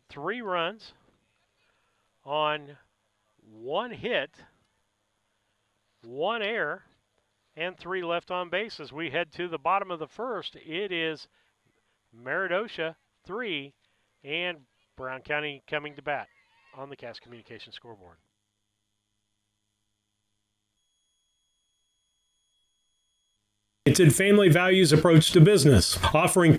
3 runs on 1 hit, 1 error, and 3 left on base. As we head to the bottom of the first, it is Meredosia 3 and Brown County coming to bat on the Cass Communications scoreboard. It's a family values approach to business, offering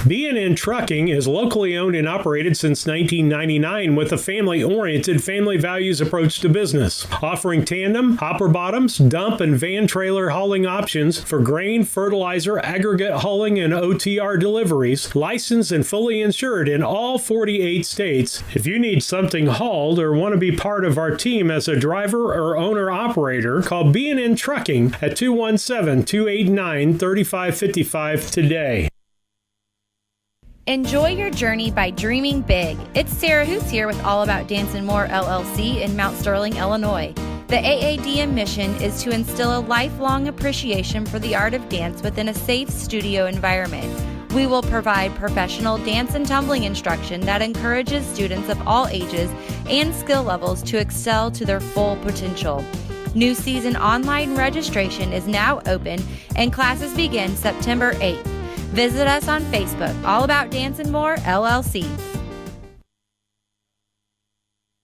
B&N Trucking is locally owned and operated since 1999 with a family-oriented, family values approach to business, offering tandem, hopper bottoms, dump, and van trailer hauling options for grain, fertilizer, aggregate hauling, and OTR deliveries, licensed and fully insured in all 48 states. If you need something hauled or want to be part of our team as a driver or owner-operator, call B&N Trucking at 217-289-3555 today. Enjoy your journey by dreaming big. It's Sarah Hoots here with All About Dance and More LLC in Mount Sterling, Illinois. The AADM mission is to instill a lifelong appreciation for the art of dance within a safe studio environment. We will provide professional dance and tumbling instruction that encourages students of all ages and skill levels to excel to their full potential. New season online registration is now open and classes begin September 8th. Visit us on Facebook, All About Dance and More, LLC.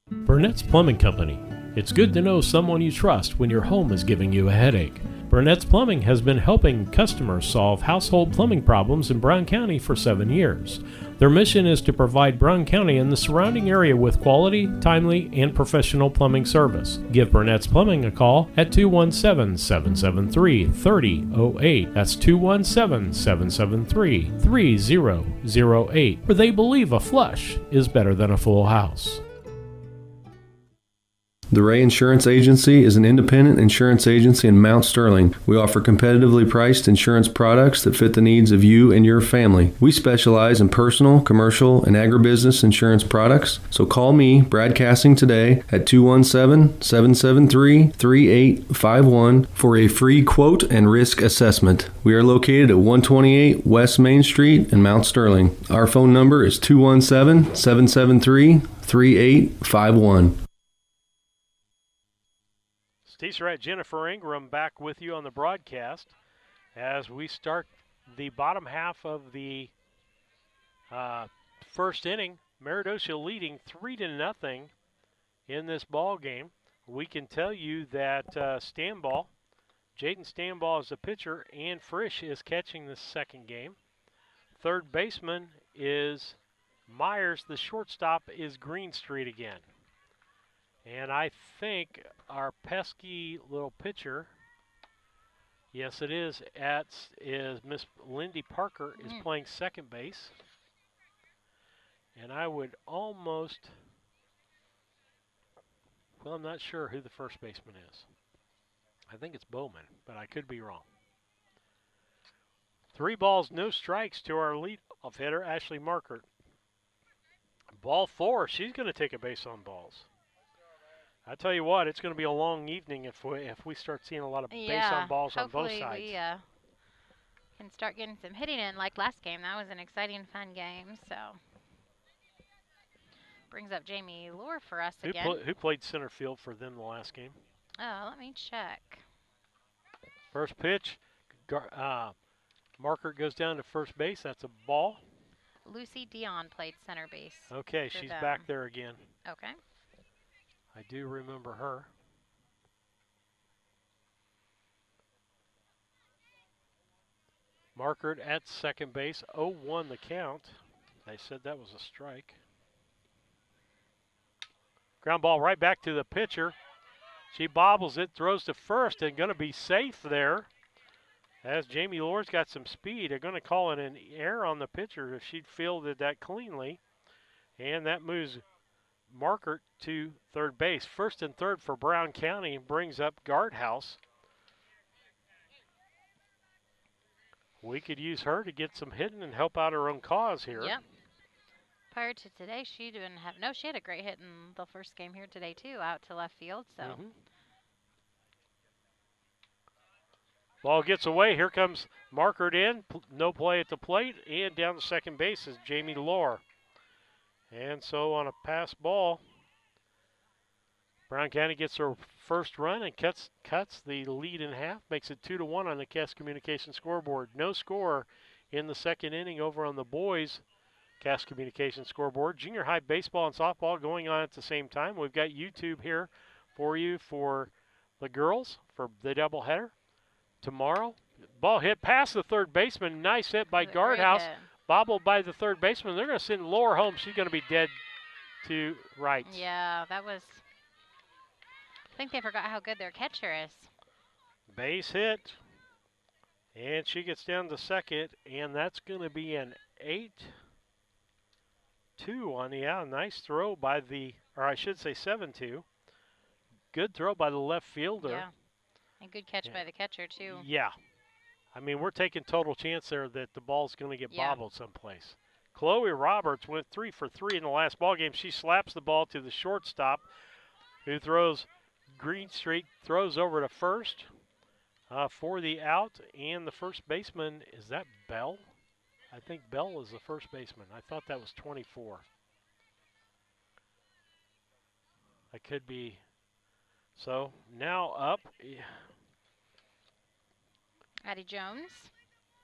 Burnett's Plumbing Company. It's good to know someone you trust when your home is giving you a headache. Burnett's Plumbing has been helping customers solve household plumbing problems in Brown County for 7 years. Their mission is to provide Brown County and the surrounding area with quality, timely, and professional plumbing service. Give Burnett's Plumbing a call at 217-773-3008. That's 217-773-3008, where they believe a flush is better than a full house. The Ray Insurance Agency is an independent insurance agency in Mount Sterling. We offer competitively priced insurance products that fit the needs of you and your family. We specialize in personal, commercial, and agribusiness insurance products. So call me, Brad Cassing, today at 217-773-3851 for a free quote and risk assessment. We are located at 128 West Main Street in Mount Sterling. Our phone number is 217-773-3851. Teacher Jennifer Ingram back with you on the broadcast as we start the bottom half of the first inning. Meredosia leading 3-0 in this ball game. We can tell you that Jaden Stanball is the pitcher and Frisch is catching the second game. Third baseman is Myers. The shortstop is Greenstreet again. And I think our pesky little pitcher, yes it is Miss Lindy Parker is playing second base. And I would almost, well, I'm not sure who the first baseman is. I think it's Bowman, but I could be wrong. 3 balls, no strikes to our leadoff hitter, Ashley Markert. Ball 4, she's going to take a base on balls. I tell you what, it's going to be a long evening if we start seeing a lot of base on balls on both sides. Hopefully we can start getting some hitting in like last game. That was an exciting, fun game. So brings up Jamie Lohr for us again. Who played center field for them the last game? Oh, let me check. First pitch, Marker goes down to first base. That's a ball. Lucy Dion played center base. Okay, she's back there again. Okay. I do remember her. Marker at second base, 0-1 the count. They said that was a strike. Ground ball right back to the pitcher. She bobbles it, throws to first, and going to be safe there. As Jamie Lohr's got some speed, they're going to call it an error on the pitcher if she'd fielded that cleanly. And that moves Marker to third base. First and third for Brown County brings up Guardhouse. We could use her to get some hitting and help out her own cause here. Yep. Prior to today, she didn't have, no, she had a great hit in the first game here today too, out to left field, so. Ball gets away, here comes Markert in, no play at the plate, and down to second base is Jamie Lohr. And so on a pass ball, Brown County gets her first run and cuts the lead in half, makes it 2-1 on the Cass Communication scoreboard. No score in the second inning over on the boys' Cass Communication scoreboard. Junior high baseball and softball going on at the same time. We've got YouTube here for you for the girls for the doubleheader tomorrow. Ball hit past the third baseman. Nice hit by Guardhouse. Bobbled by the third baseman. They're going to send Lohr home. She's going to be dead to right. Yeah, that was. I think they forgot how good their catcher is. Base hit. And she gets down to second, and that's going to be an 8-2 on the out. Nice throw by the, or I should say 7-2. Good throw by the left fielder. Yeah, and good catch by the catcher, too. Yeah. I mean, we're taking total chance there that the ball's going to get bobbled someplace. Chloe Roberts went 3 for 3 in the last ball game. She slaps the ball to the shortstop, who throws Greenstreet, throws over to first for the out. And the first baseman, is that Bell? I think Bell is the first baseman. I thought that was 24. I could be. So now up. Addie Jones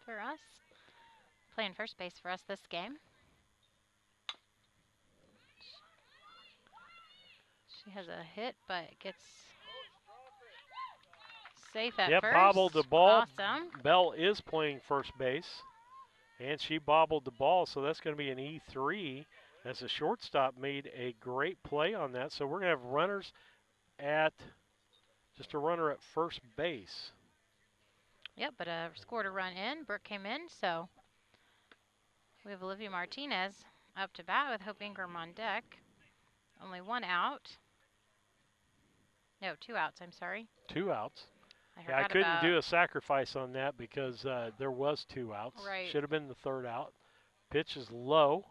for us, playing first base for us this game. She has a hit, but gets safe at first. Yep, bobbled the ball. Awesome. Bell is playing first base, and she bobbled the ball, so that's going to be an E3. As the shortstop made a great play on that. So we're going to have runners at, just a runner at first base. Yep, but scored a run in. Brooke came in, so we have Olivia Martinez up to bat with Hope Ingram on deck. Only one out. No, 2 outs, I'm sorry. 2 outs. I couldn't do a sacrifice on that because there was 2 outs. Right. Should have been the third out. Pitch is low.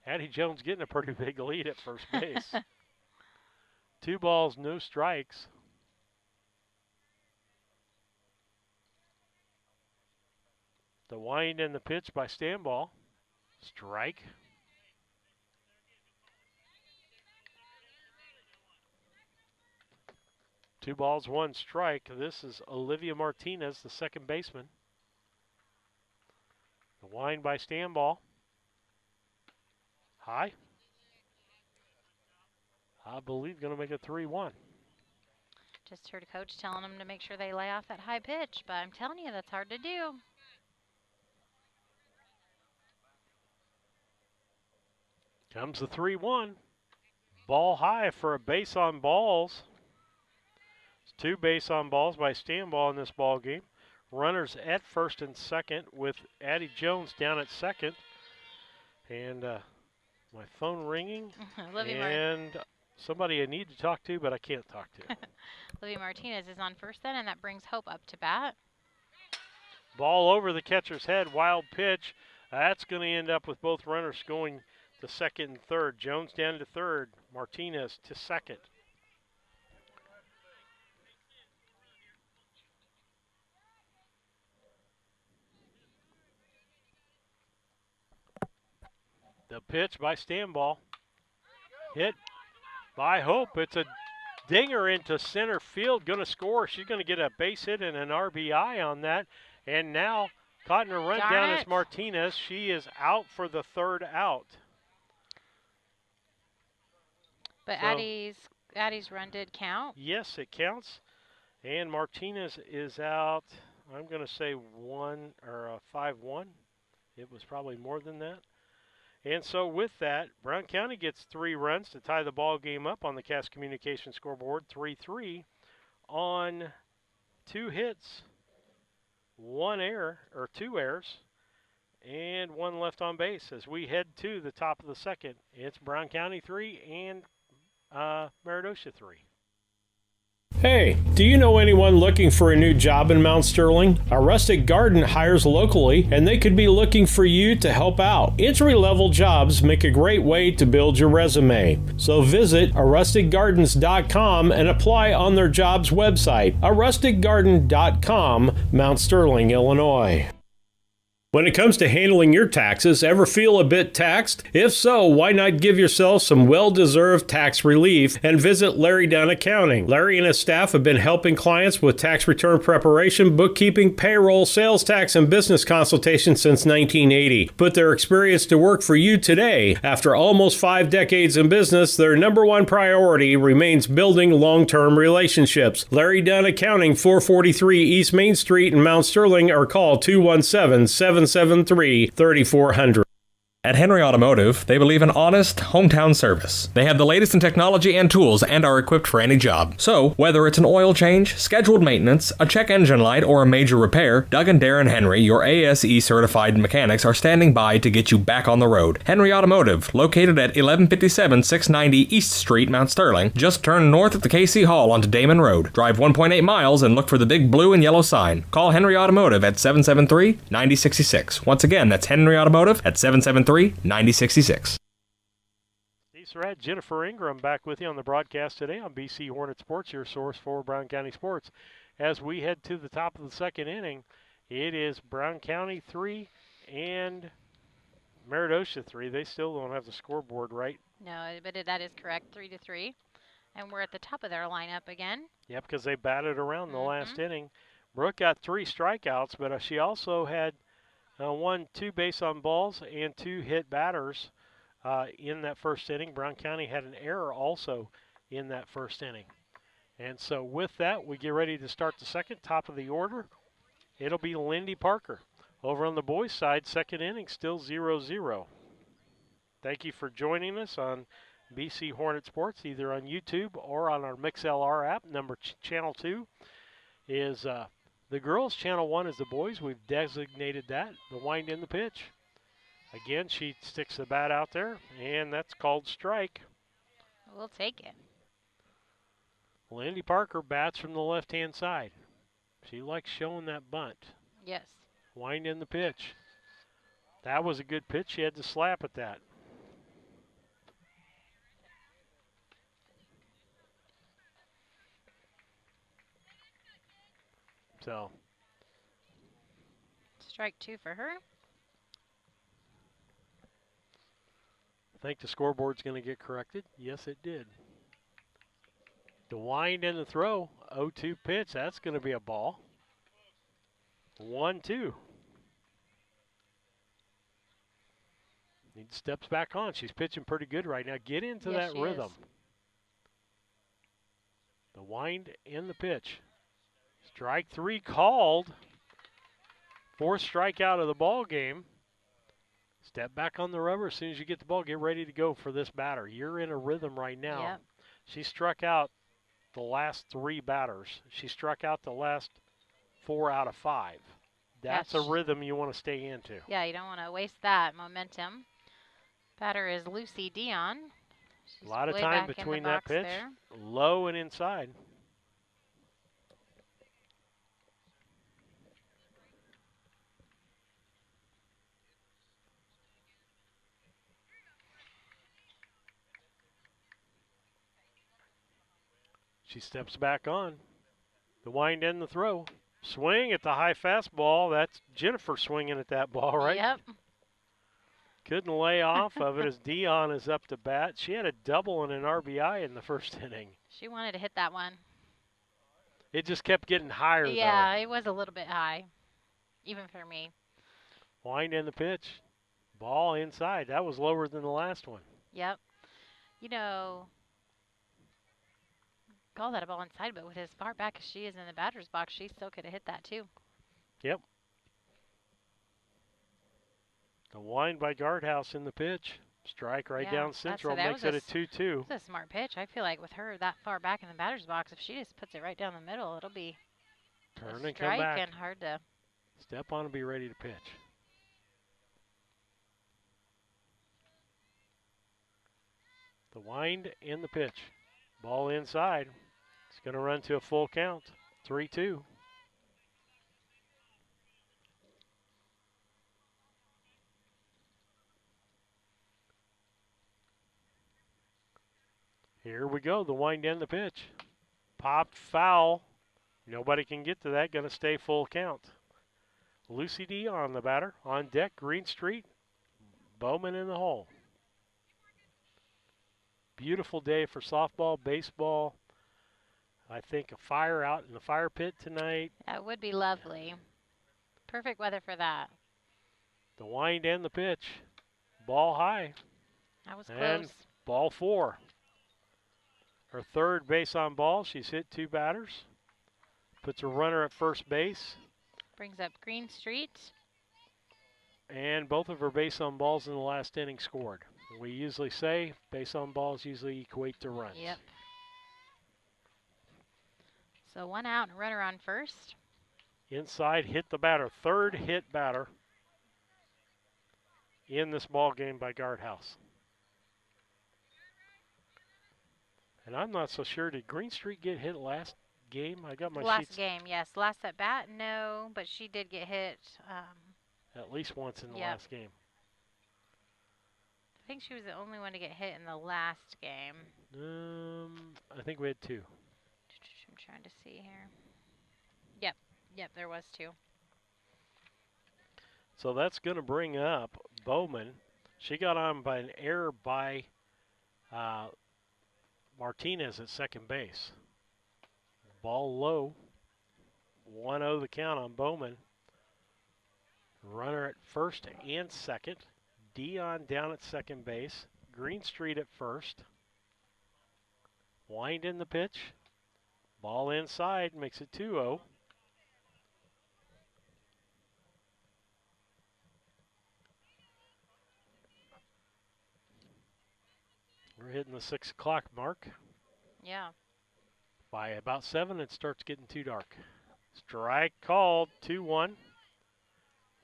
Addie Jones getting a pretty big lead at first base. 2 balls, no strikes. The wind and the pitch by Stanball. Strike. Two balls, 1 strike. This is Olivia Martinez, the second baseman. The wind by Stanball. High. I believe going to make it 3-1. Just heard a coach telling them to make sure they lay off that high pitch, but I'm telling you, that's hard to do. Comes the 3-1. Ball high for a base on balls. It's 2 base on balls by Stanball in this ball game. Runners at first and second with Addie Jones down at second. And my phone ringing. And somebody I need to talk to, but I can't talk to. Olivia Martinez is on first then, and that brings Hope up to bat. Ball over the catcher's head, wild pitch. That's going to end up with both runners going to second and third. Jones down to third, Martinez to second. The pitch by Stanball. Hit by Hope. It's a dinger into center field. Going to score. She's going to get a base hit and an RBI on that. And now caught in a run down is Martinez. She is out for the third out. But so, Addie's run did count. Yes, it counts. And Martinez is out, I'm going to say 5-1. It was probably more than that. And so with that, Brown County gets 3 runs to tie the ball game up on the Cass Communication scoreboard, 3-3 on 2 hits, 2 errors, and 1 left on base as we head to the top of the second. It's Brown County 3 and Meredosia 3. Hey, do you know anyone looking for a new job in Mount Sterling? A Rustic Garden hires locally, and they could be looking for you to help out. Entry-level jobs make a great way to build your resume. So visit arusticgardens.com and apply on their jobs website, arusticgarden.com, Mount Sterling, Illinois. When it comes to handling your taxes, ever feel a bit taxed? If so, why not give yourself some well-deserved tax relief and visit Larry Dunn Accounting. Larry and his staff have been helping clients with tax return preparation, bookkeeping, payroll, sales tax, and business consultation since 1980. Put their experience to work for you today. After almost 5 decades in business, their number one priority remains building long-term relationships. Larry Dunn Accounting, 443 East Main Street in Mount Sterling, or call 217-773-3400. At Henry Automotive, they believe in honest, hometown service. They have the latest in technology and tools and are equipped for any job. So, whether it's an oil change, scheduled maintenance, a check engine light, or a major repair, Doug and Darren Henry, your ASE certified mechanics, are standing by to get you back on the road. Henry Automotive, located at 1157 690 East Street, Mount Sterling. Just turn north at the KC Hall onto Damon Road. Drive 1.8 miles and look for the big blue and yellow sign. Call Henry Automotive at 773-9066. Once again, that's Henry Automotive at 773-9066. Steve Surratt, Jennifer Ingram back with you on the broadcast today on BC Hornet Sports, your source for Brown County sports. As we head to the top of the second inning, it is Brown County 3 and Meredosia 3. They still don't have the scoreboard right. No, but that is correct, 3-3. And we're at the top of their lineup again. Yep, because they batted around the last inning. Brooke got 3 strikeouts, but she also had 2 base on balls and 2 hit batters in that first inning. Brown County had an error also in that first inning. And so with that, we get ready to start the second, top of the order. It'll be Lindy Parker. Over on the boys' side, second inning, still 0-0. Thank you for joining us on BC Hornet Sports, either on YouTube or on our MixLR app. Channel 2 is the girls. Channel 1 is the boys. We've designated that. The wind in the pitch. Again, she sticks the bat out there, and that's called strike. We'll take it. Lindy Parker bats from the left-hand side. She likes showing that bunt. Yes. Wind in the pitch. That was a good pitch. She had to slap at that. So, strike 2 for her. I think the scoreboard's going to get corrected. Yes, it did. The wind and the throw, 0-2 pitch. That's going to be a ball. 1-2. Needs steps back on. She's pitching pretty good right now. Get into that rhythm. The wind and the pitch. Strike 3 called. 4th strikeout of the ball game. Step back on the rubber as soon as you get the ball. Get ready to go for this batter. You're in a rhythm right now. Yep. She struck out the last 3 batters. She struck out the last 4 out of 5. That's a rhythm you want to stay into. Yeah, you don't want to waste that momentum. Batter is Lucy Dion. She's a lot of time between that pitch. There. Low and inside. She steps back on. The wind and the throw. Swing at the high fastball. That's Jennifer swinging at that ball, right? Yep. Couldn't lay off of it as Dion is up to bat. She had a double and an RBI in the first inning. She wanted to hit that one. It just kept getting higher, Yeah, though. it was a little bit high, even for me. Wind in the pitch. Ball inside. That was lower than the last one. Yep. You know, call that a ball inside, but with as far back as she is in the batter's box, she still could have hit that too. Yep. The wind by Guardhouse in the pitch. Strike right down central makes it a 2-2. That's a smart pitch. I feel like with her that far back in the batter's box, if she just puts it right down the middle, it'll be turn a and come back. and hard to step on and be ready to pitch. The wind and the pitch. Ball inside. It's going to run to a full count. 3-2. Here we go, the wind and the pitch. Popped foul. Nobody can get to that, going to stay full count. Lucy D on the batter. On deck, Green Street. Bowman in the hole. Beautiful day for softball, baseball. I think a fire out in the fire pit tonight. That would be lovely. Perfect weather for that. The wind and the pitch. Ball high. That was close. And ball 4. Her third base on ball. She's hit 2 batters. Puts a runner at first base. Brings up Green Street. And both of her base on balls in the last inning scored. We usually say base on balls usually equate to runs. Yep. So 1 out and runner on first. Inside, hit the batter. Third hit batter in this ball game by Guardhouse. And I'm not so sure. Did Green Street get hit last game? I got my last sheets. Game, yes. Last at bat, no, but she did get hit. At least once in the last game. I think she was the only one to get hit in the last game. I think we had 2. I'm trying to see here. Yep, there was 2. So that's going to bring up Bowman. She got on by an error by Martinez at second base. Ball low. 1-0 the count on Bowman. Runner at first and second. Dion down at second base. Green Street at first. Wind in the pitch. Ball inside makes it 2-0. We're hitting the 6 o'clock mark. Yeah. By about 7, it starts getting too dark. Strike called, 2-1.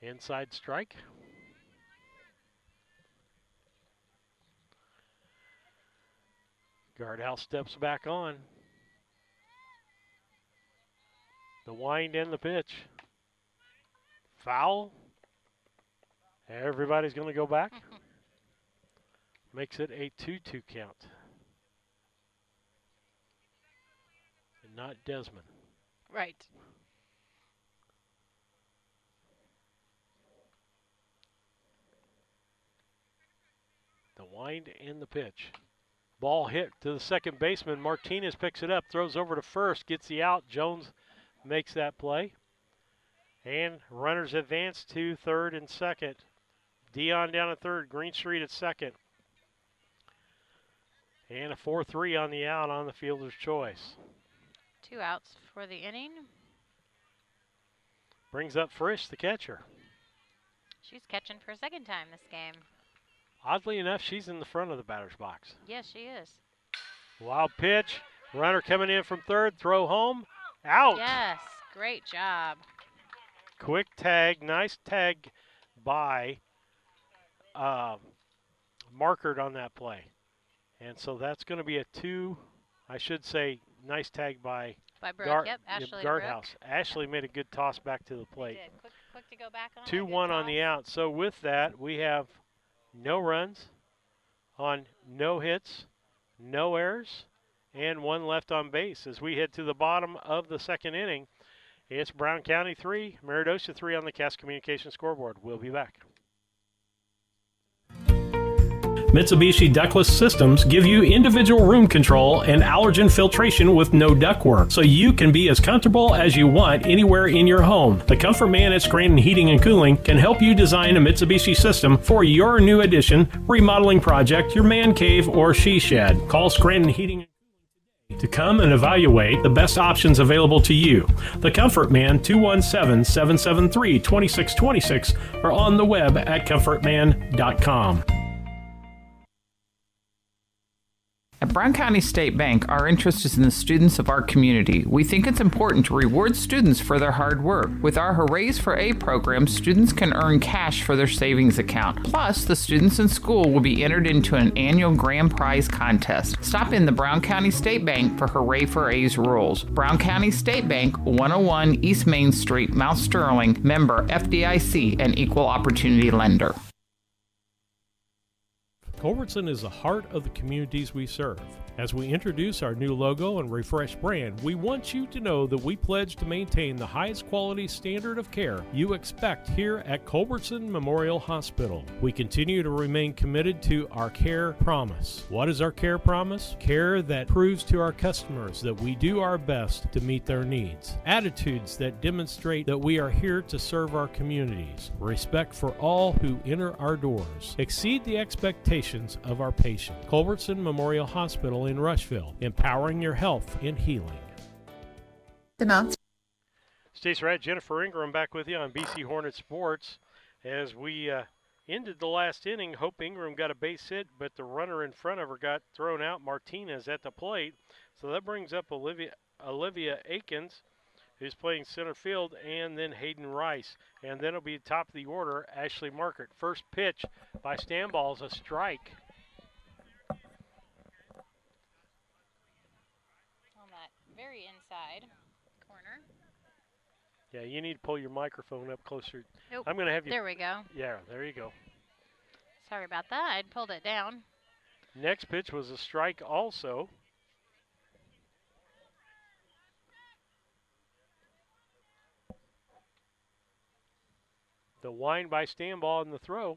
Inside strike. Guardhouse steps back on. The wind and the pitch. Foul. Everybody's going to go back. Makes it a 2-2 count. And not Desmond. Right. The wind and the pitch. Ball hit to the second baseman. Martinez picks it up, throws over to first, gets the out. Jones makes that play. And runners advance to third and second. Dion down at third, Green Street at second. And a 4-3 on the out on the fielder's choice. 2 outs for the inning. Brings up Frisch, the catcher. She's catching for a second time this game. Oddly enough, she's in the front of the batter's box. Yes, she is. Wild pitch. Runner coming in from third. Throw home. Out. Yes, great job. Quick tag. Nice tag by Markert on that play. And so that's going to be a 2. I should say nice tag by Brooke. Ashley Guardhouse. Ashley made a good toss back to the plate. She did. Quick to go back on. 2-1 on the out. So with that, we have no runs on no hits, no errors, and 1 left on base. As we head to the bottom of the second inning, it's Brown County 3, Meredosia 3 on the Cass Communications scoreboard. We'll be back. Mitsubishi ductless systems give you individual room control and allergen filtration with no ductwork, so you can be as comfortable as you want anywhere in your home. The Comfort Man at Scranton Heating and Cooling can help you design a Mitsubishi system for your new addition, remodeling project, your man cave, or she shed. Call Scranton Heating and Cooling to come and evaluate the best options available to you. The Comfort Man, 217-773-2626, or on the web at comfortman.com. At Brown County State Bank, our interest is in the students of our community. We think it's important to reward students for their hard work. With our Hoorays for A program, students can earn cash for their savings account. Plus, the students in school will be entered into an annual grand prize contest. Stop in the Brown County State Bank for Hooray for A's rules. Brown County State Bank, 101 East Main Street, Mount Sterling, member FDIC, and equal opportunity lender. Culbertson is the heart of the communities we serve. As we introduce our new logo and refreshed brand, we want you to know that we pledge to maintain the highest quality standard of care you expect here at Culbertson Memorial Hospital. We continue to remain committed to our care promise. What is our care promise? Care that proves to our customers that we do our best to meet their needs. Attitudes that demonstrate that we are here to serve our communities. Respect for all who enter our doors. Exceed the expectations of our patient. Culbertson Memorial Hospital in Rushville, empowering your health and healing. The Mount Stacy Wright, Jennifer Ingram back with you on BC Hornet Sports. As we ended the last inning, Hope Ingram got a base hit, but the runner in front of her got thrown out. Martinez at the plate. So that brings up Olivia Akins, who's playing center field, and then Hayden Rice. And then it'll be top of the order, Ashley Margaret. First pitch by Stanball is a strike. Very inside corner. Yeah, you need to pull your microphone up closer. Nope. I'm going to have you. There we go. Yeah, there you go. Sorry about that. I'd pulled it down. Next pitch was a strike also. The wind by Stanball in the throw.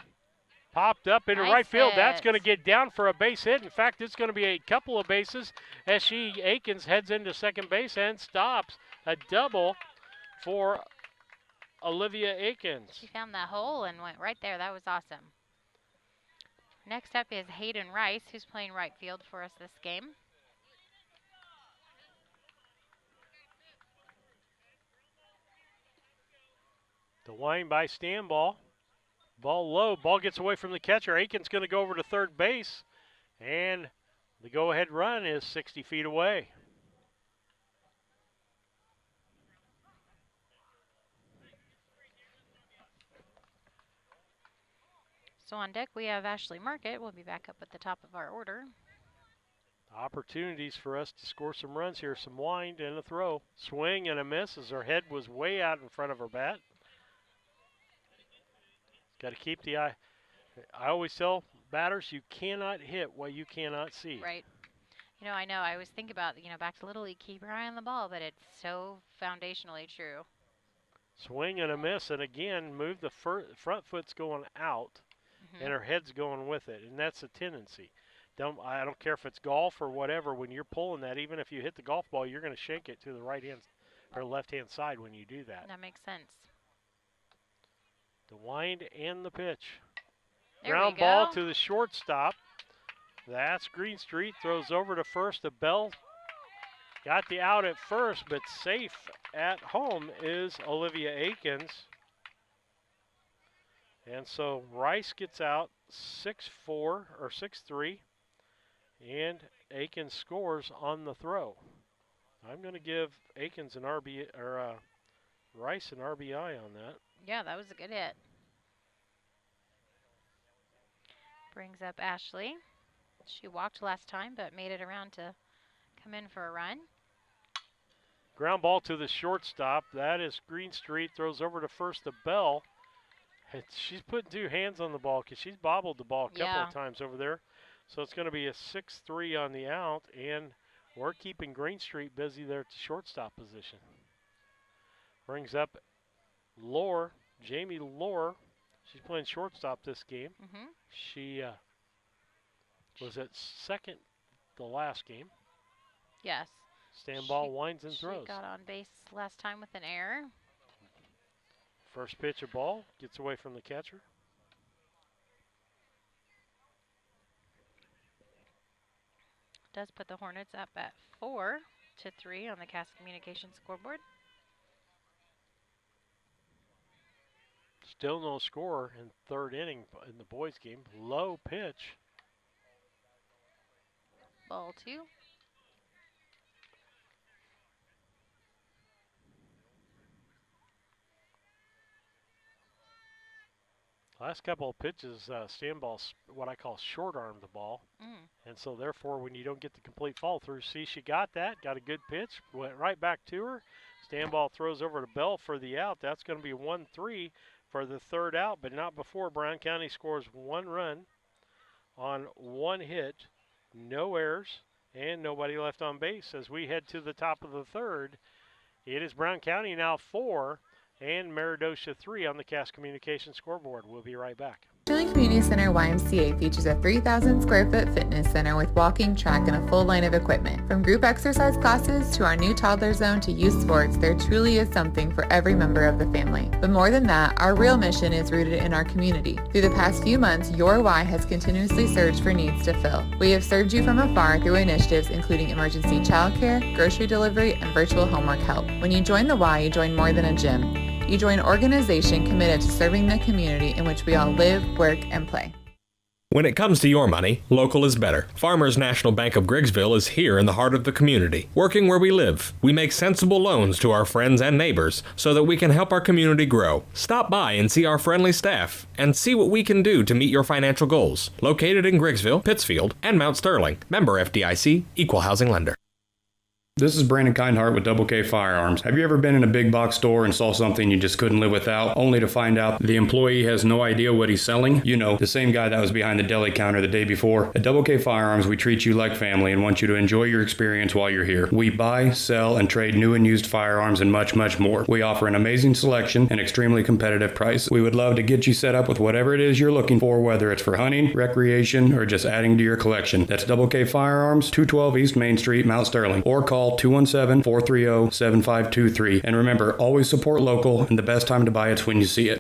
Popped up into right field. That's going to get down for a base hit. In fact, it's going to be a couple of bases as Akins heads into second base and stops. A double for Olivia Akins. She found that hole and went right there. That was awesome. Next up is Hayden Rice, who's playing right field for us this game. The wind by Stanball. Ball low. Ball gets away from the catcher. Akins going to go over to third base. And the go-ahead run is 60 feet away. So on deck we have Ashley Market. We'll be back up at the top of our order. Opportunities for us to score some runs here. Some wind and a throw. Swing and a miss as her head was way out in front of her bat. Got to keep the eye. I always tell batters, you cannot hit what you cannot see. Right. You know, I know. I always think about, back to Little League, keep your eye on the ball, but it's so foundationally true. Swing and a miss, and again, move the front foot's going out, and her head's going with it, and that's a tendency. I don't care if it's golf or whatever. When you're pulling that, even if you hit the golf ball, you're going to shank it to the right hand or left hand side when you do that. That makes sense. The wind and the pitch. There Ground ball to the shortstop. That's Greenstreet. Throws over to first. The Bell got the out at first, but safe at home is Olivia Akins. And so Rice gets out 6-4 or 6-3, and Akins scores on the throw. I'm going to give Akins an Rice an RBI on that. Yeah, that was a good hit. Brings up Ashley. She walked last time, but made it around to come in for a run. Ground ball to the shortstop. That is Greenstreet. Throws over to first to Bell. She's putting two hands on the ball because she's bobbled the ball a couple of times over there. So it's going to be a 6-3 on the out, and we're keeping Greenstreet busy there at the shortstop position. Brings up Jamie Lohr. She's playing shortstop this game. She Was it second the last game? Yes. Stand ball winds and She throws. got on base last time with an error. First pitch of ball gets away from the catcher. Does put the Hornets up at 4-3 on the Cass Communications scoreboard. Still no score in third inning in the boys game. Low pitch. Ball 2. Last couple of pitches, stand balls, what I call short arm the ball. And so therefore when you don't get the complete follow through, see she got that, got a good pitch, went right back to her. Stand ball throws over to Bell for the out. That's going to be 1-3 for the third out, but not before Brown County scores 1 run on 1 hit, no errors, and nobody left on base as we head to the top of the third. It is Brown County now 4 and Meredosia 3 on the Cass Communications scoreboard. We'll be right back. Sterling Community Center YMCA features a 3,000 square foot fitness center with walking track and a full line of equipment. From group exercise classes to our new toddler zone to youth sports, there truly is something for every member of the family. But more than that, our real mission is rooted in our community. Through the past few months, your Y has continuously searched for needs to fill. We have served you from afar through initiatives including emergency childcare, grocery delivery, and virtual homework help. When you join the Y, you join more than a gym. You join an organization committed to serving the community in which we all live, work, and play. When it comes to your money, local is better. Farmers National Bank of Griggsville is here in the heart of the community, working where we live. We make sensible loans to our friends and neighbors so that we can help our community grow. Stop by and see our friendly staff and see what we can do to meet your financial goals. Located in Griggsville, Pittsfield, and Mount Sterling. Member FDIC, Equal Housing Lender. This is Brandon Kindhart with Double K Firearms. Have you ever been in a big box store and saw something you just couldn't live without, only to find out the employee has no idea what he's selling? You know, the same guy that was behind the deli counter the day before. At Double K Firearms, we treat you like family and want you to enjoy your experience while you're here. We buy, sell, and trade new and used firearms and much, much more. We offer an amazing selection and extremely competitive price. We would love to get you set up with whatever it is you're looking for, whether it's for hunting, recreation, or just adding to your collection. That's Double K Firearms, 212 East Main Street, Mount Sterling, or call 217-430-7523. And remember, always support local, and the best time to buy it's when you see it.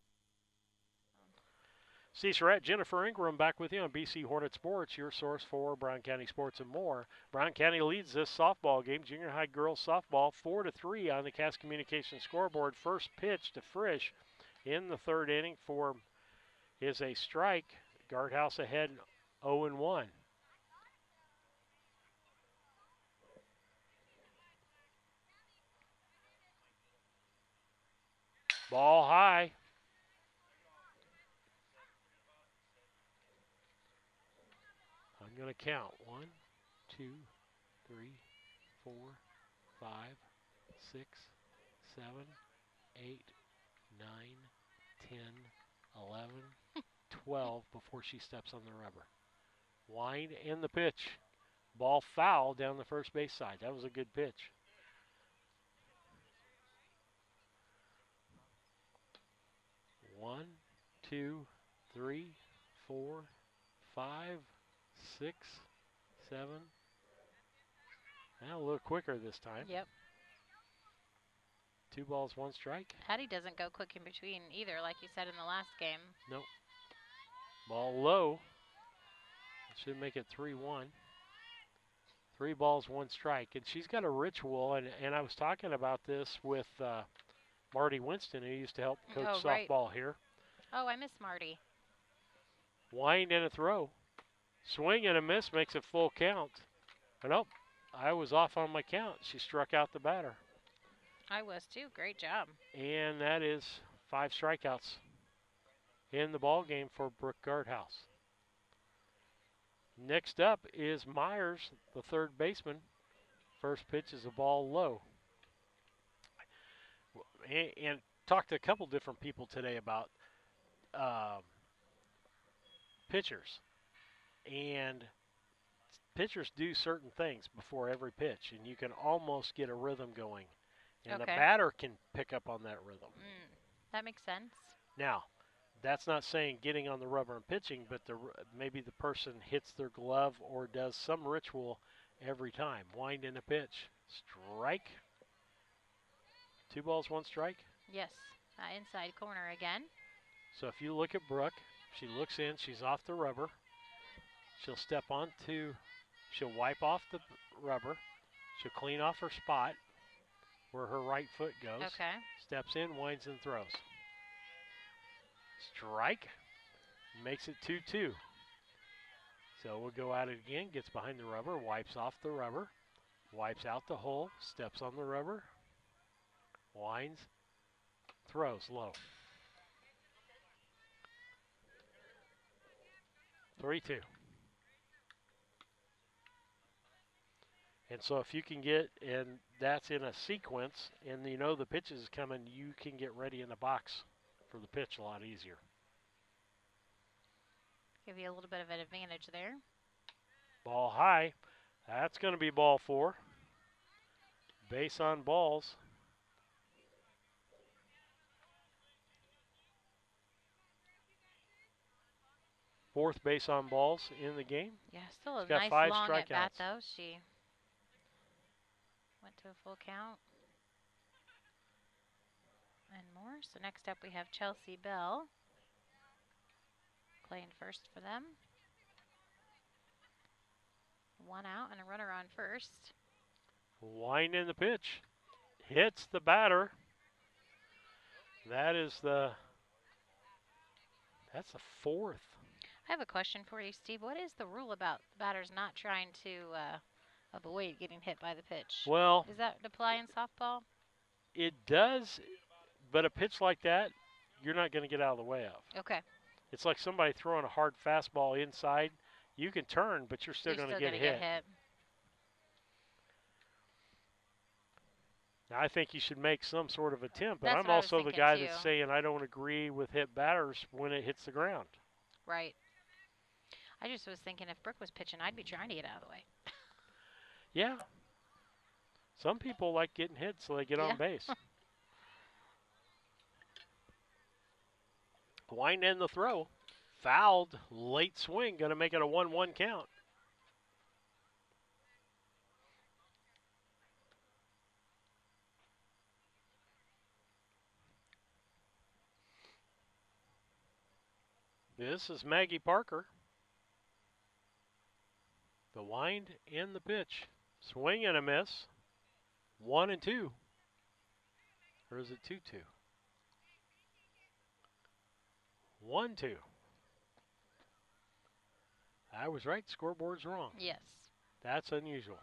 Steve Surratt, Jennifer Ingram back with you on BC Hornet Sports, your source for Brown County sports and more. Brown County leads this softball game, junior high girls softball, 4-3 on the Cass Communications scoreboard. First pitch to Frisch in the third inning is a strike. Guardhouse ahead 0-1. Ball high. I'm going to count. 1, 2, 3, 4, 5, 6, 7, 8, 9, 10, 11, 12 before she steps on the rubber. Wind and the pitch. Ball foul down the first base side. That was a good pitch. One, 2, 3, 4, 5, 6, 7. Now a little quicker this time. Yep. 2 balls, 1 strike. Hattie doesn't go quick in between either, like you said in the last game. Nope. Ball low. Should make it 3-1. 3 balls, 1 strike. And she's got a ritual, and I was talking about this with Marty Winston, who used to help coach softball here. Oh, I miss Marty. Wind and a throw. Swing and a miss makes it full count. But nope, I was off on my count. She struck out the batter. I was too. Great job. And that is 5 strikeouts in the ball game for Brooke Guardhouse. Next up is Myers, the third baseman. First pitch is a ball low. And talked to a couple different people today about pitchers. And pitchers do certain things before every pitch, and you can almost get a rhythm going. And the batter can pick up on that rhythm. That makes sense. Now, That's not saying getting on the rubber and pitching, but maybe the person hits their glove or does some ritual every time. Wind in a pitch. Strike. 2 balls, 1 strike. Yes, inside corner again. So if you look at Brooke, she looks in, she's off the rubber. She'll step onto, she'll wipe off the rubber. She'll clean off her spot where her right foot goes. Okay. Steps in, winds and throws. Strike. Makes it 2-2. So we'll go at it again. Gets behind the rubber, wipes off the rubber, wipes out the hole, steps on the rubber, winds, throws low. 3-2. And so if you can get, and that's in a sequence, and you know the pitch is coming, you can get ready in the box for the pitch a lot easier. Give you a little bit of an advantage there. Ball high. That's going to be ball 4. Base on balls. Fourth base on balls in the game. Yeah, still a She's got nice 5 long at bat strikeouts. though. She went to a full count. And more. So next up we have Chelsea Bell playing first for them. 1 out and a runner on first. Wind in the pitch. Hits the batter. That's the 4th. I have a question for you, Steve. What is the rule about batters not trying to avoid getting hit by the pitch? Well, does that apply in softball? It does, but a pitch like that, you're not going to get out of the way of. Okay. It's like somebody throwing a hard fastball inside. You can turn, but you're still going to get hit. Now, I think you should make some sort of attempt, but I'm also the guy that's saying I don't agree with hit batters when it hits the ground. Right. I just was thinking if Brooke was pitching, I'd be trying to get out of the way. Yeah. Some people like getting hit so they get on base. Wind in the throw. Fouled. Late swing. Going to make it a 1-1 count. This is Maggie Parker. The wind and the pitch. Swing and a miss. 1-2. Or is it 2-2? 1-2. I was right. Scoreboard's wrong. Yes. That's unusual.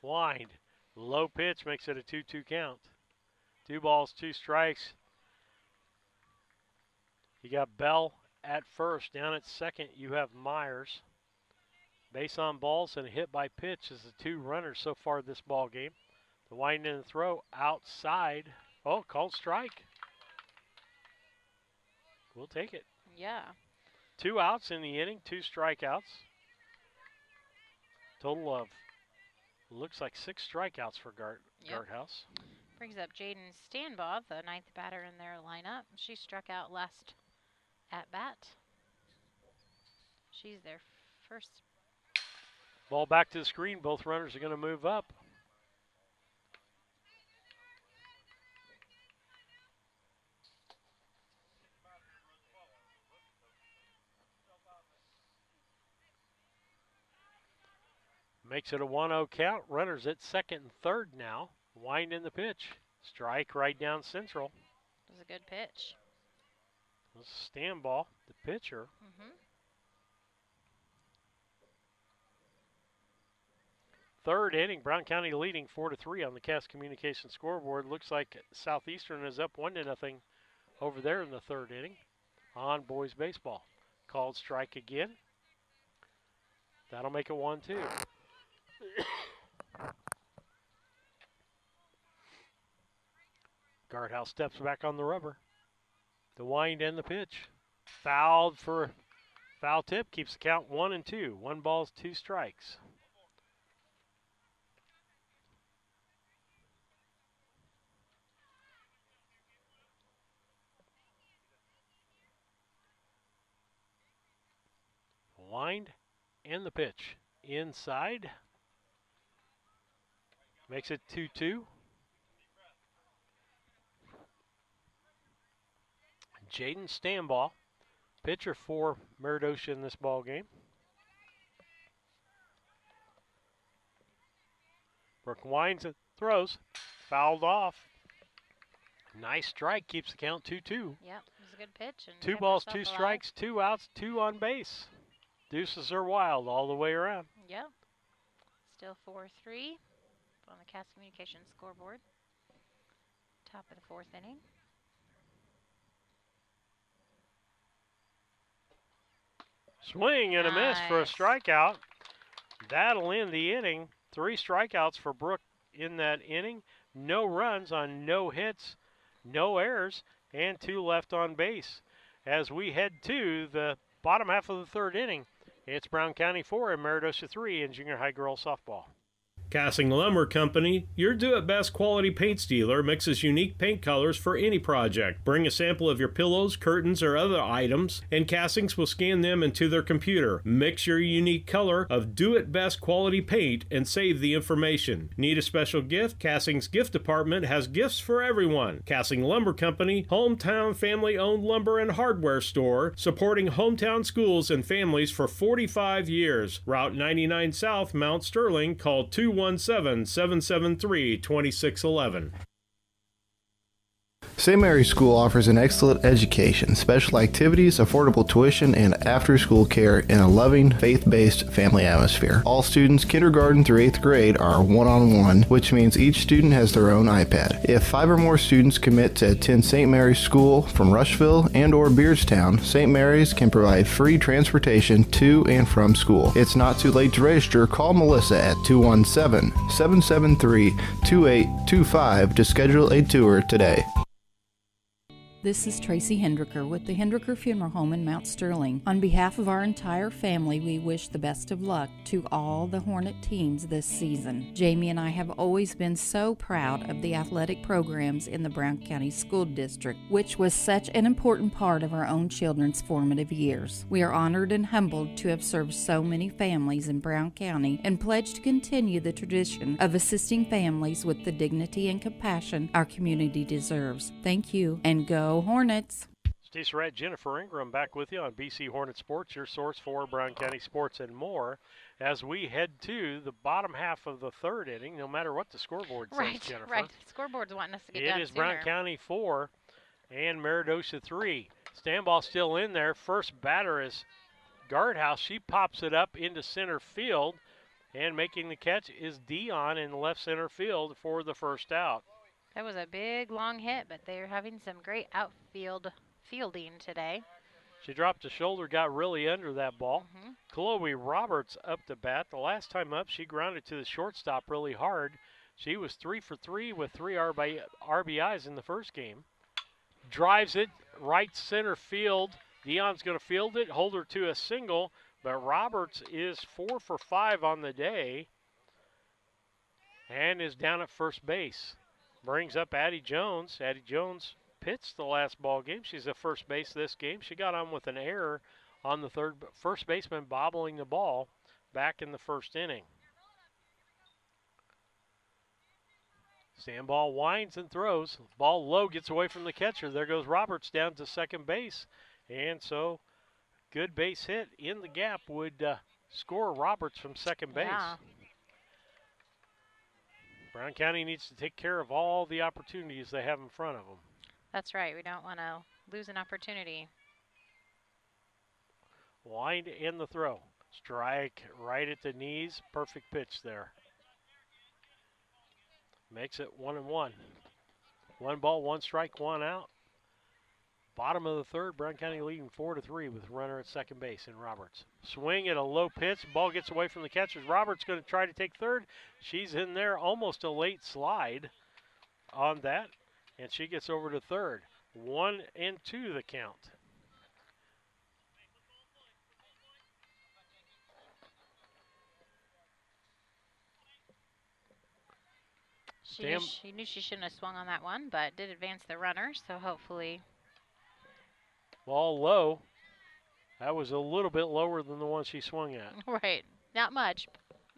Wind. Low pitch makes it a 2-2 count. 2 balls, 2 strikes. You got Bell at first. Down at second, you have Myers. Base on balls and a hit by pitch is the 2 runners so far this ball game. The wind and the throw outside. Oh, called strike. We'll take it. Yeah. 2 outs in the inning, 2 strikeouts. Total of, looks like 6 strikeouts for Garthouse. Brings up Jaden Stanbaugh, the 9th batter in their lineup. She struck out last at bat. She's their first. Ball back to the screen. Both runners are going to move up. Makes it a 1-0 count. Runners at second and third now. Wind in the pitch. Strike right down central. It was a good pitch. It was Stanbaugh, the pitcher. Third inning, Brown County leading 4-3 on the Cass Communication scoreboard. Looks like Southeastern is up 1-0 over there in the third inning on boys baseball. Called strike again. That'll make it 1-2. Guardhouse steps back on the rubber. The wind and the pitch. Fouled for foul tip. Keeps the count 1-2. 1 balls, 2 strikes. Wind and the pitch. Inside. Makes it 2-2. Jaden Stanball, pitcher for Meredosia in this ball game. Brooke winds and throws. Fouled off. Nice strike, keeps the count 2-2. Yep, it was a good pitch. And 2 balls, 2 strikes, 2 outs, 2 on base. Deuces are wild all the way around. Yep. Still 4-3 on the Cass Communications scoreboard. Top of the 4th inning. Swing and a miss for a strikeout. That'll end the inning. 3 strikeouts for Brooke in that inning. No runs on no hits, no errors, and 2 left on base. As we head to the bottom half of the 3rd inning, it's Brown County 4 and Meredosia 3 in junior high girls softball. Cassing Lumber Company, your do-it-best quality paint dealer, mixes unique paint colors for any project. Bring a sample of your pillows, curtains, or other items, and Cassings will scan them into their computer. Mix your unique color of do-it-best quality paint and save the information. Need a special gift? Cassing's gift department has gifts for everyone. Cassing Lumber Company, hometown family-owned lumber and hardware store, supporting hometown schools and families for 45 years. Route 99 South, Mount Sterling. Call 217-773-2611. St. Mary's School offers an excellent education, special activities, affordable tuition, and after-school care in a loving, faith-based family atmosphere. All students, kindergarten through 8th grade, are one-on-one, which means each student has their own iPad. If 5 or more students commit to attend St. Mary's School from Rushville and or Beardstown, St. Mary's can provide free transportation to and from school. It's not too late to register. Call Melissa at 217-773-2825 to schedule a tour today. This is Tracy Hendricker with the Hendricker Funeral Home in Mount Sterling. On behalf of our entire family, we wish the best of luck to all the Hornet teams this season. Jamie and I have always been so proud of the athletic programs in the Brown County School District, which was such an important part of our own children's formative years. We are honored and humbled to have served so many families in Brown County and pledge to continue the tradition of assisting families with the dignity and compassion our community deserves. Thank you, and go Hornets! Stacey Red, Jennifer Ingram back with you on BC Hornet Sports, your source for Brown County sports and more, as we head to the bottom half of the 3rd inning, no matter what the scoreboard says, Jennifer. Right, scoreboard's wanting us to get done It is sooner. Brown County 4 and Meredosia 3. Stanball still in there. First batter is Guardhouse. She pops it up into center field, and making the catch is Dion in left center field for the first out. That was a big, long hit, but they're having some great outfield fielding today. She dropped a shoulder, got really under that ball. Chloe Roberts up to bat. The last time up, she grounded to the shortstop really hard. She was 3 for 3 with 3 RBIs in the first game. Drives it right center field. Dion's going to field it, hold her to a single, but Roberts is 4 for 5 on the day and is down at first base. Brings up Addie Jones. Addie Jones pitched the last ball game. She's at first base this game. She got on with an error on the first baseman bobbling the ball back in the first inning. Stanball winds and throws. Ball low, gets away from the catcher. There goes Roberts down to second base. And so good base hit in the gap would score Roberts from second base. Yeah. Brown County needs to take care of all the opportunities they have in front of them. That's right. We don't want to lose an opportunity. Wind and the throw. Strike right at the knees. Perfect pitch there. Makes it 1-1. 1 ball, 1 strike, 1 out. Bottom of the 3rd, Brown County leading 4-3 with runner at second base in Roberts. Swing at a low pitch. Ball gets away from the catchers. Roberts going to try to take 3rd. She's in there, almost a late slide on that, and she gets over to 3rd. 1-2 the count. She knew she shouldn't have swung on that one, but did advance the runner, so hopefully. Ball low. That was a little bit lower than the one she swung at. Right. Not much.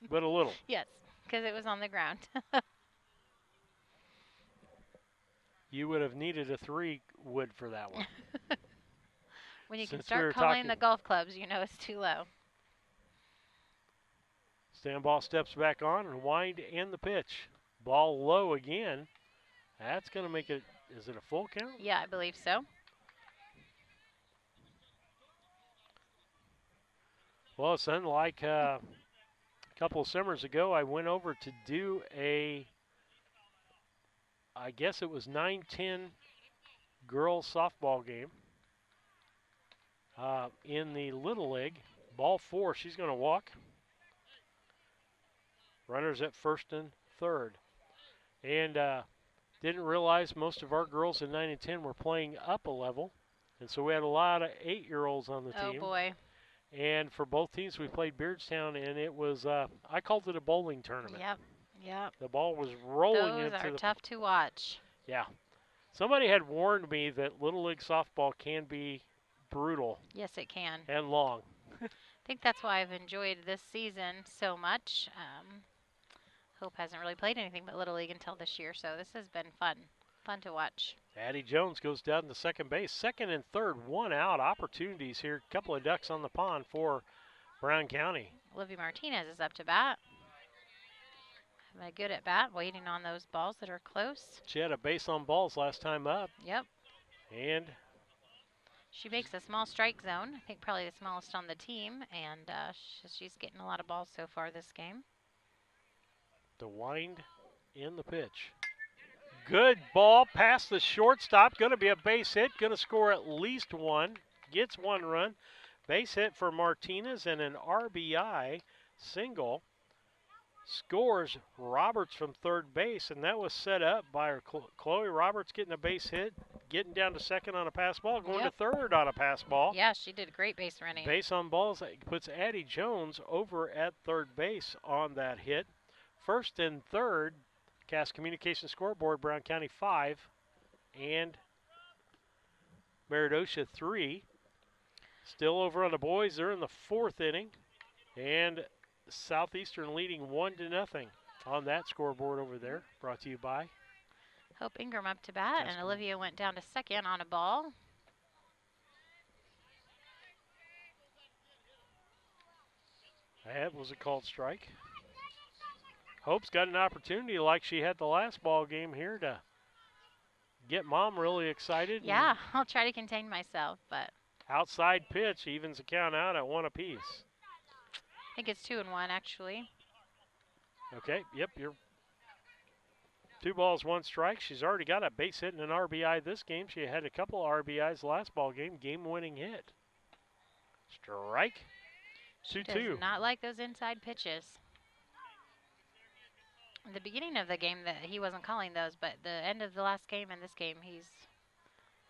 But a little. Yes, because it was on the ground. You would have needed a 3 wood for that one. When you can Since we start were calling talking- the golf clubs, you know it's too low. Stand ball steps back on and wind and the pitch. Ball low again. That's going to make it, is it a full count? Yeah, I believe so. Well, it's unlike a couple of summers ago, I went over to do I guess it was 9-10 girls softball game in the Little League. Ball 4, she's going to walk. Runners at first and third. And didn't realize most of our girls in 9 and 10 were playing up a level. And so we had a lot of 8-year-olds on the team. Oh, boy. And for both teams, we played Beardstown, and it was, I called it a bowling tournament. Yep. The ball was rolling Those into are the. tough to watch. Yeah. Somebody had warned me that Little League softball can be brutal Yes, it can. and long. I think that's why I've enjoyed this season so much. Hope hasn't really played anything but Little League until this year, so this has been fun. Fun to watch. Addie Jones goes down to second base. Second and third, 1 out. Opportunities here. Couple of ducks on the pond for Brown County. Olivia Martinez is up to bat. Having a good at bat, waiting on those balls that are close. She had a base on balls last time up. Yep. And she makes a small strike zone. I think probably the smallest on the team, and she's getting a lot of balls so far this game. the wind in the pitch. Good ball past the shortstop. Going to be a base hit. Going to score at least one. Gets 1 run. Base hit for Martinez and an RBI single. Scores Roberts from third base, and that was set up by Chloe Roberts getting a base hit, getting down to second on a pass ball, going to third on a pass ball. Yeah, she did great base running. Base on balls puts Addie Jones over at third base on that hit. First and third, Cass Communication scoreboard, Brown County 5 and Meredosia 3. Still over on the boys. They're in the 4th inning, and Southeastern leading 1-0 on that scoreboard over there. Brought to you by Hope Ingram up to bat, and Olivia went down to second on a ball. That was a called strike. Hope's got an opportunity like she had the last ball game here to get Mom really excited. Yeah, I'll try to contain myself, but outside pitch evens the count out at 1 apiece. I think it's 2-1 actually. Okay, yep, you're 2 balls, 1 strike. She's already got a base hit and an RBI this game. She had a couple of RBIs last ball game, game-winning hit. Strike. 2-2. Does not like those inside pitches. In the beginning of the game, that he wasn't calling those, but the end of the last game and this game, he's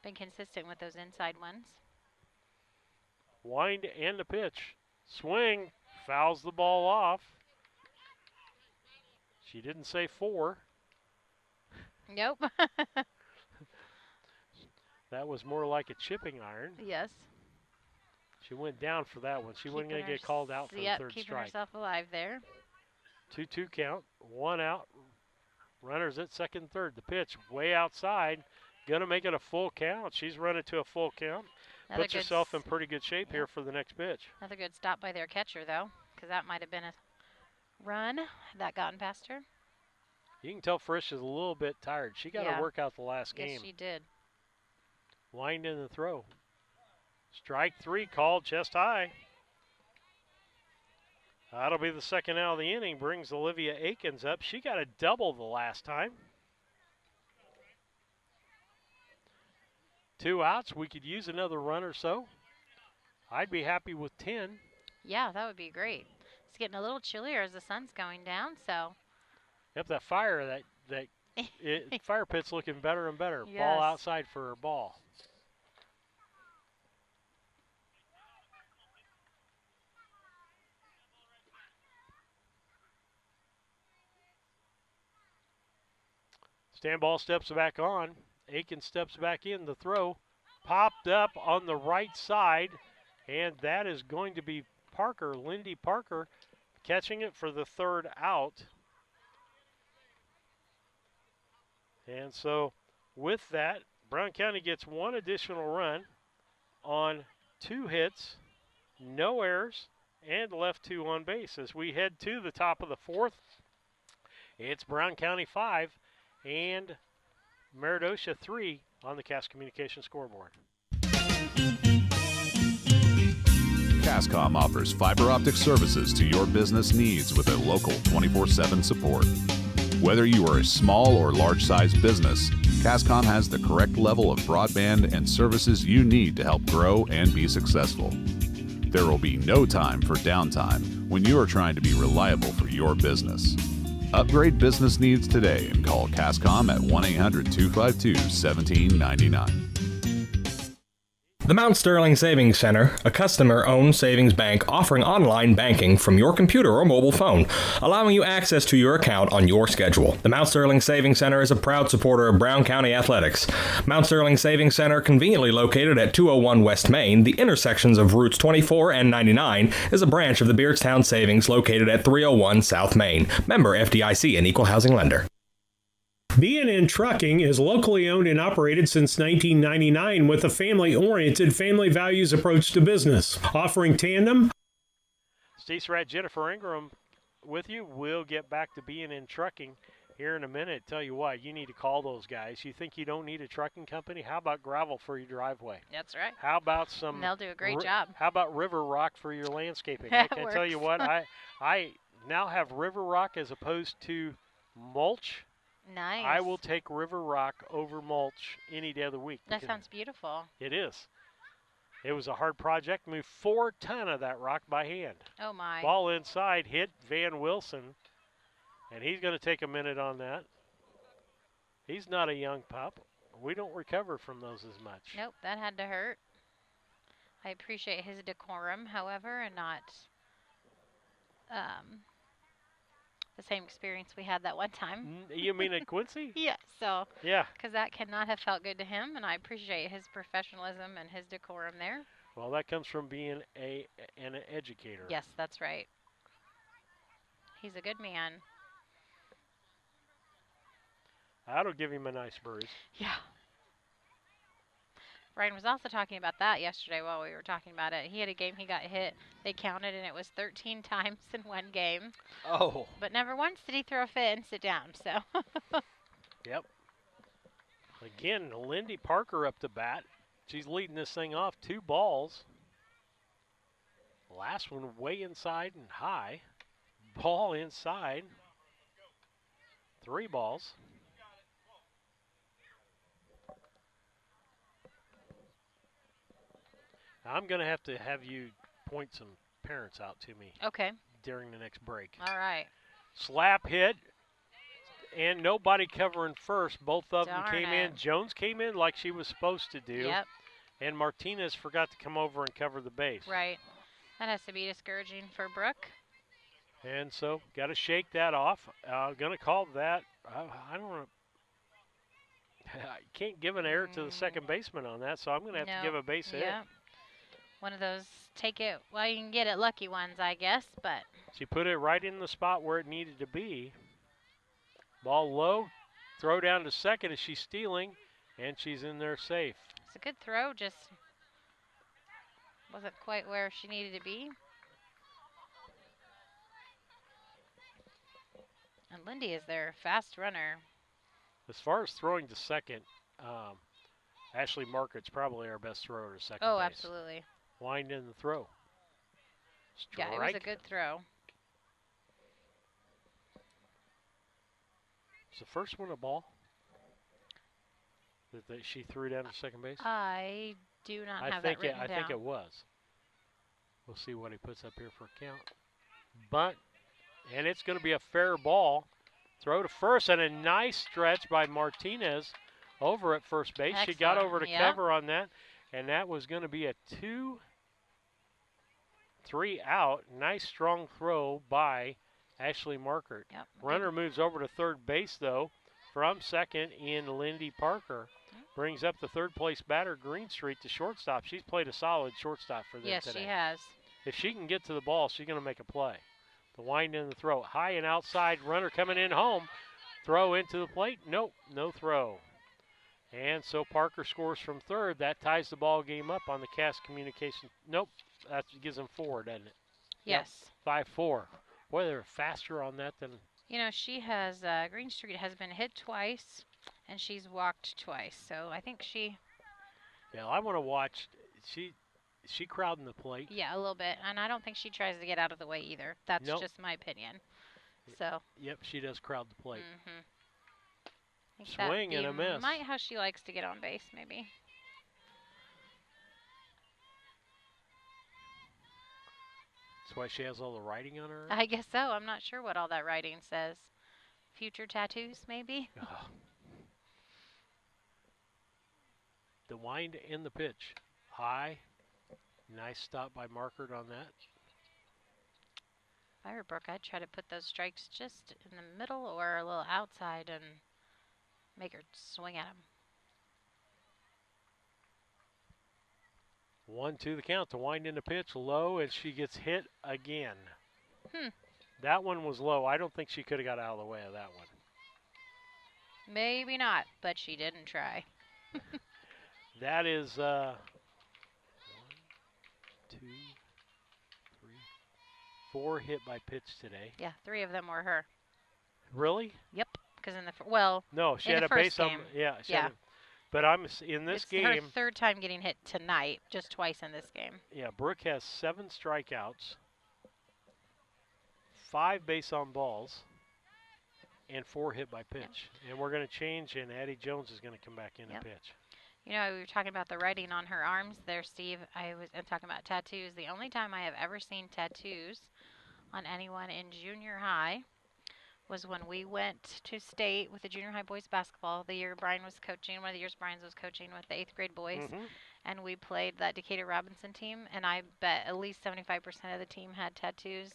been consistent with those inside ones. Wind and the pitch. Swing. Fouls the ball off. She didn't say 4. Nope. That was more like a chipping iron. Yes. She went down for that one. She wasn't going to get called out for the third keeping strike. herself alive there. 2-2 count, 1 out. Runners at second, third. The pitch way outside. Going to make it a full count. She's running to a full count. Puts herself in pretty good shape here for the next pitch. Another good stop by their catcher, though, because that might have been a run had that gotten past her. You can tell Frisch is a little bit tired. She got to work out the last game. Yes, she did. Wind in the throw. Strike 3 called chest high. That'll be the second out of the inning. Brings Olivia Akins up. She got a double the last time. 2 outs. We could use another run or so. I'd be happy with 10. Yeah, that would be great. It's getting a little chillier as the sun's going down, so. Yep, that fire, fire pit's looking better and better. Yes. Ball outside for her ball. Stand ball steps back on. Aiken steps back in. The throw popped up on the right side. And that is going to be Parker, Lindy Parker, catching it for the third out. And so with that, Brown County gets one additional run on 2 hits, no errors, and left 2 on base. As we head to the top of the 4th, it's Brown County 5 and Meredosia 3 on the Cass Communication scoreboard. Cascom offers fiber optic services to your business needs with a local 24/7 support. Whether you are a small or large-sized business, Cascom has the correct level of broadband and services you need to help grow and be successful. There will be no time for downtime when you are trying to be reliable for your business. Upgrade business needs today and call Cascom at 1-800-252-1799. The Mount Sterling Savings Center, a customer-owned savings bank offering online banking from your computer or mobile phone, allowing you access to your account on your schedule. The Mount Sterling Savings Center is a proud supporter of Brown County athletics. Mount Sterling Savings Center, conveniently located at 201 West Main, the intersections of routes 24 and 99, is a branch of the Beardstown Savings located at 301 South Main. Member FDIC and Equal Housing Lender. B&N Trucking is locally owned and operated since 1999 with a family-oriented, family values approach to business, offering tandem. Steve Rat, Jennifer Ingram with you. We'll get back to B&N Trucking here in a minute. Tell you what, you need to call those guys. You think you don't need a trucking company? How about gravel for your driveway? That's right. How about some... And they'll do a great job. How about river rock for your landscaping? I can tell you what, I now have river rock as opposed to mulch. Nice. I will take river rock over mulch any day of the week. That sounds beautiful. It is. It was a hard project. Moved 4 ton of that rock by hand. Oh, my. Ball inside, hit Van Wilson, and he's going to take a minute on that. He's not a young pup. We don't recover from those as much. Nope, that had to hurt. I appreciate his decorum, however, and not the same experience we had that one time. You mean at Quincy? Yeah, so. Yeah. Because that cannot have felt good to him, and I appreciate his professionalism and his decorum there. Well, that comes from being an educator. Yes, that's right. He's a good man. That'll give him a nice bruise. Yeah. Ryan was also talking about that yesterday while we were talking about it. He had a game he got hit. They counted, and it was 13 times in one game. Oh. But never once did he throw a fit and sit down, so. Yep. Again, Lindy Parker up to bat. She's leading this thing off. 2 balls. Last one way inside and high. Ball inside. 3 balls. I'm going to have you point some parents out to me. Okay. During the next break. All right. Slap hit, and nobody covering first. Both of them came in. Jones came in like she was supposed to do. Yep. And Martinez forgot to come over and cover the base. Right. That has to be discouraging for Brooke. And so, got to shake that off. Going to call that, I don't know. I can't give an error to the second baseman on that, so I'm going to have to give a base hit. Yeah. One of those take it while you can get it lucky ones, I guess, but. She put it right in the spot where it needed to be. Ball low, throw down to second as she's stealing, and she's in there safe. It's a good throw, just wasn't quite where she needed to be. And Lindy is their fast runner. As far as throwing to second, Ashley Market's probably our best thrower to second Oh, base. absolutely. Wind in the throw. Strike. Yeah, it was a good throw. Was the first one a ball that she threw down to second base? I do not have that written down. I think it was. We'll see what he puts up here for a count. Bunt, and it's going to be a fair ball. Throw to first, and a nice stretch by Martinez over at first base. Excellent. She got over to cover on that, and that was going to be a 2-3 out. Nice strong throw by Ashley Markert. Yep. Runner moves over to third base, though, from second in Lindy Parker. Brings up the third-place batter, Greenstreet, to shortstop. She's played a solid shortstop for them Yes, today. she has. If she can get to the ball, she's going to make a play. The wind in the throw. High and outside, runner coming in home. Throw into the plate. Nope, no throw. And so Parker scores from third. That ties the ball game up on the Cass Communication. Nope, that gives them 4, doesn't it? Yes. Yep, 5-4. Boy, they're faster on that than... You know, she has, Greenstreet has been hit twice, and she's walked twice. So I think she... Yeah, I want to watch. She crowding the plate. Yeah, a little bit. And I don't think she tries to get out of the way either. That's just my opinion. So. Yep, she does crowd the plate. Mm-hmm. Swing and a miss. Might how she likes to get on base, maybe. That's why she has all the writing on her. I guess so. I'm not sure what all that writing says. Future tattoos, maybe? The wind in the pitch. High. Nice stop by Markert on that. If I were Brooke, I'd try to put those strikes just in the middle or a little outside and make her swing at them. 1-2 the count. The wind in the pitch. Low, and she gets hit again. That one was low. I don't think she could have got out of the way of that one. Maybe not, but she didn't try. That is 1, 2, 3, 4 hit by pitch today. Yeah, 3 of them were her. Really? Yep. Because in the no, she in had the a first base game. on. Yeah, she had a, but I'm in this it's game. her 3rd time getting hit tonight, just twice in this game. Yeah, Brooke has 7 strikeouts, 5 base on balls, and 4 hit by pitch. And we're going to change, and Addie Jones is going to come back in and pitch. You know, we were talking about the writing on her arms there, Steve. I'm talking about tattoos. The only time I have ever seen tattoos on anyone in junior high was when we went to state with the junior high boys basketball the year Brian was coaching, one of the years Brian was coaching with the 8th grade boys. And we played that Decatur Robinson team, and I bet at least 75% of the team had tattoos.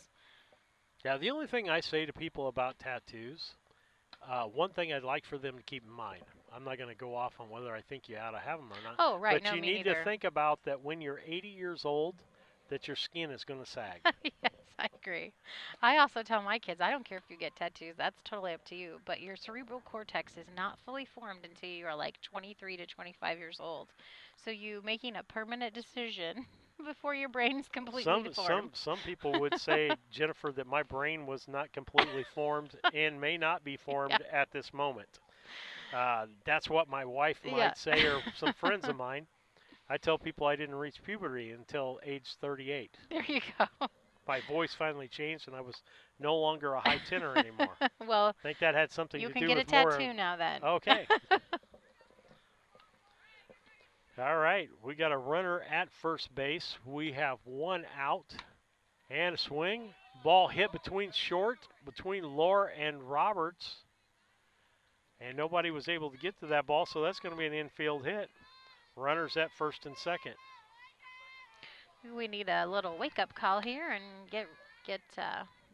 Yeah, the only thing I say to people about tattoos, one thing I'd like for them to keep in mind, I'm not going to go off on whether I think you ought to have them or not. Oh, right. But you need to think about that when you're 80 years old, that your skin is going to sag. Yes, I agree. I also tell my kids, I don't care if you get tattoos. That's totally up to you. But your cerebral cortex is not fully formed until you are like 23 to 25 years old. So you making a permanent decision before your brain is completely deformed. Some people would say, Jennifer, that my brain was not completely formed and may not be formed at this moment. That's what my wife might say, or some friends of mine. I tell people I didn't reach puberty until age 38. There you go. My voice finally changed, and I was no longer a high tenor anymore. Well, I think that had something to do with more. You can get a tattoo now then. Okay. All right, we got a runner at first base. We have 1 out and a swing. Ball hit between Laura and Roberts. And nobody was able to get to that ball, so that's going to be an infield hit. Runners at first and second. We need a little wake-up call here and get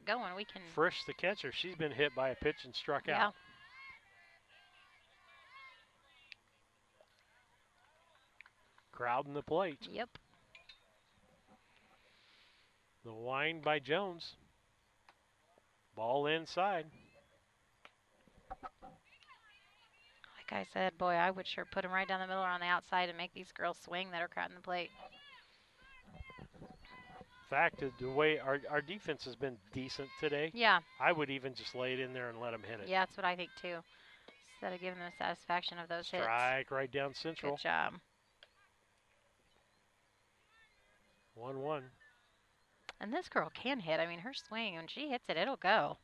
going. We can. Frisch, the catcher, she's been hit by a pitch and struck out. Crowding the plate. Yep. The wind by Jones. Ball inside. Like I said, boy, I would sure put them right down the middle or on the outside and make these girls swing that are crowding the plate. In fact, the way our defense has been decent today. Yeah. I would even just lay it in there and let them hit it. Yeah, that's what I think too. Instead of giving them the satisfaction of those hits. Strike right down central. Good job. 1-1. And this girl can hit. I mean, her swing, when she hits it, it'll go.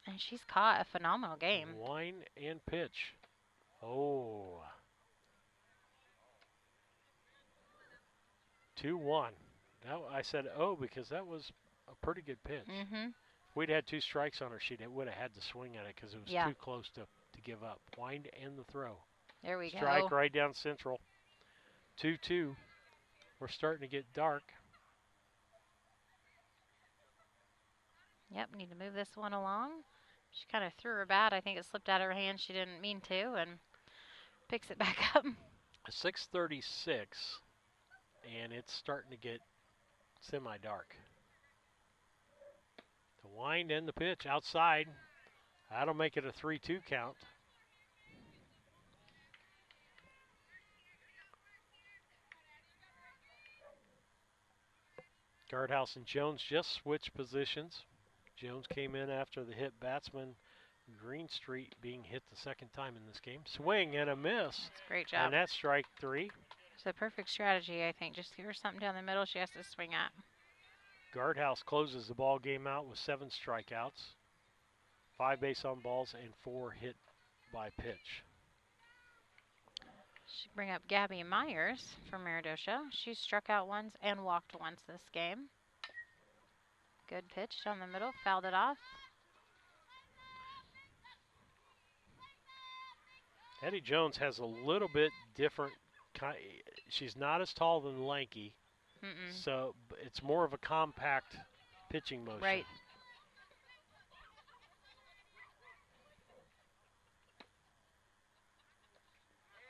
And she's caught a phenomenal game. Wind and pitch. Oh. 2-1. Now I said because that was a pretty good pitch. Mm-hmm. If we'd had 2 strikes on her, she would have had to swing at it because it was too close to give up. Wind and the throw. There we go. Strike right down central. 2-2. We're starting to get dark. Yep, need to move this one along. She kind of threw her bat. I think it slipped out of her hand. She didn't mean to, and picks it back up. 6:36, and it's starting to get semi-dark. The wind and the pitch outside. That'll make it a 3-2 count. Guardhouse and Jones just switched positions. Jones came in after the hit batsman. Greenstreet being hit the second time in this game. Swing and a miss. That's a great job. And that's strike 3. It's a perfect strategy, I think. Just give her something down the middle she has to swing at. Guardhouse closes the ball game out with 7 strikeouts, 5 base on balls, and 4 hit by pitch. Should bring up Gabby Myers from Meredosia. She struck out once and walked once this game. Good pitch down the middle, fouled it off. Eddie Jones has a little bit different kind. She's not as tall than Lanky, so it's more of a compact pitching motion. Right.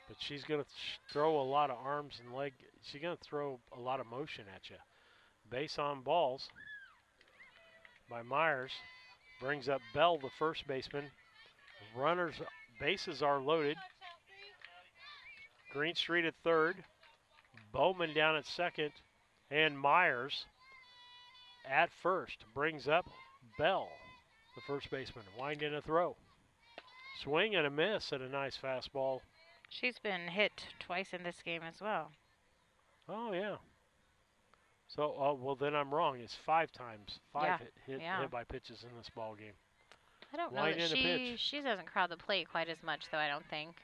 But she's going to throw a lot of arms and leg. She's going to throw a lot of motion at you. Base on balls by Myers. Brings up Bell, the first baseman. Runners, bases are loaded. Greenstreet at third. Bowman down at second. And Myers at first. Brings up Bell, the first baseman. Wind in a throw. Swing and a miss at a nice fastball. She's been hit twice in this game as well. Oh, yeah. So, well, then I'm wrong. It's 5 times. 5 hit by pitches in this ball game. I don't know that she doesn't crowd the plate quite as much, though, I don't think.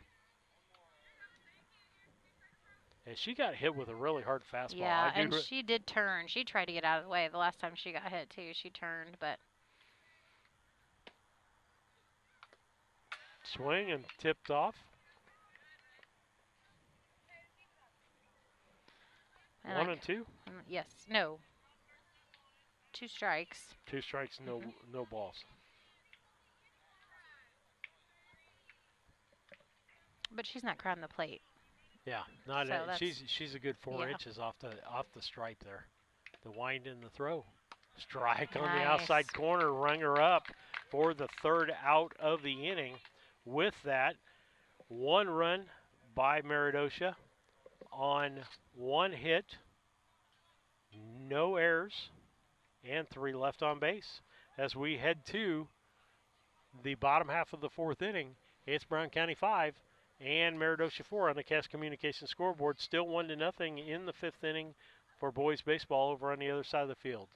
And she got hit with a really hard fastball. Yeah, and she did turn. She tried to get out of the way. The last time she got hit, too, she turned, but... Swing and tipped off. And 1 and 2? Yes. No. 2 strikes. 2 strikes, no balls. But she's not crowding the plate. Yeah, she's a good 4 inches off the stripe there. The wind in the throw. Strike on the outside corner, rung her up for the 3rd out of the inning. With that, 1 run by Meredosia on 1 hit, no errors, and 3 left on base. As we head to the bottom half of the 4th inning, it's Brown County 5 and Meredosia 4 on the Cass Communications scoreboard. Still 1-0 in the 5th inning for boys baseball over on the other side of the field.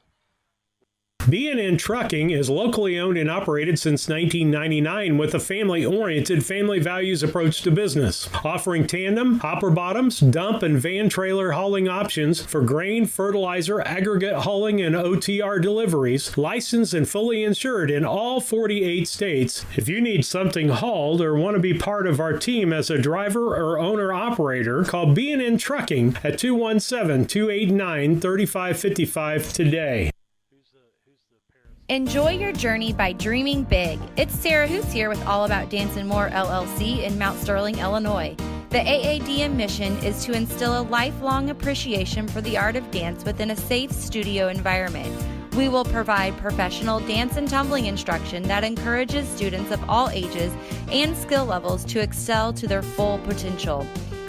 B&N Trucking is locally owned and operated since 1999 with a family-oriented, family values approach to business, offering tandem, hopper bottoms, dump, and van trailer hauling options for grain, fertilizer, aggregate hauling, and OTR deliveries, licensed and fully insured in all 48 states. If you need something hauled or want to be part of our team as a driver or owner-operator, call B&N Trucking at 217-289-3555 today. Enjoy your journey by dreaming big. It's Sarah Hoos here with All About Dance and More LLC in Mount Sterling, Illinois. The AADM mission is to instill a lifelong appreciation for the art of dance within a safe studio environment. We will provide professional dance and tumbling instruction that encourages students of all ages and skill levels to excel to their full potential.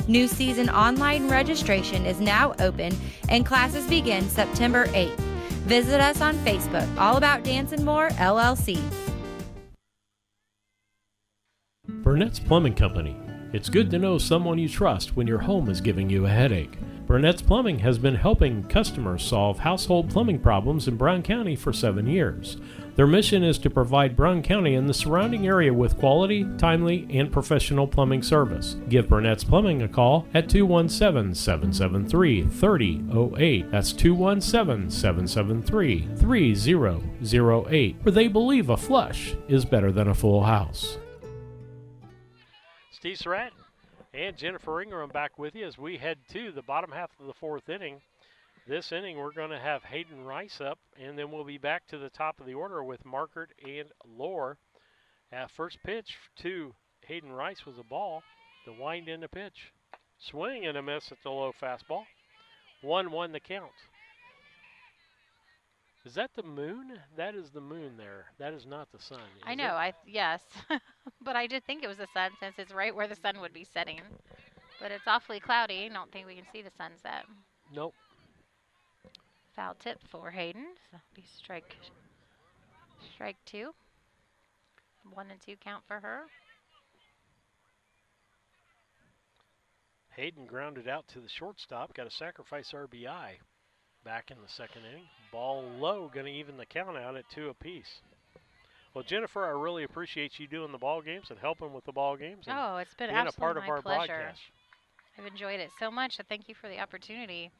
New season online registration is now open and classes begin September 8th. Visit us on Facebook, All About Dance and More, LLC. Burnett's Plumbing Company. It's good to know someone you trust when your home is giving you a headache. Burnett's Plumbing has been helping customers solve household plumbing problems in Brown County for 7 years. Their mission is to provide Brown County and the surrounding area with quality, timely, and professional plumbing service. Give Burnett's Plumbing a call at 217-773-3008. That's 217-773-3008, where they believe a flush is better than a full house. Steve Surratt and Jennifer Ingram back with you as we head to the bottom half of the 4th inning. This inning, we're going to have Hayden Rice up, and then we'll be back to the top of the order with Margaret and Lohr. First pitch to Hayden Rice was a ball. The wind in the pitch. Swing and a miss at the low fastball. 1-1 the count. Is that the moon? That is the moon there. That is not the sun. I know. Yes. But I did think it was the sun since it's right where the sun would be setting. But it's awfully cloudy. I don't think we can see the sunset. Nope. Foul tip for Hayden. So be strike 2. 1 and 2 count for her. Hayden grounded out to the shortstop. Got a sacrifice RBI back in the second inning. Ball low, going to even the count out at 2 apiece. Well, Jennifer, I really appreciate you doing the ball games and helping with the ball games. Oh, it's been being absolutely a part of my our pleasure. broadcast. I've enjoyed it so much. So thank you for the opportunity.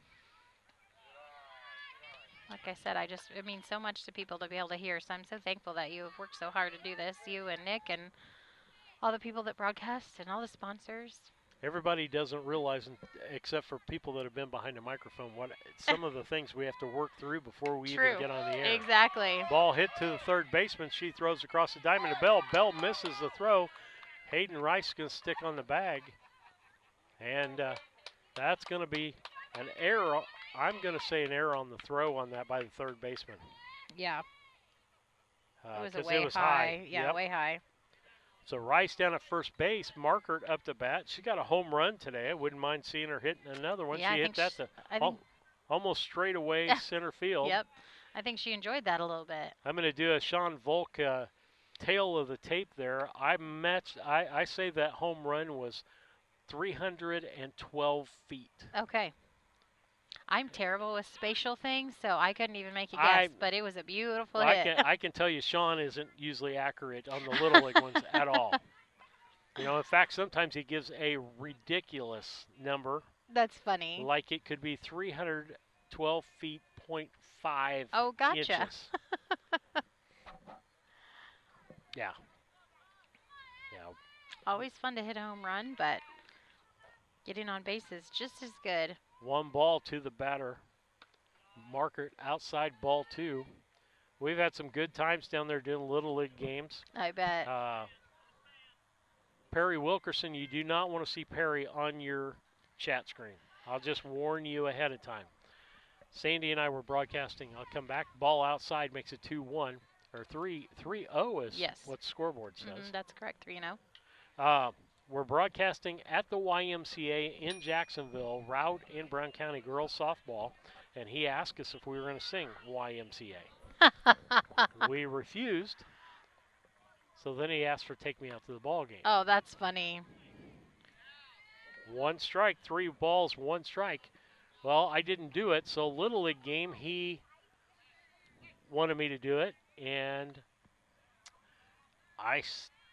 Like I said, it means so much to people to be able to hear. So I'm so thankful that you have worked so hard to do this, you and Nick and all the people that broadcast and all the sponsors. Everybody doesn't realize, except for people that have been behind the microphone, what some of the things we have to work through before we even get on the air. Exactly. Ball hit to the third baseman. She throws across the diamond to Bell. Bell misses the throw. Hayden Rice is going to stick on the bag. And that's going to be an error. I'm going to say an error on the throw on that by the third baseman. Yeah. It was way high. Yeah, yep. Way high. So Rice down at first base, Markert up to bat. She got a home run today. I wouldn't mind seeing her hitting another one. Yeah, she hit that almost straight away center field. Yep. I think she enjoyed that a little bit. I'm going to do a Sean Volk tail of the tape there. I say that home run was 312 feet. Okay. I'm terrible with spatial things, so I couldn't even make a guess, but it was a beautiful hit. I can tell you Sean isn't usually accurate on the Little League ones at all. You know, in fact, sometimes he gives a ridiculous number. That's funny. Like it could be 312 feet, 0.5 Oh, gotcha. inches. Yeah. Always fun to hit a home run, but getting on base is just as good. 1 ball to the batter. Markert outside, ball 2. We've had some good times down there doing Little League games. I bet. Perry Wilkerson, you do not want to see Perry on your chat screen. I'll just warn you ahead of time. Sandy and I were broadcasting. I'll come back. Ball outside makes it 2-1. Or 3-0 is what the scoreboard says. That's correct, 3-0. We're broadcasting at the YMCA in Jacksonville, Route in Brown County Girls Softball, and he asked us if we were going to sing YMCA. We refused, so then he asked for Take Me Out to the Ball Game. Oh, that's funny. 1 strike, 3 balls, 1 strike. Well, I didn't do it, so Little League game, he wanted me to do it, and I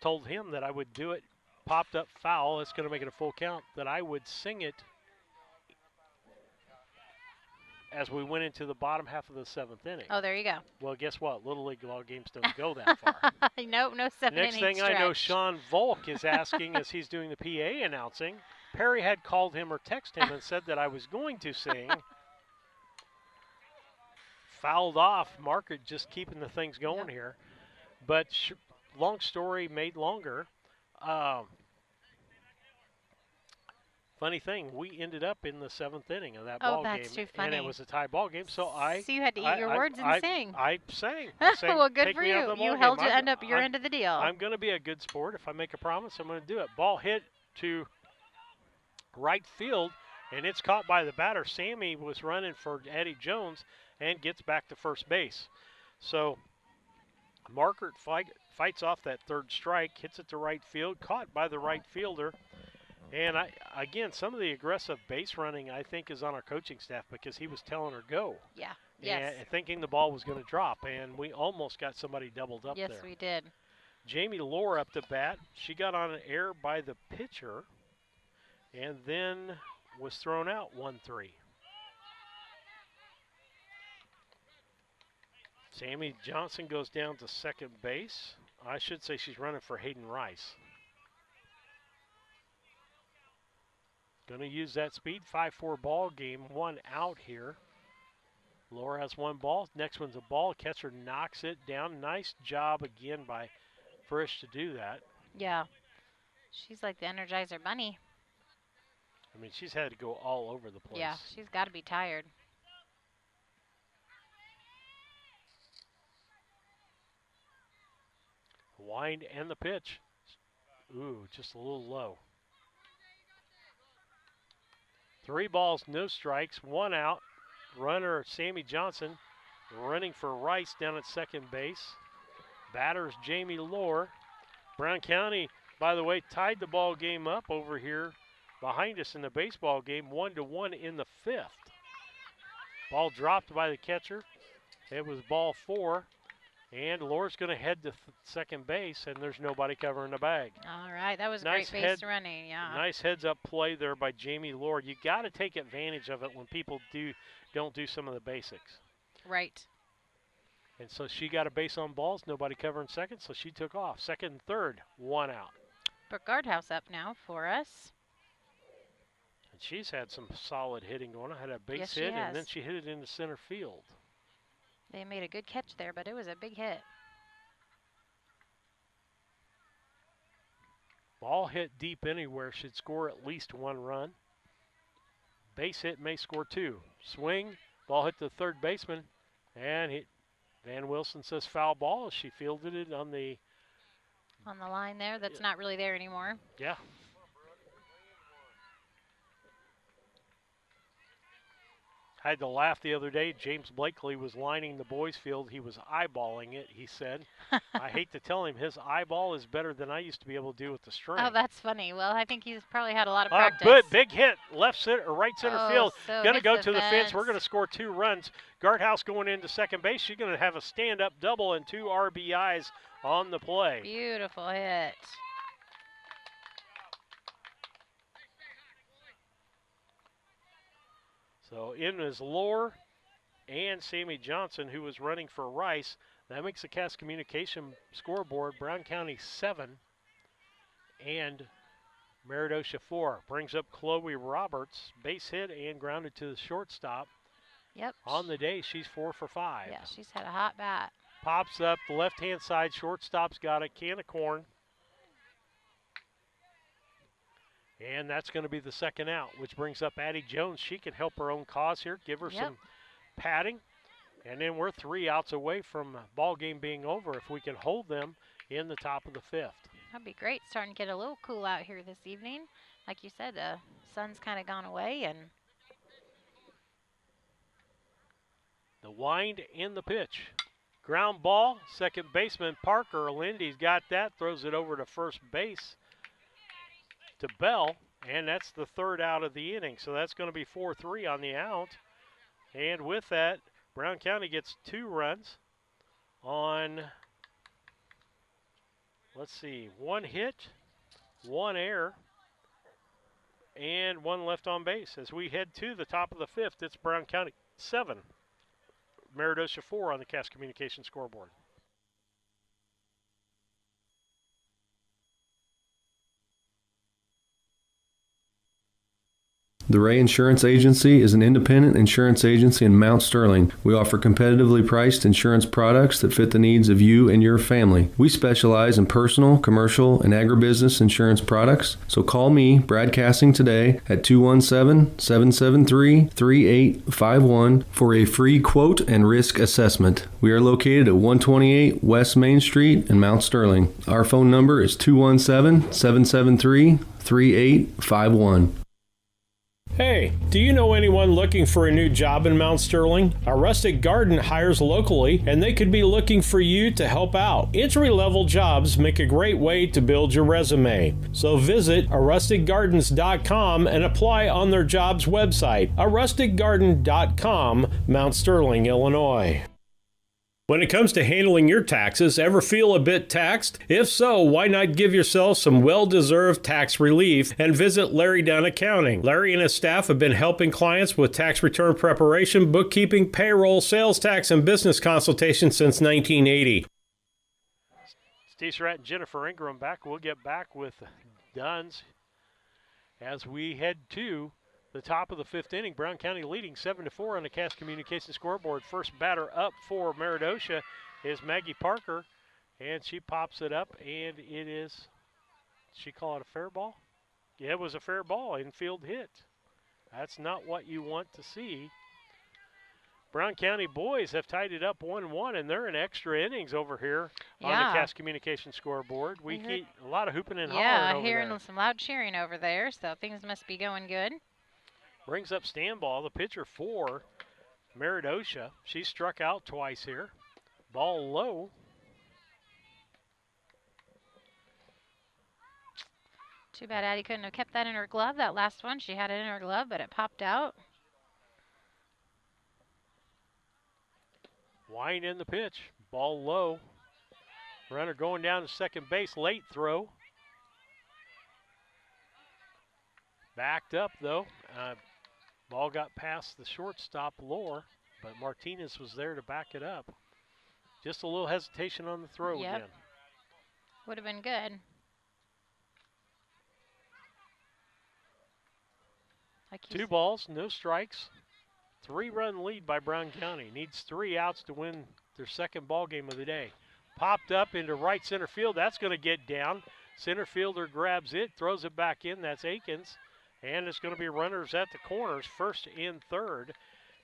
told him that I would do it. Popped up foul. It's going to make it a full count. That I would sing it as we went into the bottom half of the 7th inning. Oh, there you go. Well, guess what? Little League ball games don't go that far. Nope, no 7 Next thing stretch. I know, Sean Volk is asking as he's doing the PA announcing. Perry had called him or texted him and said that I was going to sing. Fouled off. Market just keeping the things going here. But long story made longer. Funny thing, we ended up in the 7th inning of that ball game. Oh, that's too funny. And it was a tie ball game, so you had to eat your words and sing. I sang. Well, good for you. You held your end of the deal. I'm going to be a good sport. If I make a promise, I'm going to do it. Ball hit to right field, and it's caught by the batter. Sammy was running for Eddie Jones and gets back to first base. So Markert fights off that 3rd strike, hits it to right field, caught by the right fielder. And again, some of the aggressive base running, I think, is on our coaching staff because he was telling her go. Yeah, yes. And thinking the ball was going to drop, and we almost got somebody doubled up there. Yes, we did. Jamie Lohr up to bat. She got on an error by the pitcher and then was thrown out 1-3. Sammy Johnson goes down to second base. I should say she's running for Hayden Rice. Going to use that speed. 5-4 ball game. 1 out here. Laura has 1 ball. Next one's a ball. Catcher knocks it down. Nice job again by fresh to do that. Yeah. She's like the Energizer Bunny. I mean, she's had to go all over the place. Yeah, she's got to be tired. Wind and the pitch. Ooh, just a little low. 3 balls, no strikes, 1 out. Runner Sammy Johnson running for Rice down at second base. Batters Jamie Lohr. Brown County, by the way, tied the ball game up over here behind us in the baseball game, 1-1 in the 5th. Ball dropped by the catcher. It was ball 4. And Lohr's going to head to second base, and there's nobody covering the bag. All right, that was Nice great base running, yeah. Nice heads-up play there by Jamie Lohr. You got to take advantage of it when people don't do some of the basics. Right. And so she got a base on balls, nobody covering second, so she took off. Second and third, 1 out. Brooke Guardhouse up now for us. And she's had some solid hitting going on. Had a base Yes, hit, she has. and then she hit it into center field. They made a good catch there, but it was a big hit. Ball hit deep anywhere should score at least 1 run. Base hit may score 2. Swing, ball hit the third baseman, and Van Wilson says foul ball as she fielded it on the line there. That's not really there anymore. Yeah. I had to laugh the other day. James Blakely was lining the boys' field. He was eyeballing it, he said. I hate to tell him his eyeball is better than I used to be able to do with the string. Oh, that's funny. Well, I think he's probably had a lot of practice. But big hit, left center or right center field. So going to go hits to the the fence. fence. We're going to score 2 runs. Guardhouse going into second base. She's going to have a stand-up double and 2 RBIs on the play. Beautiful hit. So in is Lohr and Sammy Johnson, who was running for Rice. That makes the Cass Communication scoreboard Brown County 7 and Meredosia 4. Brings up Chloe Roberts, base hit and grounded to the shortstop. Yep. On the day, she's 4 for 5. Yeah, she's had a hot bat. Pops up the left-hand side, shortstop's got a can of corn. And that's going to be the second out, which brings up Addie Jones. She can help her own cause here, give her some padding. And then we're 3 outs away from ball game being over if we can hold them in the top of the 5th. That'd be great. Starting to get a little cool out here this evening. Like you said, the sun's kind of gone away. And the wind and the pitch. Ground ball, second baseman Parker Lindy's got that, throws it over to first base to Bell, and that's the 3rd out of the inning. So that's going to be 4-3 on the out. And with that, Brown County gets 2 runs on, let's see, 1 hit, 1 error, and 1 left on base. As we head to the top of the 5th, it's Brown County 7, Meredosia 4 on the Cass Communication scoreboard. The Ray Insurance Agency is an independent insurance agency in Mount Sterling. We offer competitively priced insurance products that fit the needs of you and your family. We specialize in personal, commercial, and agribusiness insurance products. So call me, Brad Cassing, today at 217-773-3851 for a free quote and risk assessment. We are located at 128 West Main Street in Mount Sterling. Our phone number is 217-773-3851. Hey, do you know anyone looking for a new job in Mount Sterling? A Rustic Garden hires locally, and they could be looking for you to help out. Entry-level jobs make a great way to build your resume. So visit arusticgardens.com and apply on their jobs website, arusticgarden.com, Mount Sterling, Illinois. When it comes to handling your taxes, ever feel a bit taxed? If so, why not give yourself some well-deserved tax relief and visit Larry Dunn Accounting. Larry and his staff have been helping clients with tax return preparation, bookkeeping, payroll, sales tax, and business consultation since 1980. Steve Surratt and Jennifer Ingram back. We'll get back with Dunn's as we head to the top of the 5th inning. Brown County leading 7-4 on the Cass Communication scoreboard. First batter up for Meredosia is Maggie Parker, And she pops it up, and it is, she call it a fair ball? Yeah, it was a fair ball, infield hit. That's not what you want to see. Brown County boys have tied it up 1-1, and they're in extra innings over here on the Cass Communication scoreboard. We keep a lot of hooping and hollering over hearing there. some loud cheering over there, so things must be going good. Brings up Stanball, the pitcher for Meredosia. She struck out twice here. Ball low. Too bad Addie couldn't have kept that in her glove. That last one, she had it in her glove, but it popped out. Wind in the pitch. Ball low. Runner going down to second base. Late throw. Backed up, though. Ball got past the shortstop, Lore, but Martinez was there to back it up. Just a little hesitation on the throw again. Would have been good. Two balls, no strikes. 3-run lead by Brown County. Needs 3 outs to win their second ball game of the day. Popped up into right center field. That's going to get down. Center fielder grabs it, throws it back in. That's Akins. And it's going to be runners at the corners, first and third,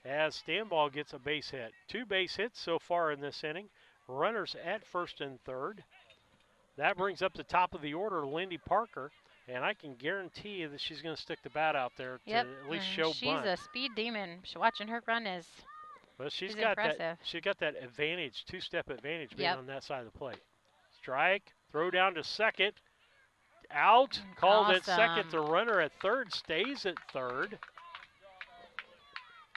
as Stanball gets a base hit. 2 base hits so far in this inning. Runners at first and third. That brings up the top of the order, Lindy Parker. And I can guarantee you that she's going to stick the bat out there to at least show bunt. She's a speed demon. Watching her run is she's got impressive. She got that advantage, 2-step advantage being on that side of the plate. Strike, throw down to second. Out, called at second. The runner at third stays at third.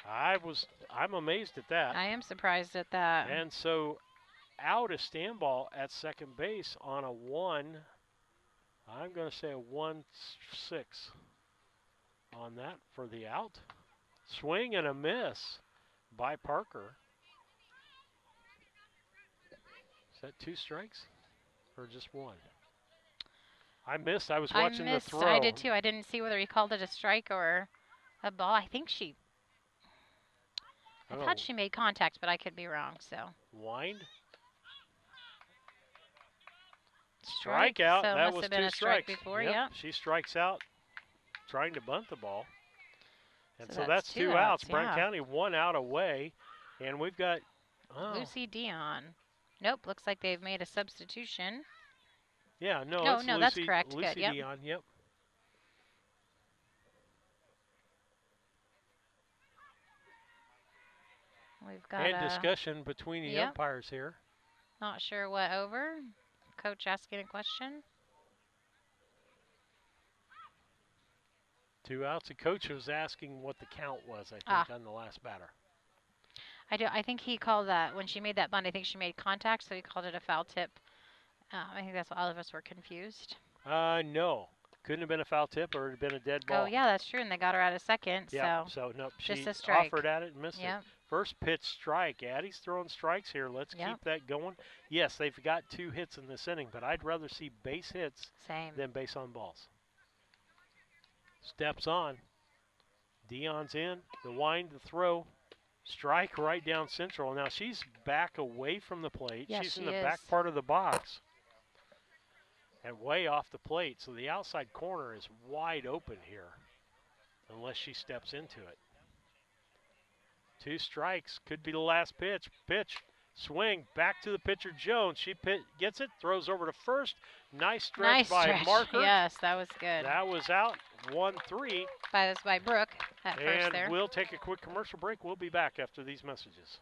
I'm amazed at that. I am surprised at that. And so out is Stanball at second base on a 1. I'm going to say a 1-6 on that for the out. Swing and a miss by Parker. Is that 2 strikes or just 1? I missed. I was watching the throw. I did too. I didn't see whether he called it a strike or a ball. I think I thought she made contact, but I could be wrong. So wind. Strikeout. So that must was have been 2 a strike strikes. before. Yep. She strikes out trying to bunt the ball. And so that's 2 outs. Brown County 1 out away. And we've got Lucy Dion. Nope, looks like they've made a substitution. Yeah, no, no, it's no, Lucy, that's correct. Lucy Good, yep. Dion, yep. We've got and discussion between the umpires here. Not sure what over. Coach asking a question. 2 outs. The coach was asking what the count was, I think, on the last batter. I think he called that, when she made that bunt, I think she made contact, so he called it a foul tip. I think that's why all of us were confused. No. Couldn't have been a foul tip or it would have been a dead ball. Oh, yeah, that's true, and they got her at a second. Yeah, so no, she just a strike. offered at it and missed it. First pitch strike. Addie's throwing strikes here. Let's keep that going. Yes, they've got 2 hits in this inning, but I'd rather see base hits than base on balls. Steps on. Dion's in. The wind, the throw. Strike right down central. Now she's back away from the plate. She's in the back part of the box. And way off the plate. So the outside corner is wide open here. Unless she steps into it. 2 strikes. Could be the last pitch. Swing. Back to the pitcher, Jones. She gets it. Throws over to first. Nice stretch by Marker. Yes, that was good. That was out. 1-3. That was by Brooke at first there. And we'll take a quick commercial break. We'll be back after these messages.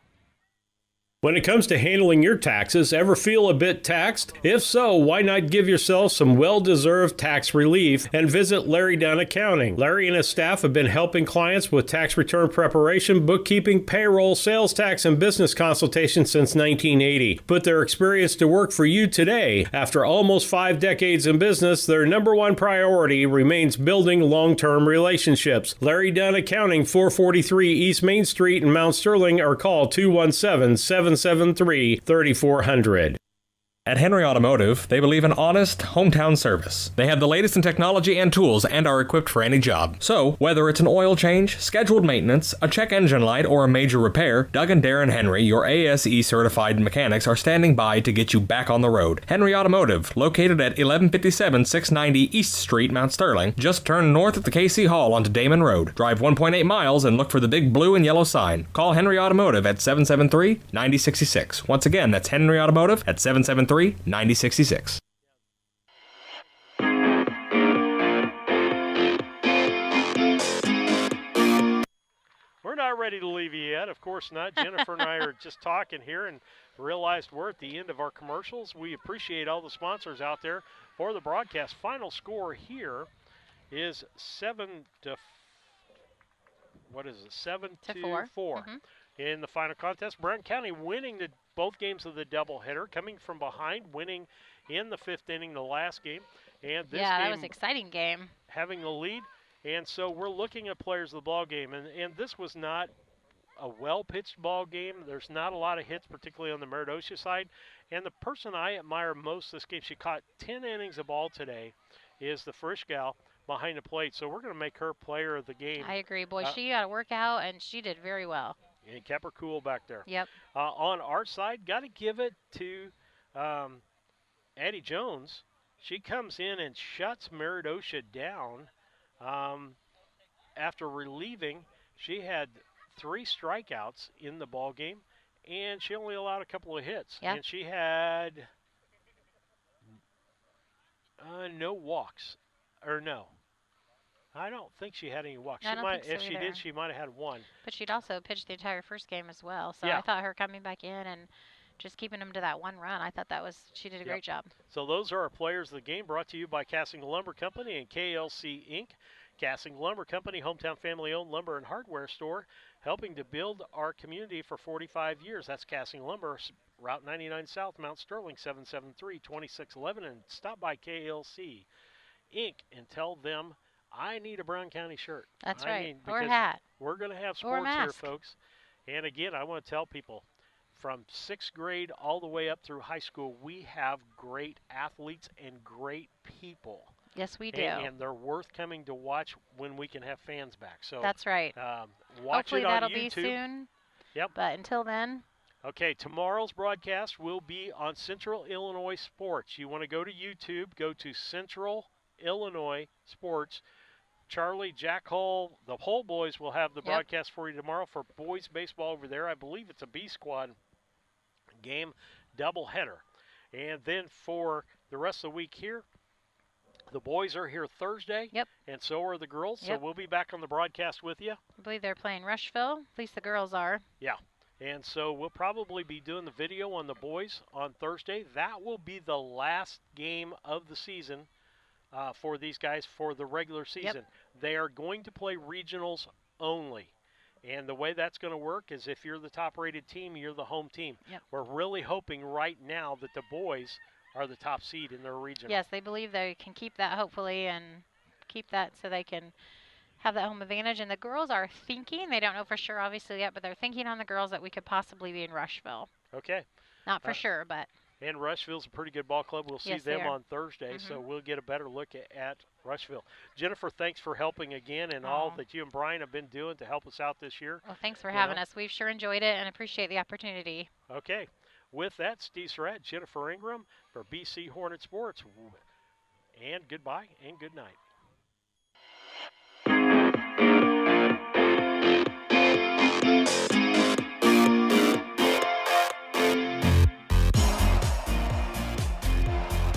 When it comes to handling your taxes, ever feel a bit taxed? If so, why not give yourself some well-deserved tax relief and visit Larry Dunn Accounting. Larry and his staff have been helping clients with tax return preparation, bookkeeping, payroll, sales tax, and business consultation since 1980. Put their experience to work for you today. After almost 5 decades in business, their #1 priority remains building long-term relationships. Larry Dunn Accounting, 443 East Main Street in Mount Sterling, or call 217-773-3400. At Henry Automotive, they believe in honest, hometown service. They have the latest in technology and tools and are equipped for any job. So, whether it's an oil change, scheduled maintenance, a check engine light, or a major repair, Doug and Darren Henry, your ASE certified mechanics, are standing by to get you back on the road. Henry Automotive, located at 1157 690 East Street, Mount Sterling. Just turn north at the KC Hall onto Damon Road. Drive 1.8 miles and look for the big blue and yellow sign. Call Henry Automotive at 773-9066. Once again, that's Henry Automotive at 773-9066. We're not ready to leave you yet. Of course not. Jennifer and I are just talking here and realized we're at the end of our commercials. We appreciate all the sponsors out there for the broadcast. Final score here is 7 to 4 Mm-hmm. in the final contest. Brown County winning both games of the doubleheader, coming from behind, winning in the 5th inning, the last game. And this game, that was an exciting game. Having the lead. And so we're looking at players of the ball game, and this was not a well-pitched ball game. There's not a lot of hits, particularly on the Meredosia side. And the person I admire most this game, she caught 10 innings of ball today, is the Frisch gal behind the plate. So we're going to make her player of the game. I agree. Boy, she got a workout, and she did very well. And kept her cool back there. Yep. On our side, got to give it to Addie Jones. She comes in and shuts Meredosia down. After relieving, she had 3 strikeouts in the ball game, and she only allowed a couple of hits. Yeah. And she had no walks, or no. I don't think she had any walks. If she did, she might have had 1. But she'd also pitched the entire first game as well. So yeah. I thought her coming back in and just keeping them to that 1 run, I thought she did a great job. So those are our players of the game, brought to you by Casting Lumber Company and KLC Inc. Casting Lumber Company, hometown family-owned lumber and hardware store, helping to build our community for 45 years. That's Casting Lumber, Route 99 South, Mount Sterling, 773-2611. And stop by KLC Inc. and tell them, I need a Brown County shirt. That's right, or a hat. We're going to have sports here, folks. And again, I want to tell people, from 6th grade all the way up through high school, we have great athletes and great people. Yes, we do. And they're worth coming to watch when we can have fans back. So that's right. Watch Hopefully it on that'll YouTube. be soon. Yep. But until then. Okay, tomorrow's broadcast will be on Central Illinois Sports. You want to go to YouTube, go to Central Illinois Sports. Charlie, Jack Hull, the Hull boys will have the broadcast for you tomorrow for boys baseball over there. I believe it's a B squad game doubleheader. And then for the rest of the week here, the boys are here Thursday, and so are the girls. So we'll be back on the broadcast with you. I believe they're playing Rushville. At least the girls are. Yeah, and so we'll probably be doing the video on the boys on Thursday. That will be the last game of the season for these guys for the regular season. They are going to play regionals only. And the way that's going to work is if you're the top-rated team, you're the home team. We're really hoping right now that the boys are the top seed in their region. Yes, they believe they can keep that, hopefully, and keep that so they can have that home advantage. And the girls are thinking, they don't know for sure obviously yet, but they're thinking on the girls that we could possibly be in Rushville. Okay. Not for sure, but. And Rushville's a pretty good ball club. We'll see them on Thursday, so we'll get a better look at Rushville. Jennifer, thanks for helping again and all that you and Brian have been doing to help us out this year. Well, thanks for having us. We've sure enjoyed it and appreciate the opportunity. Okay. With that, Steve Surratt, Jennifer Ingram for BC Hornet Sports. And goodbye and good night.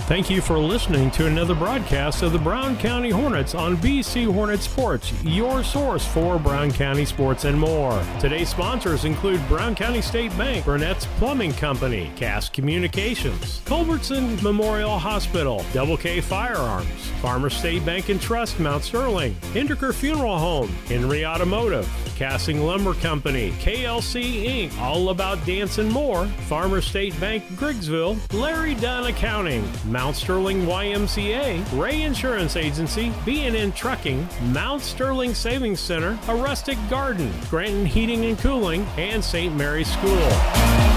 Thank you for listening to another broadcast of the Brown County Hornets on BC Hornet Sports, your source for Brown County sports and more. Today's sponsors include Brown County State Bank, Burnett's Plumbing Company, Cass Communications, Culbertson Memorial Hospital, Double K Firearms, Farmer State Bank and Trust, Mount Sterling, Hinderker Funeral Home, Henry Automotive, Casting Lumber Company, KLC Inc., All About Dance and More, Farmer State Bank, Griggsville, Larry Dunn Accounting, Mount Sterling YMCA, Ray Insurance Agency, B&N Trucking, Mount Sterling Savings Center, A Rustic Garden, Granton Heating and Cooling, and St. Mary's School.